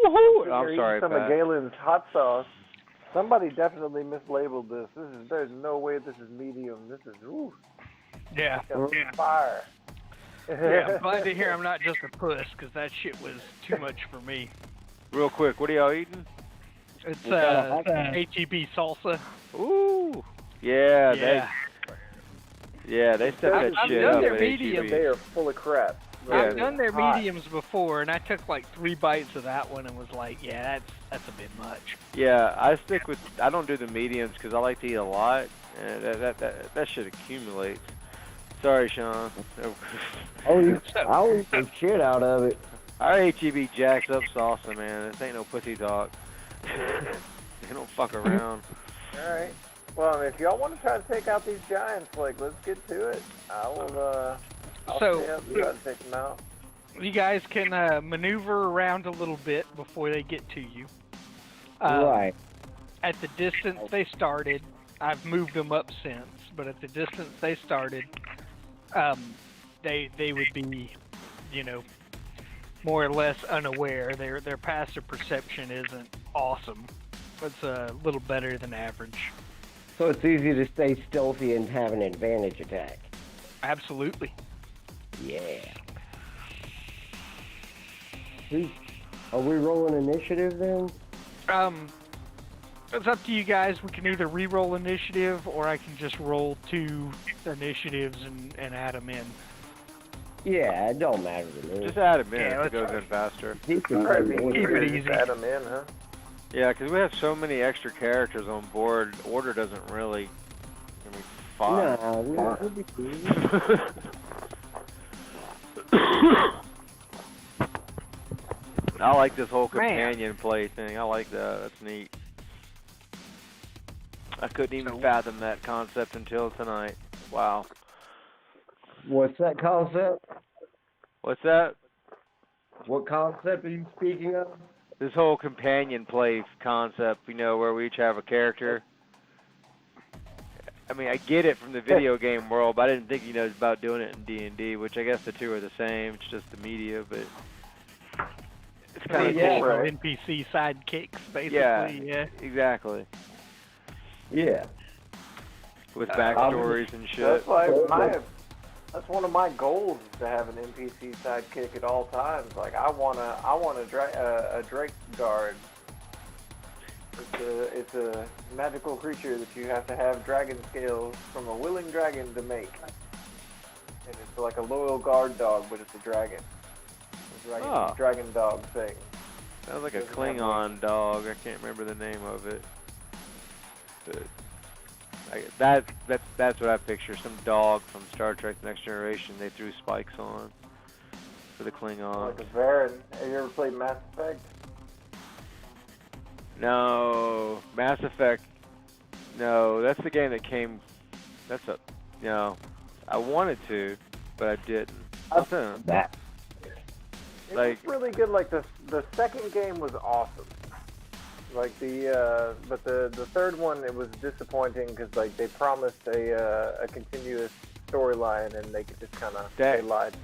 Woohoo! I'm sorry, Some of Pat. Galen's hot sauce. Somebody definitely mislabeled this. There's no way this is medium. This is Yeah. fire. Yeah, I'm glad to hear I'm not just a puss, because that shit was too much for me. Real quick, what are y'all eating? It's What kind of HEB salsa. Ooh. Yeah, they set that I've shit done up their at medium. HEB. They are full of crap. I've Yeah. done their Hot. mediums before, and I took like 3 bites of that one and was like, yeah, that's a bit much. Yeah, I don't do the mediums because I like to eat a lot, and that shit accumulates. Sorry, Sean. I'll eat the shit out of it. Our HEB jacks up salsa, man. This ain't no pussy talk. They don't fuck around. Alright. Well, if y'all want to try to take out these giants, let's get to it. I'll So- stay up and try to take them out. You guys can maneuver around a little bit before they get to you. Right. At the distance they started, I've moved them up since, but at the distance they started, they would be, more or less unaware. Their passive perception isn't awesome. It's a little better than average. So it's easy to stay stealthy and have an advantage attack. Absolutely. Yeah. Are we rolling initiative then? It's up to you guys. We can either re-roll initiative, or I can just roll 2 initiatives and add them in. Yeah, it don't matter to me. Just add them in Yeah, if it let's goes in faster. Keep them Alright, moving. Keep it just easy. add them in, huh? Yeah, because we have so many extra characters on board. Order doesn't really. I mean, 5. No, it'll be cool. I like this whole Man. companion play thing. I like that. That's neat. I couldn't even So- fathom that concept until tonight. Wow. What's that concept? What's that? What concept are you speaking of? This whole companion play concept, where we each have a character. I mean, I get it from the video game world, but I didn't think, about doing it in D&D, which I guess the two are the same. It's just the media, but it's kind of Yeah, cool. right. NPC sidekicks, basically. Yeah, exactly. Yeah. With backstories and shit. That's one of my goals is to have an NPC sidekick at all times. Like I want a Drake guard. It's a magical creature that you have to have dragon scales from a willing dragon to make. And it's like a loyal guard dog, but it's a dragon. Dragon dog thing. Sounds like a Klingon dog. I can't remember the name of it. But that's what I picture. Some dog from Star Trek Next Generation they threw spikes on for the Klingon. Like a Varan. Have you ever played Mass Effect? No, Mass Effect. No, that's the game that came. I wanted to, but I didn't. Nothing. That. It Like- was really good. Like the second game was awesome. Like but the third one it was disappointing because like they promised a continuous storyline and they just kind of they lied.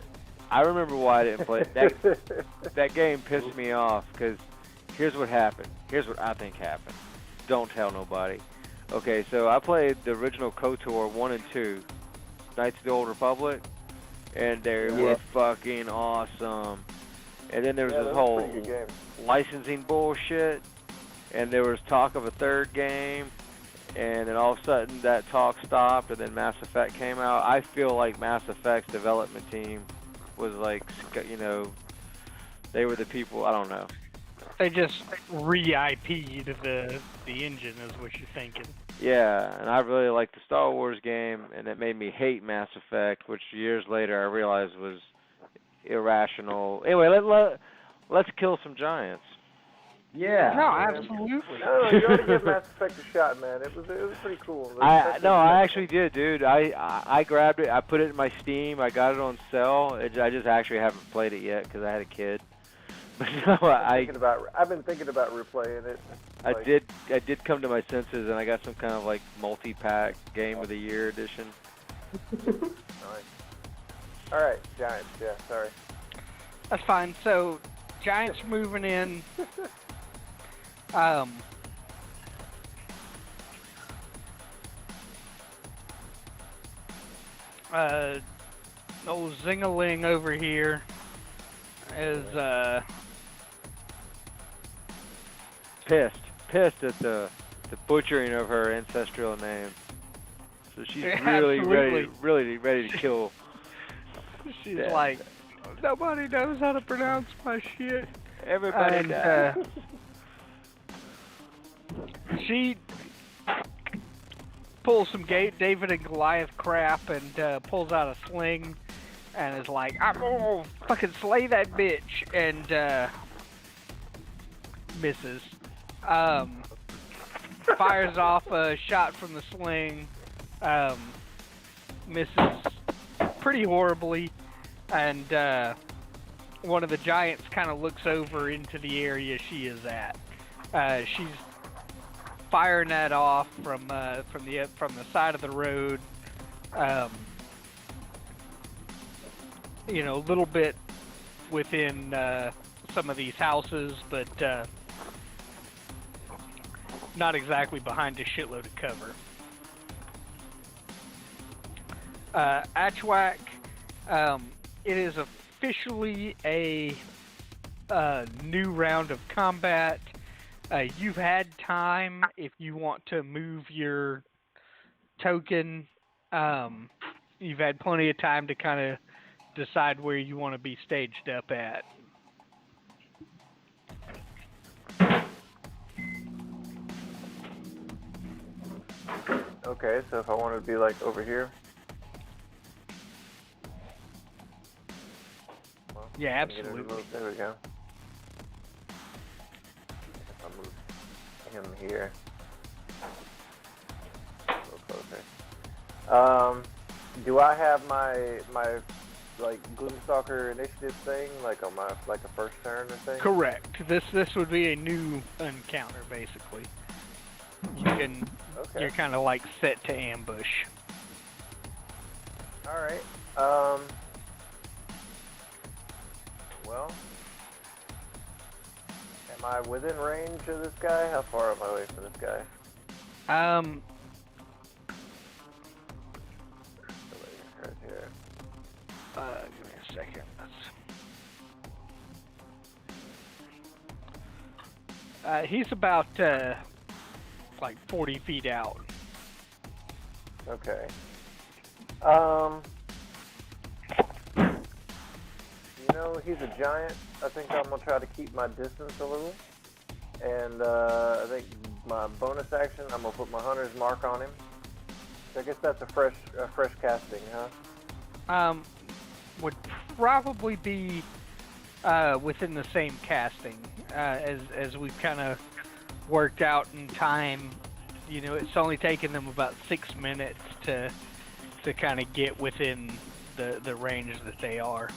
I remember why I didn't play it. That game pissed me off because here's what happened. Here's what I think happened. Don't tell nobody. Okay, so I played the original KOTOR 1 and 2, Knights of the Old Republic, and they were fucking awesome. And then there was this whole licensing bullshit, and there was talk of a third game, and then all of a sudden that talk stopped, and then Mass Effect came out. I feel like Mass Effect's development team was like, they were the people. I don't know. They just re-IP'd the engine, is what you're thinking. Yeah, and I really liked the Star Wars game, and it made me hate Mass Effect, which years later I realized was irrational. Anyway, let's kill some giants. Yeah. No, man. absolutely. No, you ought to give Mass Effect a shot, man. It was pretty cool. I actually did, dude. I grabbed it. I put it in my Steam. I got it on sale. I just actually haven't played it yet because I had a kid. But no, I've been thinking about replaying it. I did come to my senses, and I got some kind of like multi-pack Game of the Year edition. Nice. All right, Giants. Yeah, sorry. That's fine. So, Giants moving in. Old Zingaling over here is pissed at the butchering of her ancestral name. So she's really ready to kill. She's like, nobody knows how to pronounce my shit. Everybody died. She pulls some David and Goliath crap and pulls out a sling and is like, I'm gonna fucking slay that bitch, and misses. Fires off a shot from the sling, misses pretty horribly, and one of the giants kind of looks over into the area she is at. She's firing that off from the side of the road, a little bit within some of these houses, but not exactly behind a shitload of cover. Achwak, it is officially a new round of combat. You've had time if you want to move your token. You've had plenty of time to kind of decide where you want to be staged up at. Okay, so if I wanted to be like over here. Well, Yeah, get her to absolutely. move. There we go. If I move him here. A little closer. Do I have my like Gloomstalker initiative thing, like on my a first turn or thing? Correct. This would be a new encounter, basically. You're kind of like set to ambush. All right. Well, am I within range of this guy? How far am I away from this guy? Right here. Give me a second. He's about like 40 feet out. Okay. He's a giant. I think I'm gonna try to keep my distance a little, and I think my bonus action, I'm gonna put my hunter's mark on him. So I guess that's a fresh casting, huh? Would probably be within the same casting as we've kind of worked out in time. It's only taken them about 6 minutes to kind of get within the range that they are.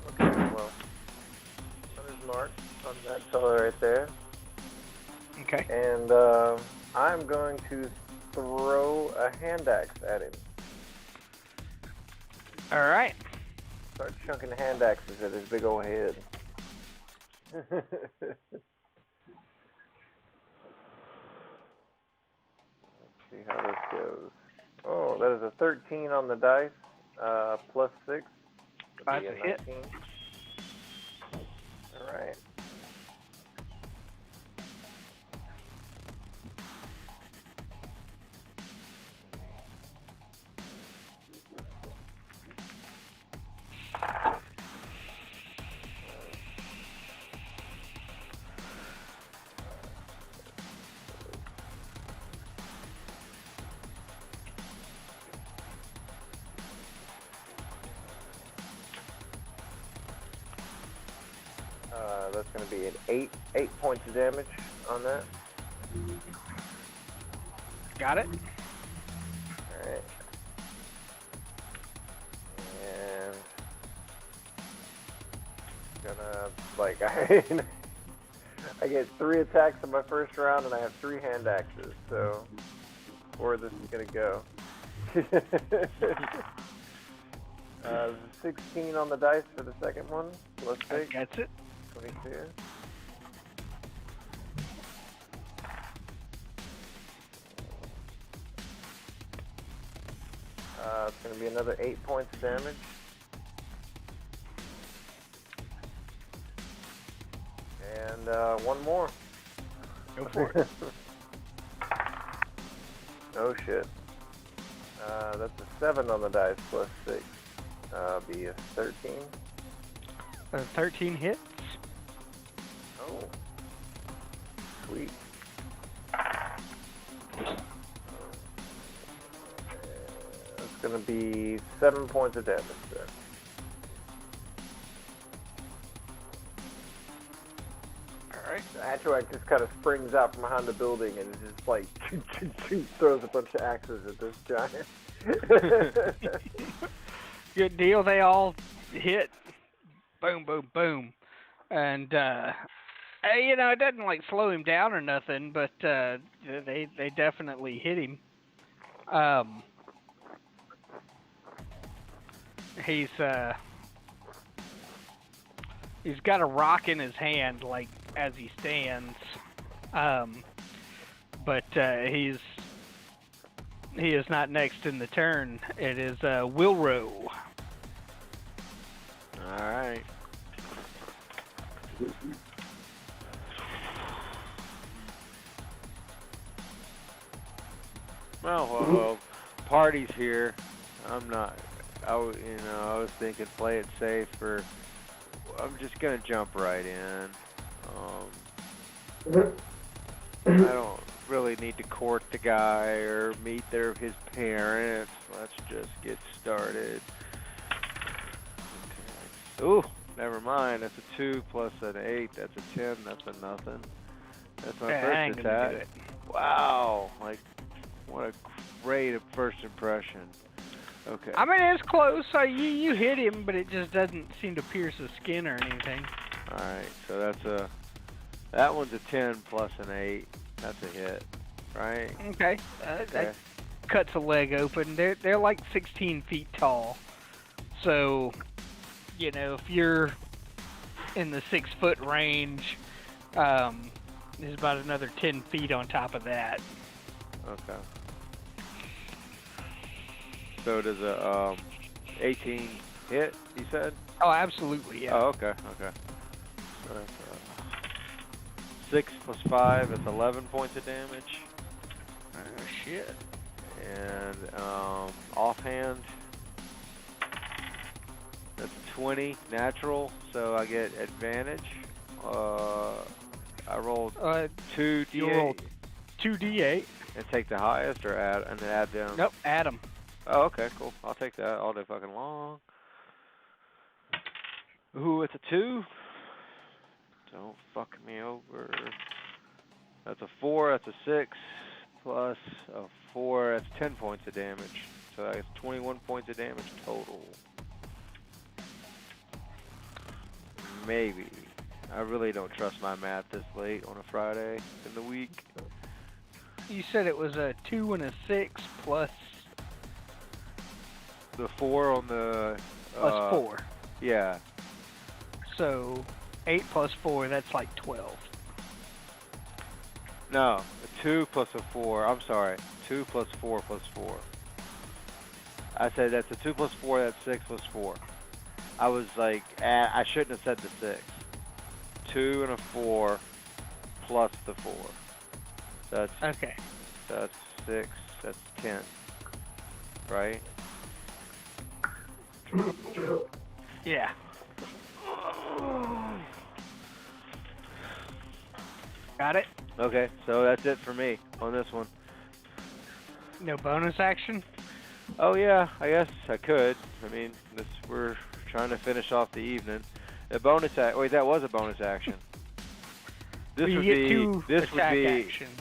Okay, well, hunter's mark on that fellow right there. Okay. And I'm going to throw a hand axe at him. All right. Start chunking hand axes at his big old head. Let's see how this goes. Oh, that is a 13 on the dice, plus 6. That's a hit. All right. That's going to be an 8 points of damage on that. Got it. Alright. And gonna, like, I get 3 attacks in my first round and I have 3 hand axes, so where this is gonna go. 16 on the dice for the second one, plus 6. That's it. 22. It's going to be another 8 points of damage. And one more. Go for it. Oh shit. That's a 7 on the dice plus 6. Be a 13. 13 hits. Oh. Sweet. It's going to be 7 points of damage there. Alright. The Atruac just kind of springs out from behind the building and just like throws a bunch of axes at this giant. Good deal. They all hit. Boom, boom, boom. And, you know, it doesn't, like, slow him down or nothing, but they definitely hit him. He's got a rock in his hand, like, as he stands. But he is not next in the turn. It is Wilro. Alright. Well, party's here. I'm not. I was thinking play it safe. I'm just gonna jump right in. I don't really need to court the guy or meet his parents. Let's just get started. Okay. Ooh, never mind. That's a 2 plus an 8. That's a 10. That's a nothing. That's my first attack. Wow, like what a great first impression. Okay. I mean, it's close. So you hit him, but it just doesn't seem to pierce his skin or anything. All right, so that one's a 10 plus an 8. That's a hit, right? Okay. That cuts a leg open. They're like 16 feet tall. So, you know, if you're in the 6-foot range, there's about another 10 feet on top of that. Okay. So does a 18 hit, you said? Oh, absolutely, yeah. Oh, okay. So that's 6 plus 5, that's 11 points of damage. Oh, shit. And offhand, that's 20 natural, so I get advantage. I rolled 2d8. You rolled 2d8. And take the highest or add them? Nope, add them. Oh, okay, cool. I'll take that all day fucking long. Ooh, it's a 2. Don't fuck me over. That's a 4, that's a 6, plus a 4, that's 10 points of damage. So that's 21 points of damage total. Maybe. I really don't trust my math this late on a Friday in the week. You said it was a 2 and a 6 plus... The 4 on the... Plus 4. Yeah. So, 8 plus 4, that's like 12. No, a 2 plus a 4. I'm sorry. 2 plus 4 plus 4. I said that's a 2 plus 4, that's 6 plus 4. I was like, I shouldn't have said the 6. 2 and a 4 plus the 4. That's okay. That's 6. That's 10. Right? Yeah. Got it? Okay, so that's it for me on this one. No bonus action? Oh yeah, I guess I could. I mean, we're trying to finish off the evening. A bonus act. Wait, that was a bonus action. This You would get be. two This attack would be. actions.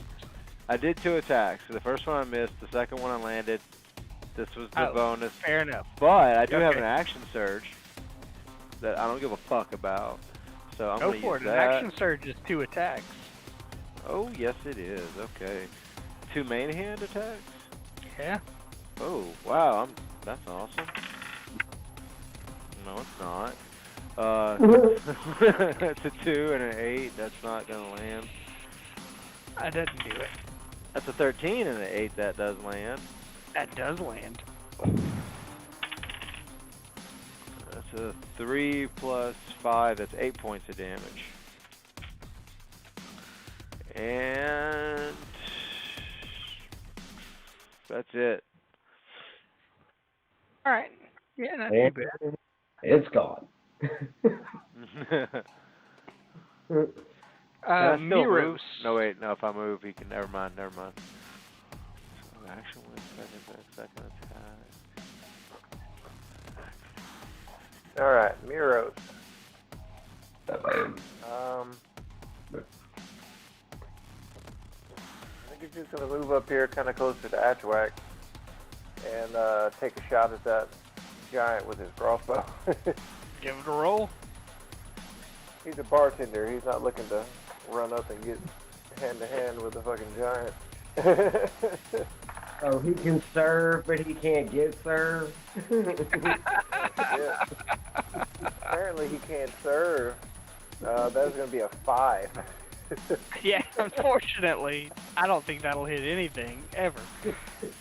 I did 2 attacks. The first one I missed. The second one I landed. This was the Oh, bonus. Fair enough. But I do have Okay. an action surge that I don't give a fuck about. So I'm Go gonna for use it. An that. action surge is 2 attacks. Oh yes, it is. Okay. 2 main hand attacks. Yeah. Oh wow, that's awesome. No, it's not. It's a 2 and an 8. That's not gonna land. That doesn't do it. That's a 13 and an 8. That does land. That does land. That's a 3 plus 5. That's 8 points of damage. And that's it. All right. Yeah, not And too bad. it's gone. Can I still Miros. move? No, wait. No, if I move, he can. Never mind. Never mind. So action 1 second attack. Alright, Miros. I think he's just gonna move up here kind of closer to Atchwack and take a shot at that giant with his crossbow. Give it a roll. He's a bartender. He's not looking to run up and get hand to hand with a fucking giant. Oh, he can serve, but he can't get served. Yeah. Apparently he can't serve. That's going to be a 5. Yeah, unfortunately, I don't think that'll hit anything, ever.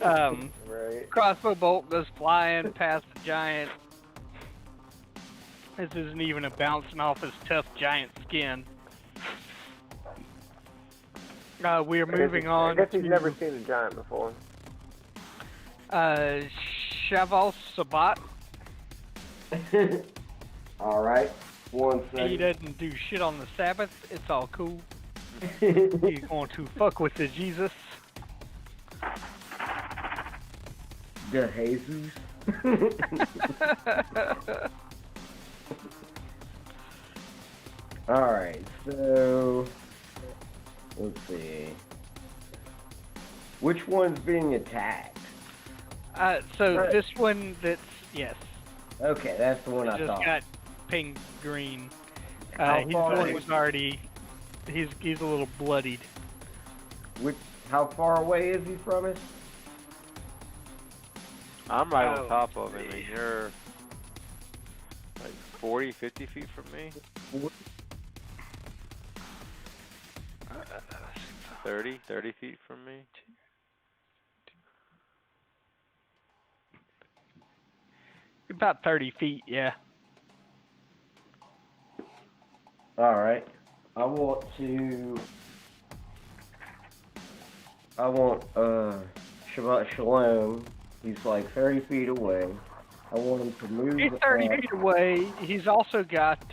Right. Crossbow bolt goes flying past the giant. This isn't even a bouncing off his tough giant skin. We are moving on I guess he's to never seen a giant before. Shaval Sabat. Alright, 1 He second. doesn't do shit on the Sabbath. It's all cool. He's going to fuck with the Jesus. The Jesus. Alright, so let's see. Which one's being attacked? So Right. this one that's, yes, Okay, that's the one I just thought. got pink green. How He's far the one is- who's already, he's a little bloodied. How far away is he from us? I'm right Oh, on top of him, and you're like 40, 50 feet from me. 30 feet from me. About 30 feet, yeah. Alright. I want Shabbat Shalom. He's like 30 feet away. I want him to move. He's 30 feet away. He's also got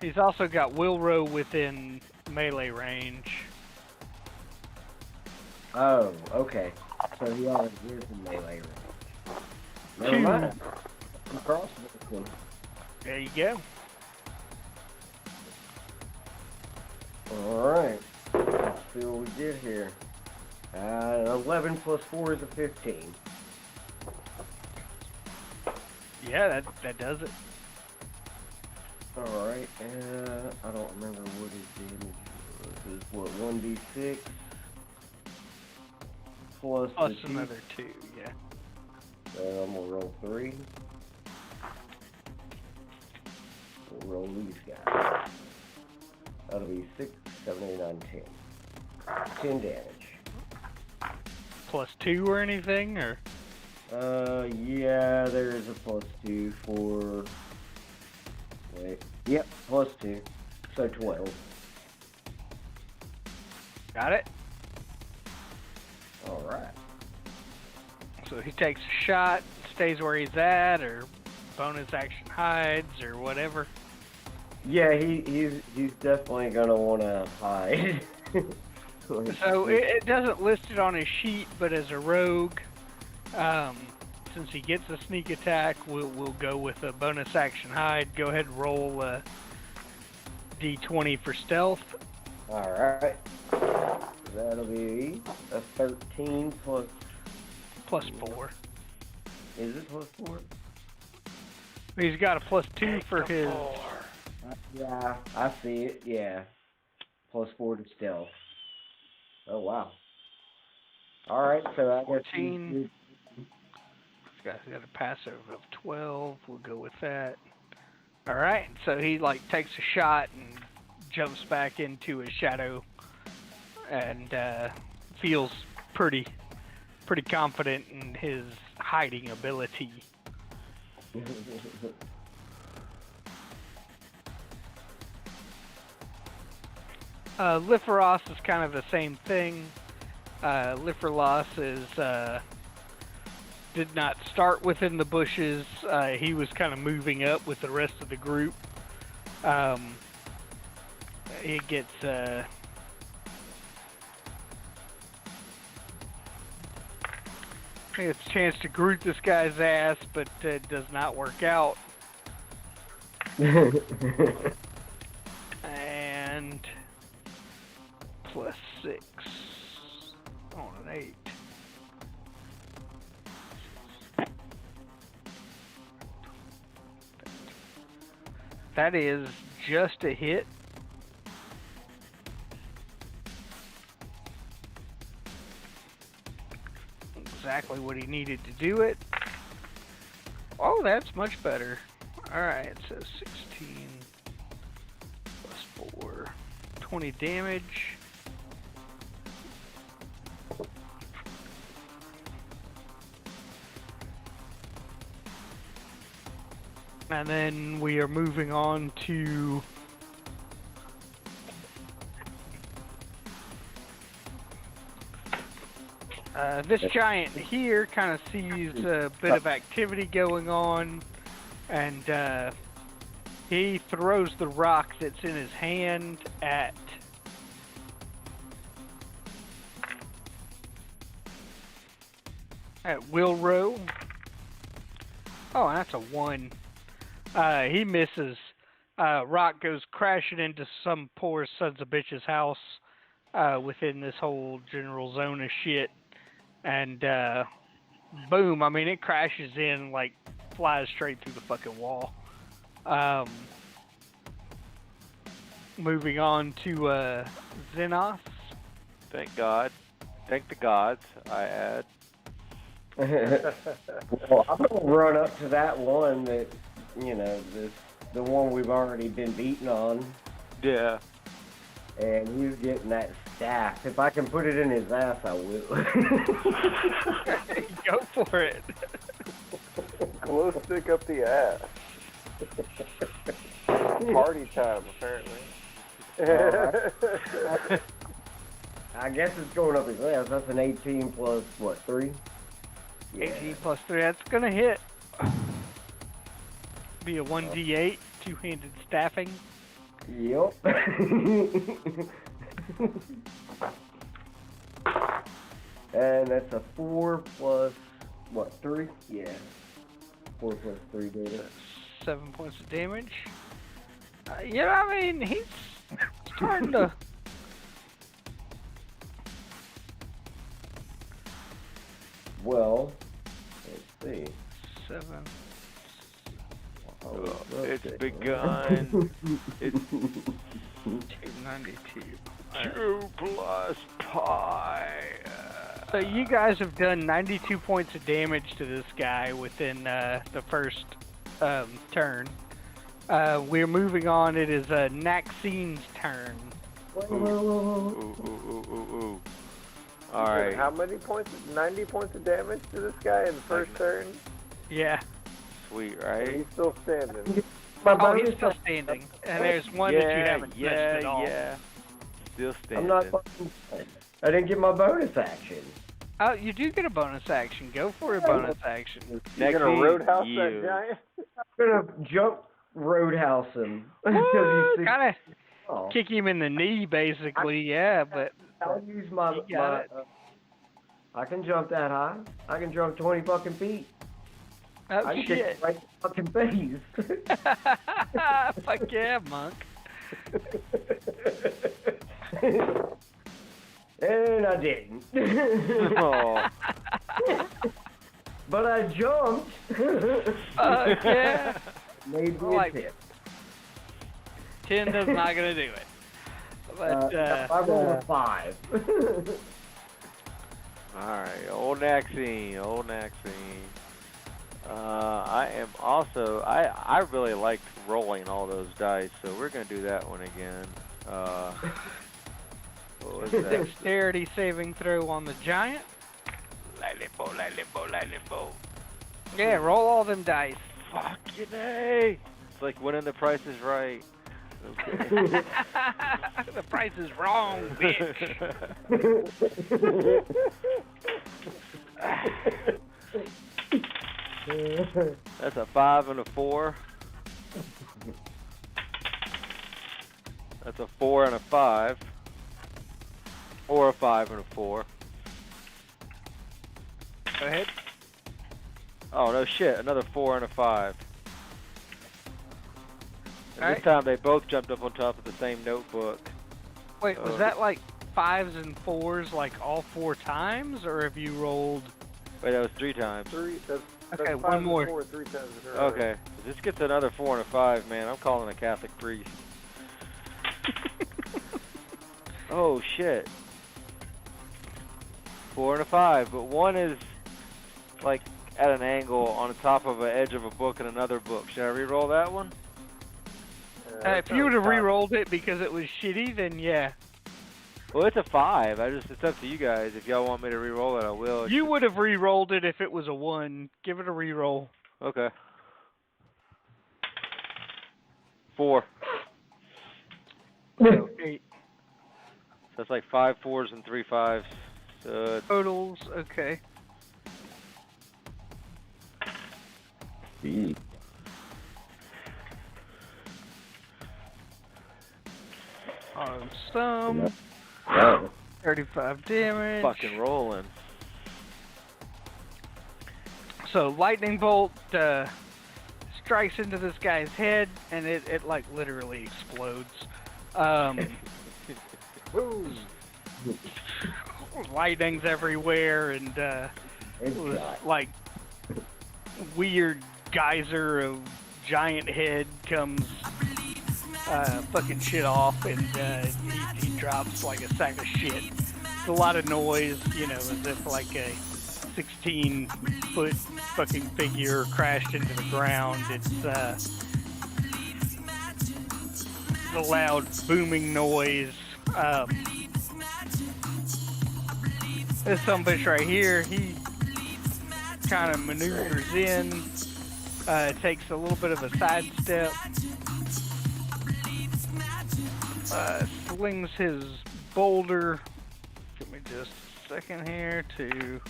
Wilro within melee range. Oh, okay. So he already is in melee range. Never Two. mind. I'm crossbow. There you go. Alright. Let's see what we did here. 11 plus 4 is a 15. Yeah, that does it. Alright, I don't remember what his damage was. It's what, 1d6? Plus Plus the another 2, yeah. So I'm gonna roll 3. We'll roll these guys. That'll be 6, 7, 8, 9, 10. 10 damage. Plus 2 or anything, or? Yeah, there is a plus 2 for... Wait. Yep, plus 2. So 12. Got it? Alright. So he takes a shot, stays where he's at, or bonus action hides, or whatever. Yeah, he's definitely gonna wanna hide. So it doesn't list it on his sheet, but as a rogue, since he gets a sneak attack, we'll go with a bonus action hide. Go ahead and roll D20 for stealth. Alright. That'll be a 13 plus... Plus 4. Is it plus 4? He's got a plus 2 for his... Yeah, I see it, yeah. Plus 4 to stealth. Oh, wow. Alright, so I got 14. This guy's got a pass over of 12. We'll go with that. Alright, so he like takes a shot and jumps back into his shadow and feels pretty confident in his hiding ability. Liferos is kind of the same thing. Liferos is did not start within the bushes. He was kind of moving up with the rest of the group. He gets he gets a chance to groot this guy's ass, but it does not work out. And plus 6 on an 8. That is just a hit. Exactly what he needed to do it. Oh, that's much better. Alright, so 16 plus 4. 20 damage. And then we are moving on to this giant here. Kind of sees a bit of activity going on, and he throws the rock that's in his hand at Wilro. Oh, and that's a 1. He misses. Rock goes crashing into some poor sons of bitch's house within this whole general zone of shit. And boom, I mean, it crashes in, like, flies straight through the fucking wall. Moving on to Xenos. Thank God. Thank the gods, I add. Well, I'm gonna run up to that one that, you know, the one we've already been beaten on. Yeah. And he's getting that staff. If I can put it in his ass, I will. Go for it. Glow stick up the ass. Party time, apparently. I guess it's going up his ass. That's an 18 plus, what, 3? Yeah. 18 plus 3, that's gonna hit. Be a 1d8, two-handed staffing. Yep. And that's a 4 plus, what, 3? Yeah. 4 plus 3 data. 7 points of damage. You know, I mean, he's starting to... Well, let's see. 7. Oh, It's begun. It's 292. 2 plus pi. So you guys have done 92 points of damage to this guy within the first turn. We're moving on. It is Naxine's turn. Ooh. Alright. How many points? 90 points of damage to this guy in the first turn? Yeah. Sweet, And right? he's still standing. Oh, he's still standing. And there's one that you haven't touched at all. Yeah. Still standing. I'm not fucking... I didn't get my bonus action. Oh, you do get a bonus action. Go for a bonus action. You're gonna Naxine, roadhouse you. that giant? I'm gonna jump roadhouse him. Because he's Kind of oh. kick him in the knee, basically. Yeah, but I'll use my... You got it. I can jump that high. I can jump 20 fucking feet. Oh, I can shit. get right in the fucking face. Fuck yeah, monk. And I didn't. Oh. But I jumped. Fuck yeah. Made me Like- a tip. 10 is not gonna do it. But, I rolled a 5. Alright, old Naxine. I am also, I really liked rolling all those dice, so we're gonna do that one again. What was that? dexterity saving throw on the giant. Lightning bolt. Yeah, roll all them dice. Fucking A! It's like winning the Price is Right. Okay. The price is wrong, bitch. That's a 5 and a 4. That's a 4 and a 5. Or a 5 and a 4. Go ahead. Oh, no shit. Another 4 and a 5. And Alright. this time they both jumped up on top of the same notebook. Wait, was that like 5s and 4s like all 4 times, or have you rolled? Wait, that was 3 times. That's Okay, 5 one and more. 4, 3 times in a row. Okay. If this gets another 4 and a 5, man, I'm calling a Catholic priest. Oh, shit. 4 and a 5, but one is like at an angle on the top of an edge of a book in another book. Should I re-roll that one? If you would have re-rolled it because it was shitty, then yeah. Well, it's a 5. It's up to you guys. If y'all want me to re-roll it, I will. You would have re-rolled it if it was a 1. Give it a re-roll. Okay. 4. So 8 So it's like 5 4s and 3 5s. So it's totals. Okay. Awesome. 35 damage. fucking rolling. So lightning bolt strikes into this guy's head, and it like literally explodes. Lightning's everywhere, and it was like weird geyser of giant head comes fucking shit off, and he drops like a sack of shit. It's a lot of noise, you know, as if like a 16-foot fucking figure crashed into the ground. It's the loud booming noise. This sumbitch right here, he kind of maneuvers in, takes a little bit of a sidestep, slings his boulder. Give me just a second here to...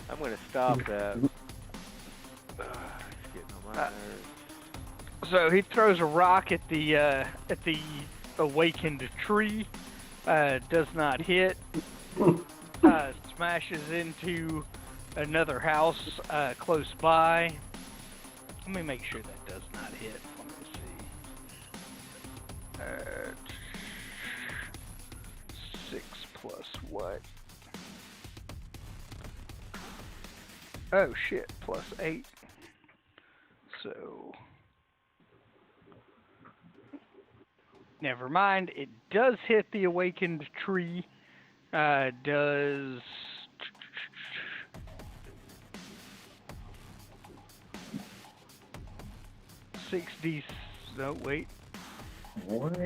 I'm gonna stop that. It's getting on my nerves. So he throws a rock at the awakened tree. Does not hit. Smashes into another house close by. Let me make sure that does not hit. Let me see. 6 plus what? Oh shit, plus 8. So... never mind, it does hit the awakened tree. Does... $6D... no, wait. What?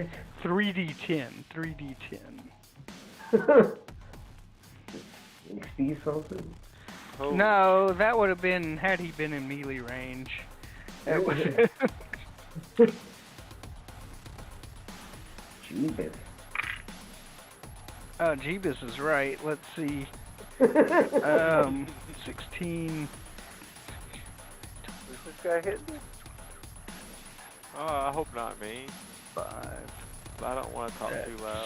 3D10. 3D10. 60 something? Oh, No, that would have been had he been in melee range. That was Jeebus. oh, Jeebus is right. Let's see. 16. Is this guy hitting? oh, I hope not me. 5. I don't want to talk too loud.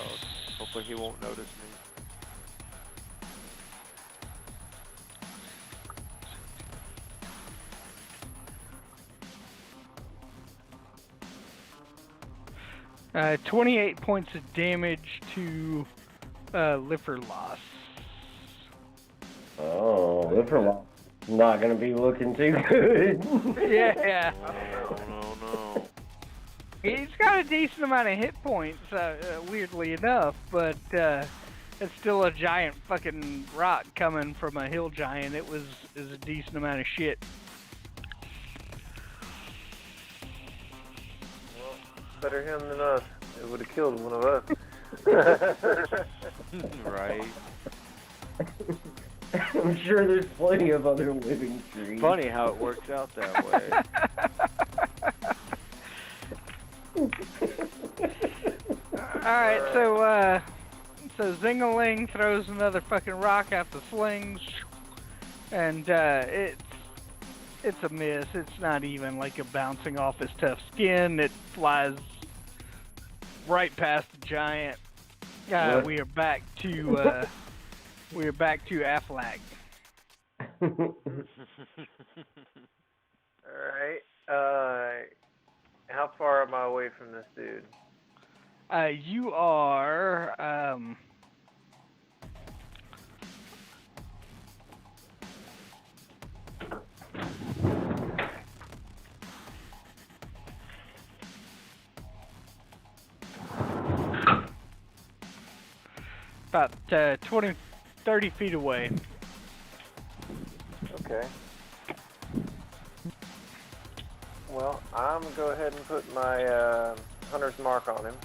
Hopefully he won't notice me. Uh, 28 points of damage to liver loss. Oh, liver loss. Not gonna be looking too good. Yeah. No. He's got a decent amount of hit points, weirdly enough, but it's still a giant fucking rock coming from a hill giant. It was a decent amount of shit. Well, better him than us. It would have killed one of us. Right. I'm sure there's plenty of other living trees. Funny how it works out that way. Alright, so Zingaling throws another fucking rock out the slings, and it's a miss. It's not even like a bouncing off his tough skin. It flies right past the giant. We are back to Affleck. Alright, how far am I away from this dude? You are about 30 feet away. Okay. Well, I'm gonna go ahead and put my hunter's mark on him.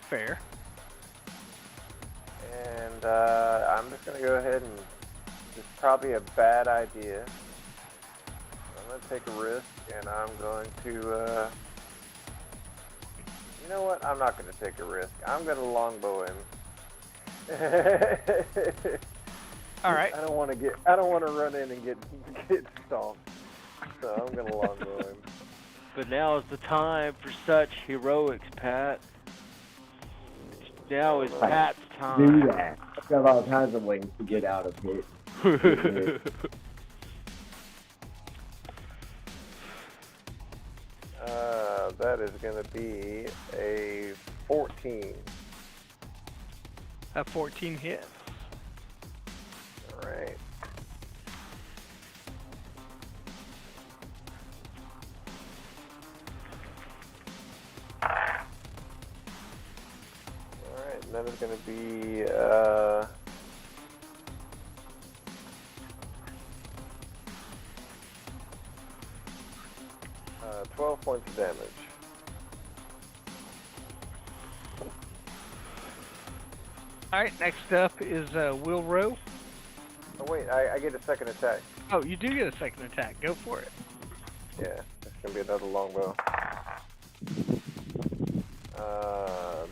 Fair. And I'm just gonna go ahead and it's probably a bad idea. I'm gonna take a risk and I'm going to you know what? I'm not gonna take a risk. I'm gonna longbow him. Alright. I don't wanna run in and get stomped. So I'm gonna longbow him. But now is the time for such heroics, Pat. Now is Pat's time. Do that. I've got all kinds of ways to get out of it. That is going to be a 14. A 14 hit. Alright. Alright, and that is going to be 12 points of damage. Alright, next up is Wilro. Oh wait, I get a second attack. Oh, you do get a second attack. Go for it. Yeah, it's going to be another longbow.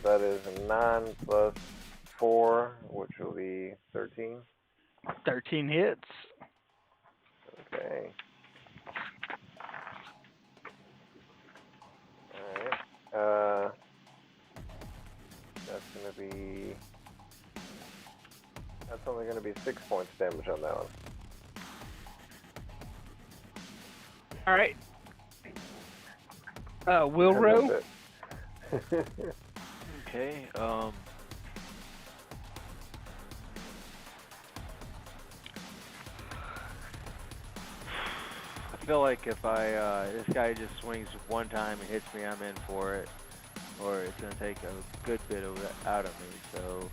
That is a 9 plus 4, which will be 13. 13 hits. Okay. Alright. That's going to be... That's only going to be 6 points damage on that one. Alright. Wilro. Okay, I feel like if this guy just swings one time and hits me, I'm in for it. Or it's going to take a good bit of that out of me, so...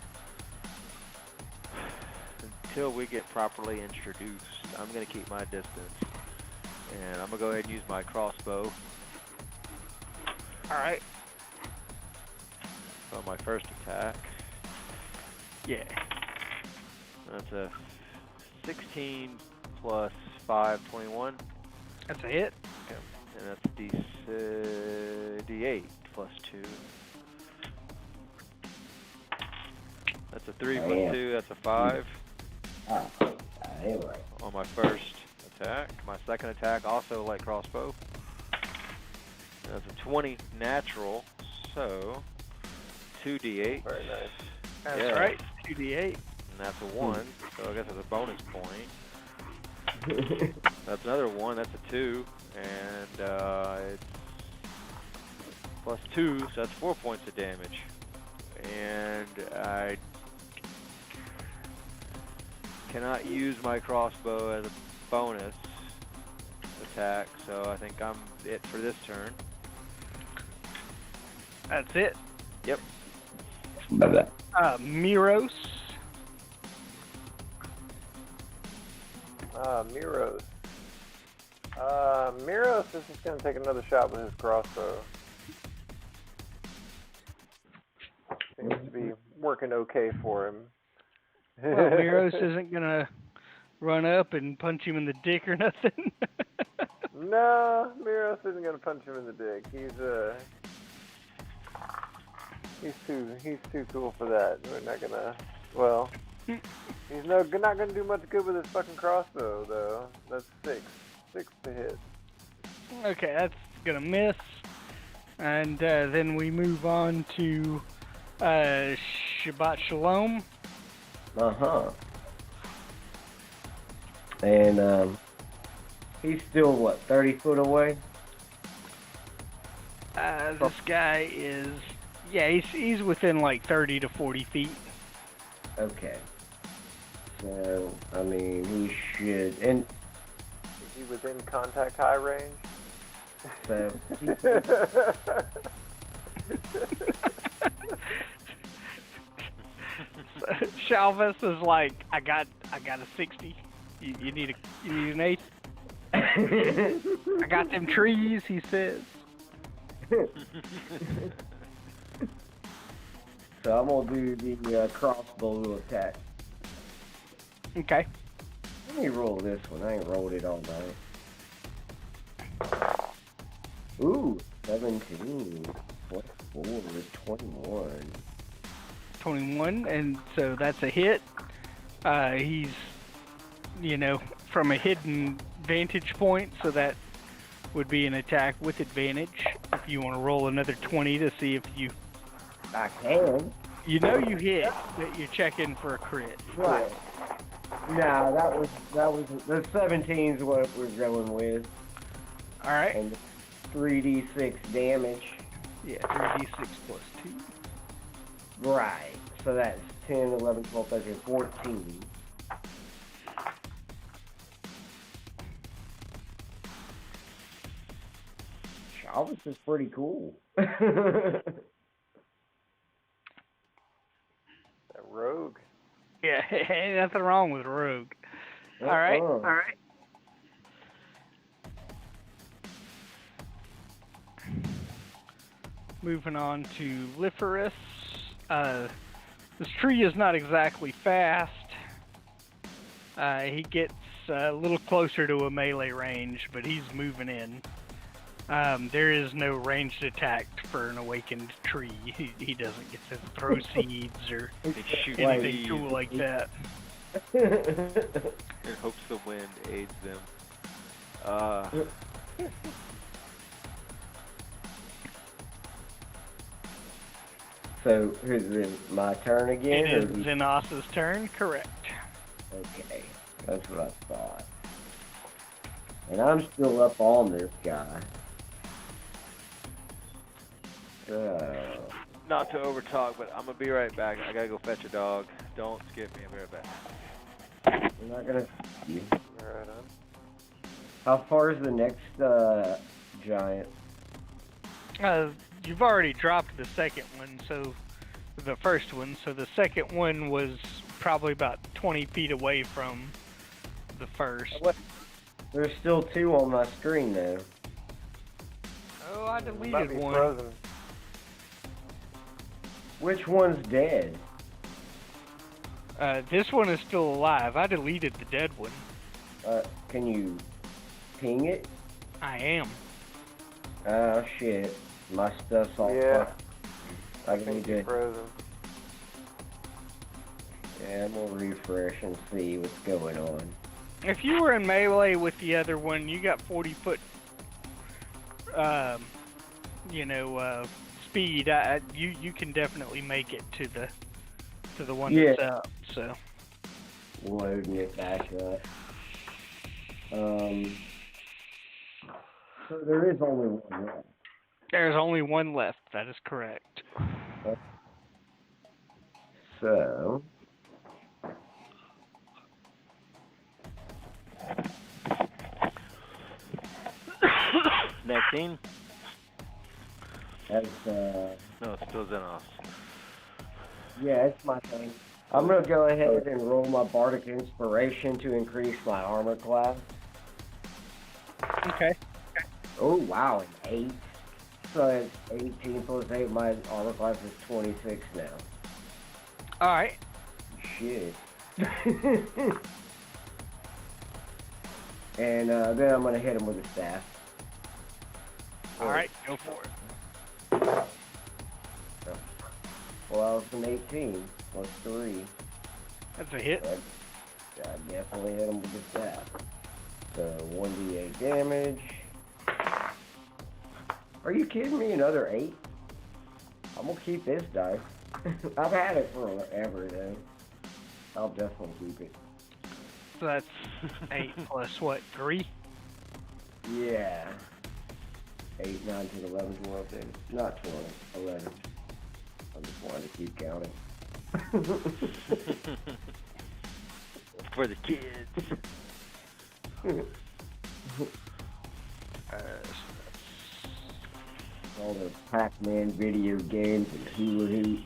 Until we get properly introduced, I'm going to keep my distance. And I'm going to go ahead and use my crossbow. Alright. On my first attack. Yeah. That's a 16 plus 5, 21. That's a hit. Okay. And that's D8 plus 2. That's a 3 plus 2, that's a 5. Anyway. On my first attack. My second attack, also like crossbow. That's a 20 natural, so 2d8. Very nice. That's Yeah. right. 2d8. And that's a 1, so I guess it's a bonus point. That's another 1, that's a 2, and it's plus 2, so that's 4 points of damage. And I cannot use my crossbow as a bonus attack, so I think I'm it for this turn. That's it. Yep. Miros. Miros. Miros is just going to take another shot with his crossbow. Seems to be working okay for him. Well, Miros isn't gonna run up and punch him in the dick or nothing. No, Miros isn't going to punch him in the dick. He's too cool for that. We're not gonna. Well, he's not gonna do much good with his fucking crossbow though. That's 6 to hit. Okay, that's gonna miss. And then we move on to Shabbat Shalom. And he's still what, 30 foot away? This guy is, yeah, he's within like 30 to 40 feet. Okay. So I mean, he should, and Is he within contact high range? so Shalvis is like, I got a 60. You need an 8. I got them trees, he says. So I'm gonna do the crossbow attack. Okay. Let me roll this one. I ain't rolled it all night. Ooh, 17 plus 4 is 21. 21, and so that's a hit. He's, from a hidden vantage point, so that would be an attack with advantage. If you want to roll another 20 to see if you I can. you hit, that you're checking for a crit. Right. No, that was the 17's what we're going with, All right. and 3d6 damage. Yeah, 3d6 plus 2. Right. So that's 10, 11, 12, 13, 14. Chavez is pretty cool. That rogue. Yeah, ain't nothing wrong with rogue. All right. Moving on to Liferous. This tree is not exactly fast. He gets a little closer to a melee range, but he's moving in. There is no ranged attack for an awakened tree. He doesn't get to throw seeds or anything cool like that. It hopes the wind aids them. So, is it my turn again? It is Xenos's turn, correct. Okay, that's what I thought. And I'm still up on this guy. So, Not to overtalk, but I'm gonna be right back. I gotta go fetch a dog. Don't skip me. I'll be right back. I'm not gonna. Right on. How far is the next giant? You've already dropped the second one, so the first one. So the second one was probably about 20 feet away from the first. There's still 2 on my screen though. Oh, I Might deleted be one. frozen. Which one's dead? This one is still alive. I deleted the dead one. Can you ping it? I am. Oh shit, my stuff's all Yeah. fucked. I I think need he's to. frozen. Yeah, I'm gonna refresh and see what's going on. If you were in melee with the other one, you got 40 foot, speed, you can definitely make it to the one Yeah. that's up. So Loading it back up. So there is only one left. there's only one left. That is correct. So Next scene? that's No, it's still Xenos. yeah, it's my thing. I'm gonna go ahead and roll my Bardic Inspiration to increase my armor class. Okay. Oh wow, an 8. So it's 18 plus 8. My armor class is 26 now. All right. Shit. And then I'm gonna hit him with a staff. All right. Go for it. Well, it's an 18 plus 3. That's a hit. So I definitely hit him with the staff. So 1d8 damage. Are you kidding me? Another 8? I'm gonna keep this dice. I've had it forever, though. I'll definitely keep it. So that's 8 plus what? 3? Yeah. 8, 9, 10, 11, 12, 13. Not 12, 11. I just wanted to keep counting. For the kids. All the Pac-Man video games and hula hoop.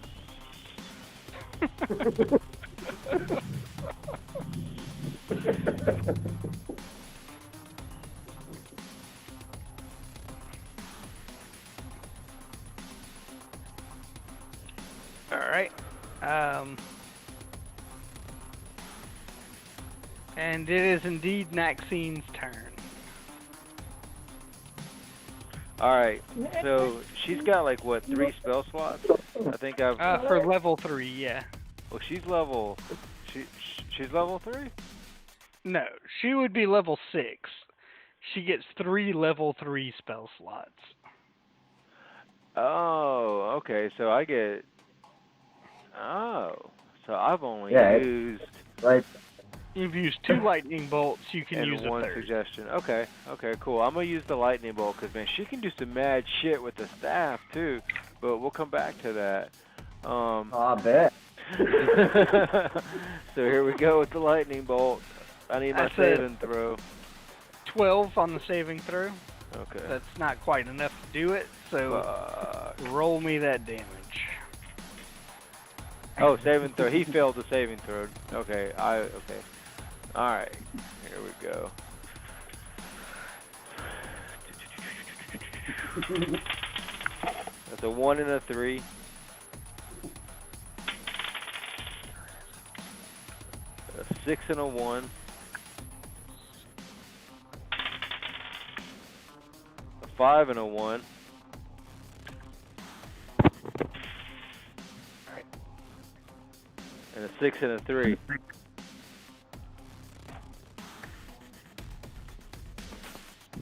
All right. And it is indeed Maxine's turn. Alright, so she's got like what, 3 spell slots? I think I've For level 3, yeah. well she's level she's level 3? No, she would be level 6. She gets 3 level 3 spell slots. Oh, okay, so I get so I've only used Right. You've used 2 lightning bolts, you can and use a one third. suggestion. Okay, cool. I'm gonna use the lightning bolt because man, she can do some mad shit with the staff too. But we'll come back to that. I bet. So here we go with the lightning bolt. I need my That's saving throw. 12 on the saving throw. Okay. That's not quite enough to do it, so roll me that damage. Oh, saving throw. He failed the saving throw. Okay. Okay. All right. Here we go. That's a 1 and a 3. A 6 and a 1. A 5 and a 1. And a 6 and a 3.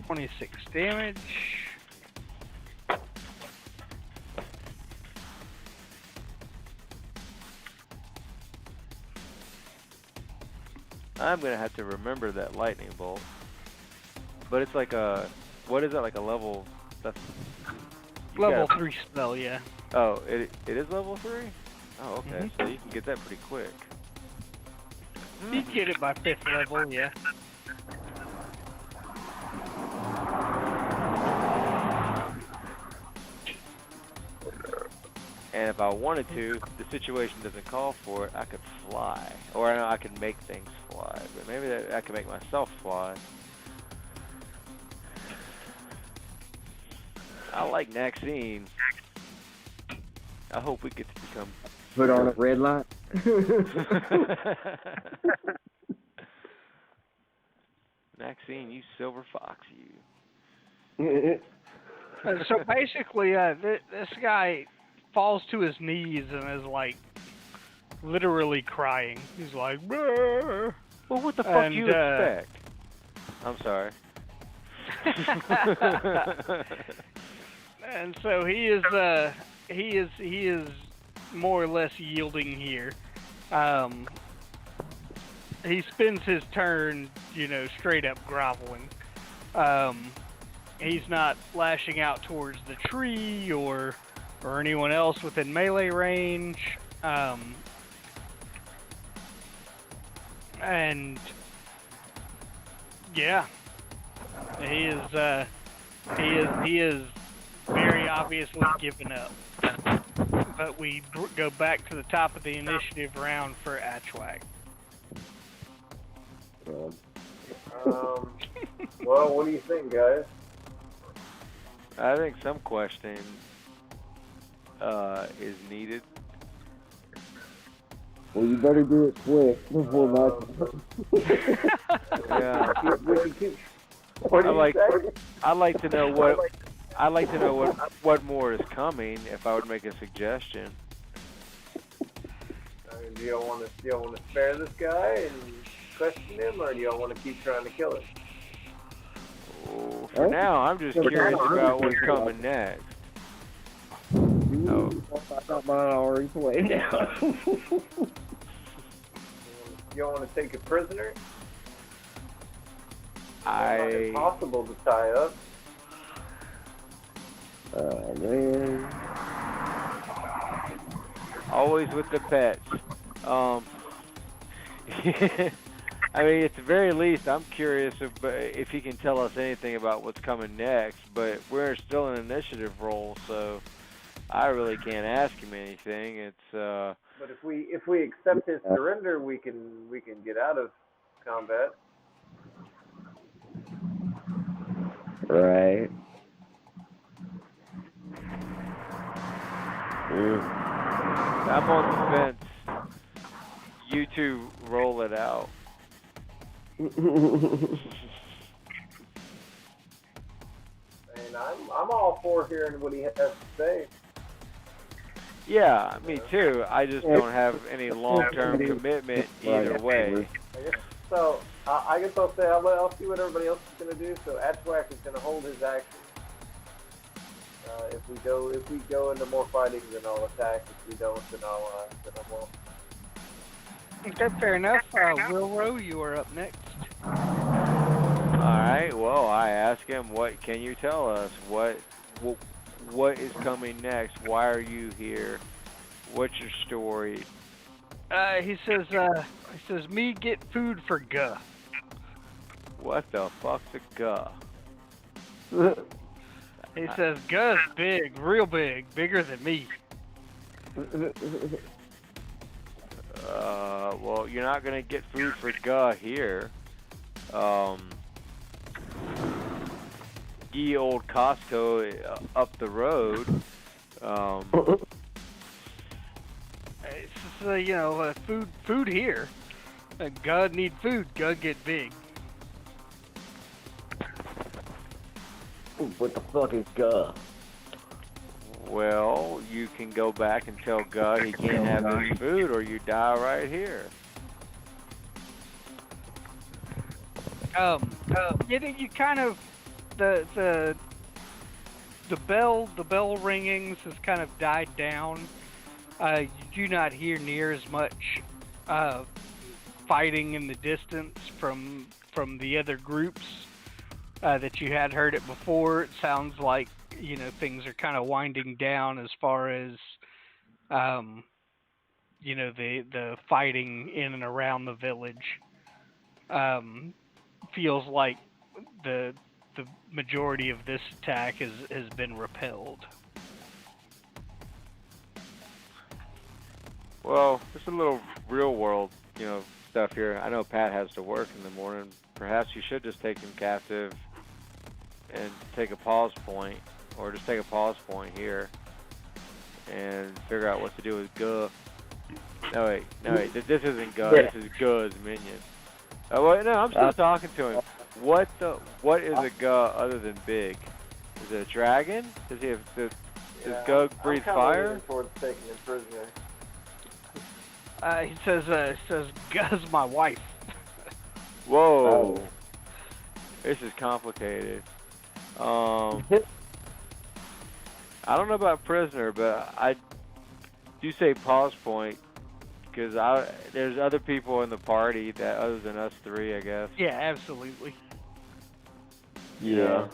$26 damage. I'm gonna have to remember that lightning bolt. But it's like a, what is that, like a level? That's Level 3 spell, yeah. Oh, it is level 3. Oh, okay. So you can get that pretty quick. You can get it by 5th level, yeah. And if I wanted to, the situation doesn't call for it, I could fly. Or I know I can make things fly. But maybe I can make myself fly. I like Maxine. I hope we get to become... Put on a red light. Maxine, you silver fox, you. So basically, this guy falls to his knees and is like literally crying. He's like, "Brr." Well, what the fuck you expect? I'm sorry. And so he is he is more or less yielding here. He spends his turn, straight up groveling. He's not lashing out towards the tree or anyone else within melee range. And yeah, he is very obviously given up. But we go back to the top of the initiative round for Atchwag. Well, what do you think, guys? I think some questioning is needed. Well, you better do it quick before my Yeah. What do you say? I'd like to know what more is coming if I would make a suggestion. I mean, do you want to spare this guy and question him, or do you want to keep trying to kill him? Oh, for now, I'm just curious about what's coming next. Oh. I thought mine already played now. You don't want to take a prisoner? It's not I impossible to tie up. Oh, man. always with the pets. I mean, at the very least, I'm curious if he can tell us anything about what's coming next. But we're still in initiative roll, so I really can't ask him anything. It's But if we accept his surrender, we can get out of combat. Right. I'm on the fence. You two roll it out. And I'm all for hearing what he has to say. Yeah, me too. I just don't have any long-term commitment either way. So I guess I'll say I'll see what everybody else is going to do. So Atchwak is going to hold his action. If we go into more fighting, then I'll attack. If we don't, then I won't. Okay, fair enough. Wilro, you are up next. Alright, well, I ask him, what can you tell us? What is coming next? Why are you here? What's your story? He says, me get food for Guh. What the fuck's a Guh? He says, Guh's big, real big, bigger than me. Well, you're not gonna get food for Guh here. Ye old Costco up the road. It's food here. Guh need food. Guh get big. What the fuck is Guh? Well, you can go back and tell Guh he can't have his food, or you die right here. You kind of the bell ringings has kind of died down. You do not hear near as much fighting in the distance from the other groups that you had heard it before. It sounds like things are kind of winding down as far as the fighting in and around the village. Feels like the majority of this attack has been repelled. Well, there's a little real world, stuff here. I know Pat has to work in the morning. Perhaps you should just take him captive and take a pause point, or just take a pause point here and figure out what to do with Guh. No wait, this isn't Guh. This is Guh's minion. Oh wait, no, I'm still talking to him. What is a Guh other than big? Is it a dragon? Does he have? Does Guh breathe fire? I'm towards taking him prisoner. He says Guh's my wife. Whoa, this is complicated. I don't know about prisoner, but I do say pause point because there's other people in the party that other than us three, I guess. Yeah, absolutely. Yeah.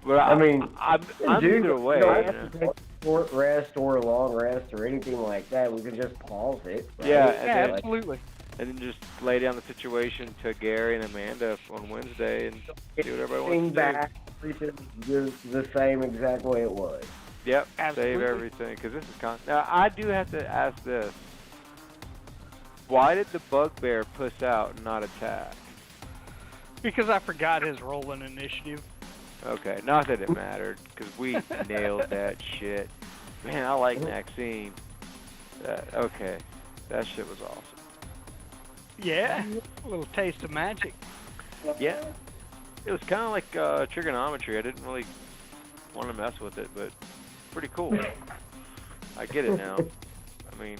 But I mean, I'm dude, either way. we don't You have know? to take a short rest or a long rest or anything like that. We can just pause it. Right? Yeah, Yeah, and absolutely. then just lay down the situation to Gary and Amanda on Wednesday and see what everybody Everything wants to back, everything is the same exact way it was. do. Yep, Absolutely. save everything because this is now I do have to ask this: why did the bugbear puss out and not attack? Because I forgot his rolling initiative. Okay, not that it mattered because we nailed that shit. Man, I like Maxine. Okay, that shit was awesome. Yeah, a little taste of magic. Yeah, it was kind of like trigonometry. I didn't really want to mess with it, but pretty cool. I get it now. I mean,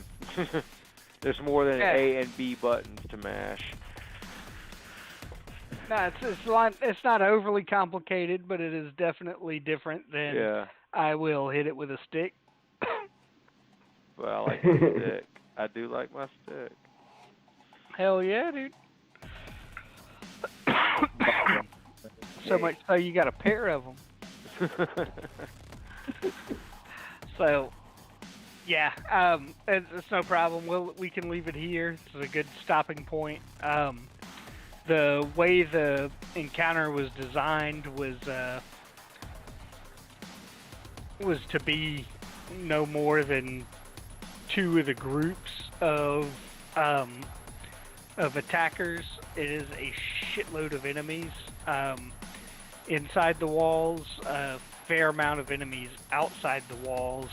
there's more than A and B buttons to mash. No, it's not overly complicated, but it is definitely different than Yeah. I will hit it with a stick. Well, I like my stick. I do like my stick. Hell yeah, dude. So much so you got a pair of them. So, yeah, it's no problem. We can leave it here. It's a good stopping point. The way the encounter was designed was to be no more than two of the groups of attackers. It is a shitload of enemies inside the walls, a fair amount of enemies outside the walls,